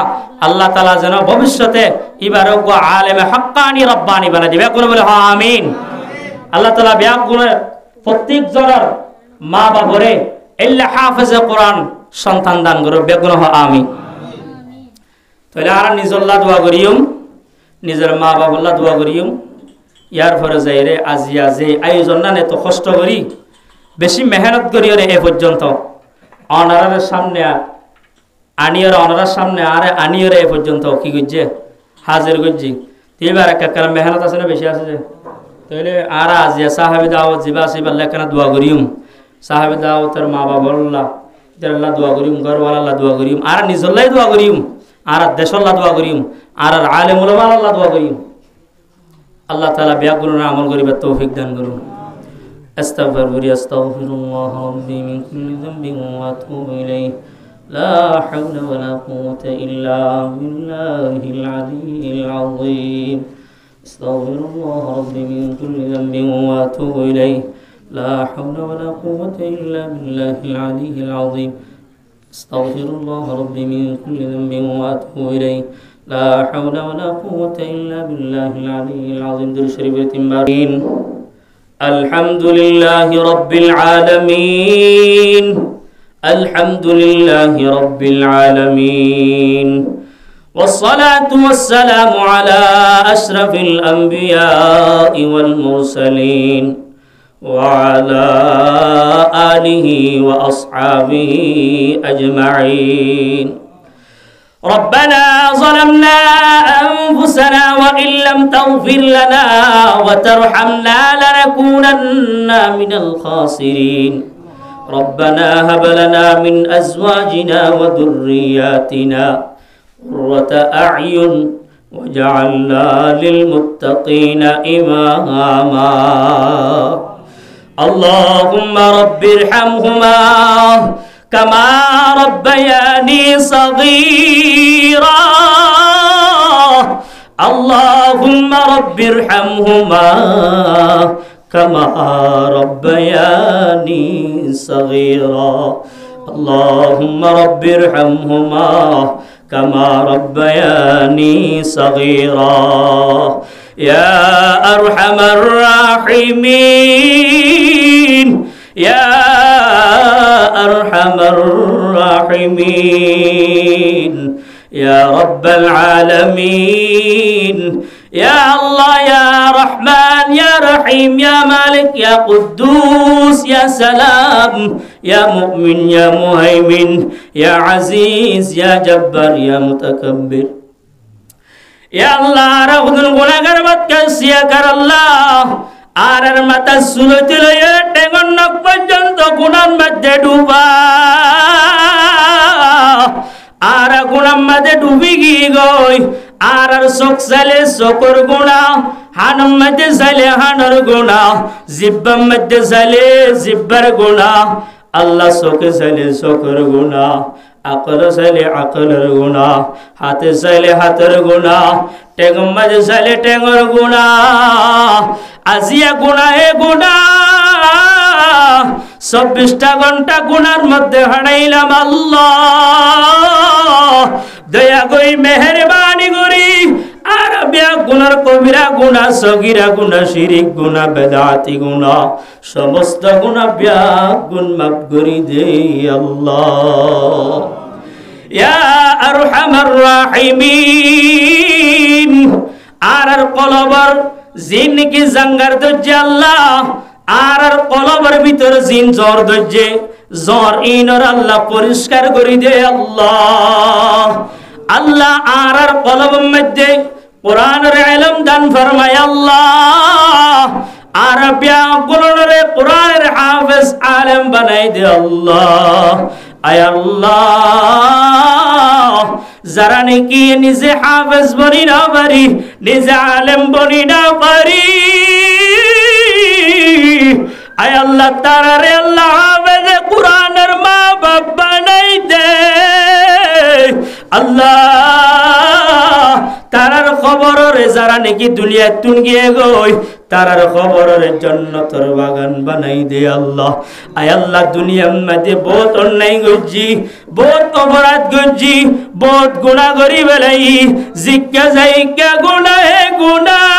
আল্লাহ তাআলা যেন ভবিষ্যতে এবার গো আলেমে হক্কানি রব্বানি বানা দিবে কোন বলে হ আমিন আল্লাহ তাআলা বেগুন প্রত্যেক জনের মা বাবরে ইল্লা হাফেজে কোরআন সন্তান দান করুক বেগুন হ আমিন তাহলে আর নিজল্লা দোয়া করিম নিজের মা বাবল্লা দোয়া করিম ইয়ার পরে যাই রে আজিয়া যে আয়োজন না এত কষ্ট করি বেশি মেহনত করি রে এ পর্যন্ত অনারের সামনে আনিয়র অনারের সামনে আরে আনিয়র এ পর্যন্ত কি করছে হাজির করছি এবার একটা মেহনত আছে না বেশি আছে যে তাহলে আর আজিয়া সাহাবি দাওয়াত জিবা সিবা লেখানা দোয়া করিম সাহাবি দাওয়াতের মা বাবল্লা আল্লাহ দোয়া করিম ঘরওয়ালা দোয়া করিম আর নিজল্লাই দোয়া করিম আর দেশল্লাহ দোয়া করিম আর আলেম উলামা আল্লাহ দোয়া করিম আল্লাহ তাআলা বিয়াগুলোর আমল করিবার তৌফিক দান করুন আস্তাগফিরুল্লাহ রাব্বি মিন কুল্লি যামবিন ওয়া আতুবু ইলাইহি লা হাওলা ওয়া লা কুওয়াতা ইল্লা বিল্লাহিল আলিয়্যিল আযীম আস্তাগফিরুল্লাহ রাব্বি মিন কুল্লি যামবিন ওয়া আতুবু ইলাইহি লা হাওলা ওয়া লা কুওয়াতা ইল্লা বিল্লাহিল আলিয়্যিল আযীম أستغفر الله ربي من كل ذنب وأتوب إليه لا حول ولا قوة إلا بالله العلي العظيم در شريف التنبارين الحمد لله رب العالمين الحمد لله رب العالمين والصلاة والسلام على أشرف الأنبياء والمرسلين وعلى آله وأصحابه أجمعين. ربنا ظلمنا أنفسنا وإن لم تغفر لنا وترحمنا لنكونن من الخاسرين. ربنا هب لنا من أزواجنا وذرياتنا قرة أعين وجعلنا للمتقين إماما. اللهم رب ارحمهما كما ربياني صغيرا. اللهم رب ارحمهما كما ربياني صغيرا. اللهم رب ارحمهما كما ربياني صغيرا. يا أرحم الراحمين يا أرحم الراحمين يا رب العالمين. يا الله يا رحمن يا رحيم يا مالك يا قدوس يا سلام يا مؤمن يا مهيمن يا عزيز يا جبار يا متكبر. يا الله رغدن গুনাহগার বাদকাসিয়া কর আল্লাহ আর মাতা সুরত লয়ে টেঙ্গন নক পর্যন্ত গুনার মধ্যে ডুবা আর গুনার মধ্যে ডুবি গিয়ে গই আর চোখ চালে চোখর গুণা হানর মধ্যে চালে হানর গুণা জিব্বার মধ্যে চালে জিব্বার গুণা আল্লাহ চোখে চালে চোখর গুণা আকল চাইলে আকলের গুণা হাতে চাইলে হাতের গুণা টেঙ্গর মাঝে চাইলে টেঙ্গর গুণা আজিয়া গুণা হে গুণা 24টা ঘন্টা গুনার মধ্যে হারাইলাম। আল্লাহ দয়া করি মেহেরবানি করি আর বিয়া গুনার কবিরা গুনা সগীরা গুনা শিরিক গুনা বেদাতি গুনা সমস্ত গুনা বিয়া গুন মাফ করি দে আল্লাহ। ইয়া আরহামার রাহিমিন আর কলবর জিন কি জাঙ্গার দজ্জে আল্লাহ আর কলবর ভিতর জিন জ্বর দজ্জে জ্বর ইনর আল্লাহ পরিষ্কার করি দে আল্লাহ। আল্লাহ আর কলবের মধ্যে কোরআনের ইলম দান ফরমায় আল্লাহ আর বিয়া গুণরে কোরআনের হাফেজ আলেম বানাই দে আল্লাহ। আয় আল্লাহ যারা নাকি নিজে হাফেজ বনি না পারি নিজে আলেম বনি না পারি আয় আল্লাহ তারারে আল্লাহ হাফেজ কোরআনের মা বাপ বানাই দে আল্লাহ। তারার খবরের যারা নাকি দুনিয়া তুন গিয়ে গই তারার খবরের জান্নাতের বাগান বানাই দে আল্লাহ। আয় আল্লাহ দুনিয়ার মধ্যে বহুত অন্যায় করছি বহুত অপরাধ করছি বহুত গুনাহ করি বেলাই জিজ্ঞা যাইকা গুনাহ হে গুনাহ।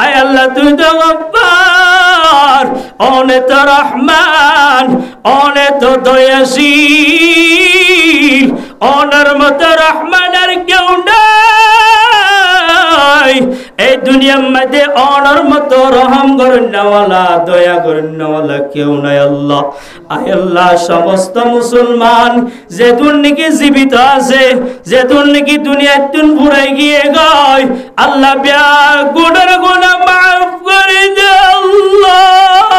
আয় আল্লাহ তুই তো গফফার অনেক রহমান অনেক দয়াশীল অনার মত রহমান আর কেউ নাই এই দুনিয়ার মধ্যে অনার মত রহম করুনওয়ালা দয়া করুনওয়ালা কেউ নাই আল্লাহ। আয় আল্লাহ সমস্ত মুসলমান যে দুনিয়াকে জীবিত আছে যে দুনিয়াকে দুনিয়ার তুন পুরাই গিয়ে গয় আল্লাহ বিয়া গুনার গুনাহ মাফ করে দে আল্লাহ।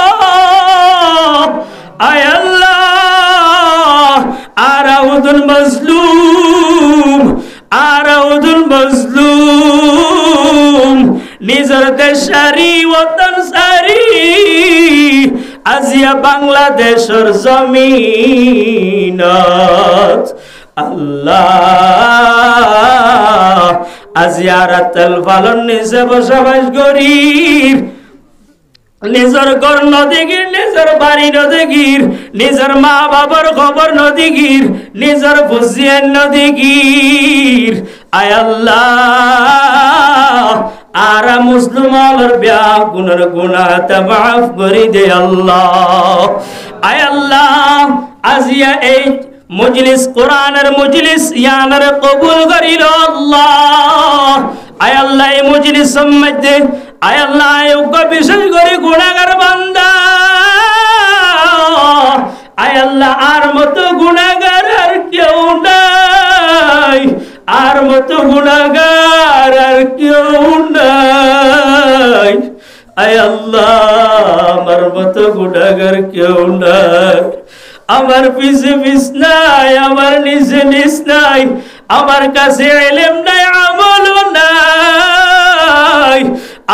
আয় আল্লাহ আরাউদুল মাজলুম আরাউদুল মাজলুম নিজের দেশারি ওতন সারি আজিয়া বাংলাদেশের জমিনত আল্লাহ আজিয়া রাতেল ফালন নিজে বসবাস গরিব নিজের ঘর নদীগির নিজের বাড়ি নদীগির নিজের মা বাবার খবর নদীগির নিজের বুঝিয়েন নদীগির। আয় আল্লাহ আর মুসলমানের বিয়া গুনার গুনাহ তা মাফ করে দে আল্লাহ। আয় আল্লাহ আজিয়া এই মজলিস কোরআনের মজলিস ইয়ানের কবুল করিল আল্লাহ। আয় আল্লাহ এই মজলিসের মধ্যে আয় আল্লাহ যোগ্য বিশেষ করে গুনাহগার বান্দা আয় আল্লাহ আর মতো গুনাহগার আর কেউ নাই আর মতো গুনাহগার আর কেউ নাই আয় আল্লাহ আমার মতো গুনাহগার কেউ নাই আমার পিছে পিছ নাই আমার নিচে নিচ নাই আমার কাছে ইলম নাই আমল নাই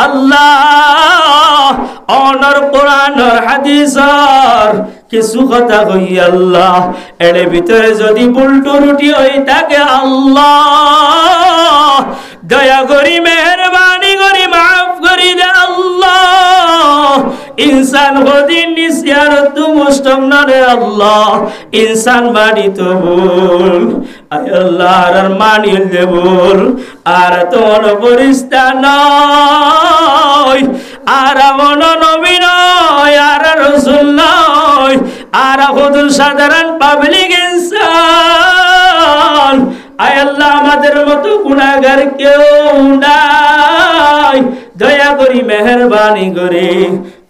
আল্লাহ অনর কোরআনর হাদিসর কিছু কথা কই আল্লাহ এর ভিতরে যদি ভুল ত্রুটি হই থাকে আল্লাহ দয়া করি মেহেরবানি করি মাফ করি দে আল্লাহ ইনসান হদিন নিসিয়ারত মুস্তম না রে আল্লাহ ইনসান বাড়ি তো ভুল আয় আল্লাহ আর মানিল দে ভুল আর তোর পরিস্তা নয় আর মন নবী নয় আর রাসূল নয় আর খুদুল সাধারণ পাবলিক ইনসান আয় আল্লাহ আমাদের মতো গুনাহগার কেউ নাই দয়া করি মেহেরবানি করে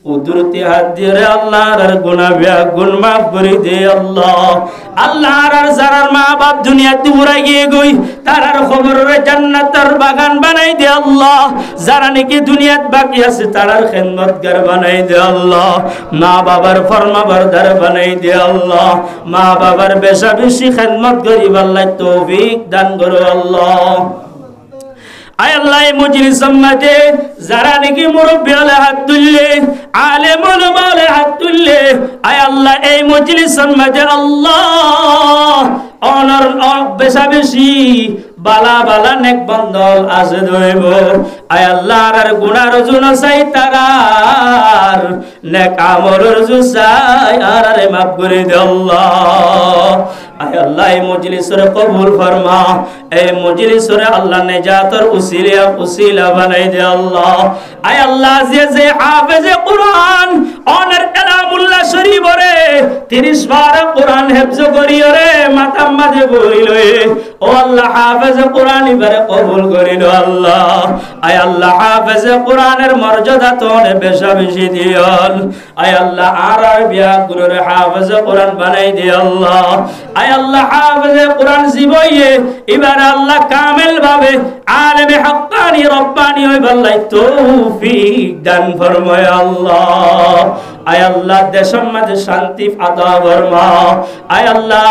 কুদরতি হাত দিয়ে রে আল্লাহর আর গুনাহ গুণ মাফ করে দে আল্লাহ আল্লাহর আর যারার মা বাপ দুনিয়াতে উড়াই গিয়ে গই তারার খবরের জান্নাতের বাগান বানাই দে আল্লাহ যারা নাকি দুনিয়াত বাকি আছে তারার খিদমতগার বানাই দে আল্লাহ মা বাবার ফরমাবরদার বানাই দে আল্লাহ মা বাবার বেশা বেশি খিদমত করি আল্লাহ তৌফিক দান করো আল্লাহ আয় আল্লাহ মজলিসের মধ্যে যারা নাকি মুরব্বি হলে হাত তুললে আলেম ওলামা হলে হাত তুললে আয় আল্লাহ এই মজলিসের মধ্যে আল্লাহ অনর বেশা বেশি বালা বালা নেক বন্ধল আছে ধইব আয় আল্লাহ আর গুনার জুন চাই তারার নেক আমলের জু চাই আর মাফ করে দে আল্লাহ আয় আল্লাহ এই মজলিসের কবুল ফরমা এই মজলিসের আল্লাহ নেজাতের উসিলা বানাই দে আল্লাহ আয় আল্লাহ যে হাফেজে কুরআন অনের কালামুল্লাহ শরীফ রে 30 বার কুরআন হিফজ করিও রে মাথার মাঝে বইল ও আল্লাহ হাফেজে কুরআন ইবারে কবুল করিল আল্লাহ আয় আল্লাহ হাফেজে কুরআনের মর্যাদা তোরে বেশা বেশি দিয়ল আয় আল্লাহ আরবিয়া গুরুর হাফেজে কুরআন বানাই দে আল্লাহ আয় আল্লাহ হাফেজে কুরআন জীবইয়ে এবারে আল্লাহ কামেল ভাবে আলেমে হক্কানি রব্বানি হই বল্লাই তৌফিক দান ফরমায় আল্লাহ আয় আল্লাহ দেশের মধ্যে শান্তি আতা ফরমা আয় আল্লাহ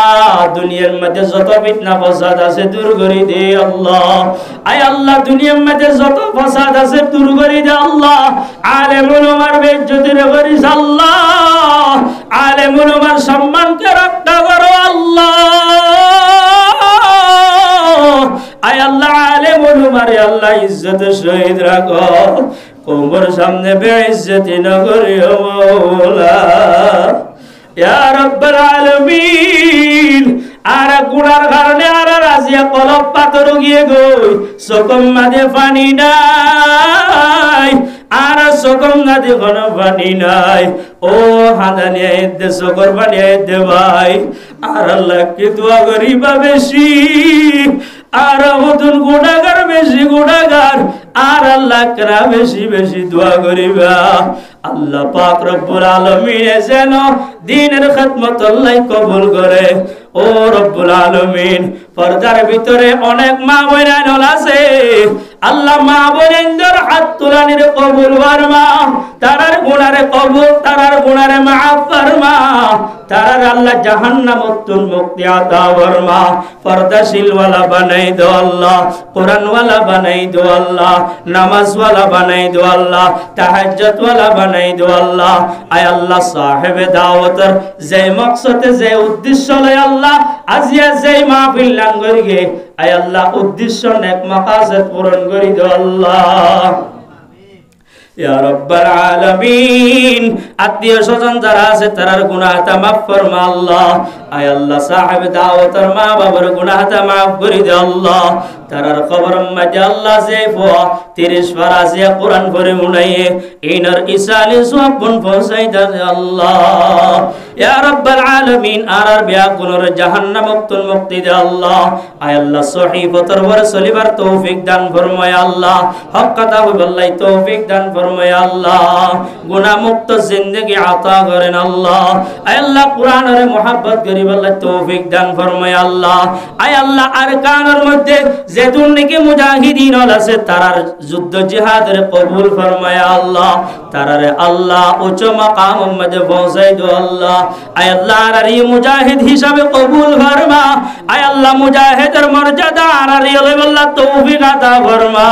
দুনিয়ার মধ্যে যত ফিতনা ফাসাদ আছে দূর করে দে আল্লাহ আয় আল্লাহ দুনিয়ার মধ্যে যত ফাসাদ আছে দূর করে দে আল্লাহ আলেম উলামার বেইজ্জতি করিস আল্লাহ আলেম উলামার সম্মানকে রক্ষা করো আল্লাহ আয় আল্লাহ আলেম উলামার আল্লাহ ইজ্জত শহীদ রাখো কবর সামনে বেইজ্জতি না করিও মওলা ইয়া রাব্বাল আলামিন আর গুনার কারণে আর রাজিয়া কলব পাথর গিয়ে গই সকম মাঝে পানি নাই আর সকম নদী কোন পানি নাই ও হাদানি দে সকর পানি দে ভাই আর আল্লাহ কি দোয়া করিবা বেশি আর হুদুন গুনাহগার বেশি গুনাহগার আর আল্লাহ করা বেশি বেশি দোয়া করিবা আল্লাহ পাক রব্বুল আলামিন যেন দ্বীনের খিদমত আল্লাহ কবুল করে ও রব্বুল আলামিন পর্দার ভিতরে অনেক মা বোন আছে আল্লাহ মা বোনদের হাত তুলানির কবুল ফরমা তারার গুনারে কবুল তারার গুনারে মাফ ফরমা তারার আল্লাহ জাহান্নামতুন মুক্তি আতা ফরমা পর্দাশীল ওয়ালা বানাই দো আল্লাহ কোরআন ওয়ালা বানাই দো আল্লাহ নামাজ ওয়ালা বানাই দো আল্লাহ তাহাজ্জুদ ওয়ালা বানাই দো আল্লাহ আয় আল্লাহ সাহেবে দাওয়াতের যে মকসদে যে উদ্দেশ্য লয় আল্লাহ আজিয়া যে মাহফিল লাঙ্গরি গে আয় আল্লাহ উদ্দেশ্য নেক মাকাসদ পূরণ করি দো আল্লাহ ইয়া রাব্বাল আলামিন আত্মীয় স্বজন যারা আছে তারার গুনাহটা মাফ ফরমা আল্লাহ আয় আল্লাহ সাহেব দাওয়াতের মা বাবার গুনাহটা মাফ করে দে আল্লাহ তারার খবর মাঝে আল্লাহ যে 30 ফারাজিয়া কোরআন পড়ে মুনাইয়ে ইনার ইসালে সবন পৌঁছাইতার আল্লাহ ইয়া রাব্বাল আলামিন আর বিয়া কোনর জাহান্নাম মুক্তি দে আল্লাহ আয় আল্লাহ সহিফতর ওর চলিবার তৌফিক দান ফরমায় আল্লাহ হক কথা বলাই তৌফিক দান ফরমায় আল্লাহ গুনাহ মুক্ত জিন্দেগি আতা করেন আল্লাহ আয় আল্লাহ কোরআনের মোহাব্বত করিব আল্লাহ তৌফিক দান ফরমায় আল্লাহ আয় আল্লাহ আরকানের মধ্যে যেতুন নাকি মুজাহিদিন আছে তারার যুদ্ধ জিহাদের কবুল ফরমায় আল্লাহ তারারে আল্লাহ উচ্চ মাকাম মধ্যে পৌঁছাই দাও আল্লাহ আয় আল্লাহ আর এই মুজাহিদ হিসাবে কবুল ফরমা আয় আল্লাহ মুজাহিদের মর্যাদা আর আল্লাহ তৌফিক আতা ফরমা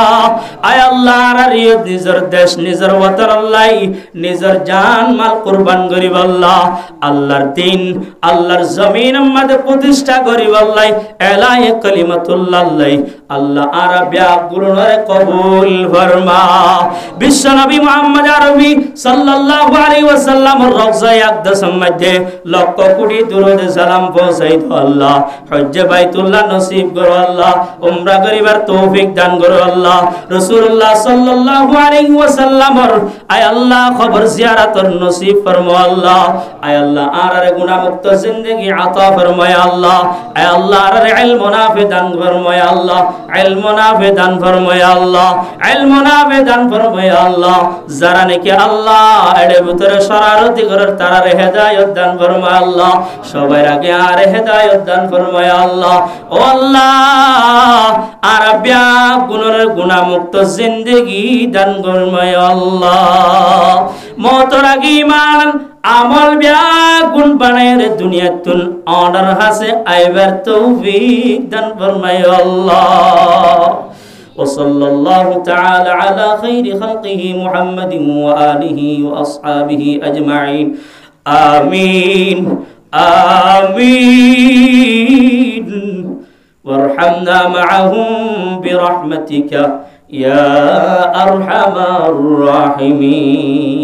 আয় আল্লাহ আর নিজের দেশ নিজের ওয়াতন আল্লাহ নিজের জান মাল কুরবান করিব আল্লাহ আল্লাহর দ্বীন আল্লাহর জমিন মধ্যে প্রতিষ্ঠা করিব আল্লাহ এলায়ে কালিমাতুল্লাহ আল্লাহ আরবিয়া গুরুরে কবুল ফরমা বিশ্ব নবী মুহাম্মদ আরবি সাল্লাল্লাহু আলাইহি ওয়াসাল্লাম রওজায়ে আকদাস মধ্যে লক্ষ কোটি দুরূদ সালাম পৌঁছাই দাও আল্লাহ হজ্জে বাইতুল্লাহ নসিব করো আল্লাহ উমরা করিবার তৌফিক দান করো আল্লাহ রাসূলুল্লাহ সাল্লাল্লাহু আলাইহি ওয়াসাল্লামর আয় আল্লাহ খবর জিয়ারতর নসিব ফরমা আল্লাহ আয় আল্লাহ আরে গুনাহ মুক্ত জিন্দেগি আতা ফরমায় আল্লাহ আয় আল্লাহ আরে ইলম নাফি দান ফরমায় আল্লাহ ইলম নাফি দান ফরমায় আল্লাহ ইলম নাফি দান ফরমায় আল্লাহ যারা নাকি আল্লাহ এর ভিতরে শরারতি করার তারারে হেদায়েত দান ফরমায় আল্লাহ সবার আগে আর হেদায়েত দান ফরমায় আল্লাহ ও আল্লাহ আরবিয়া গুনাহ মুক্ত জিন্দেগি দান ফরমায় আল্লাহ মওতর আগে ঈমান আমল বিয়া গুণ বানায়ের দুনিয়াতুন অর্ডার হাসে আইবার তৌফিক দান ফরমায় আল্লাহ وصلى الله تعالى على خير خلقه محمد وآله وأصحابه أجمعين آمين آمين وارحمنا معهم برحمتك يا أرحم الراحمين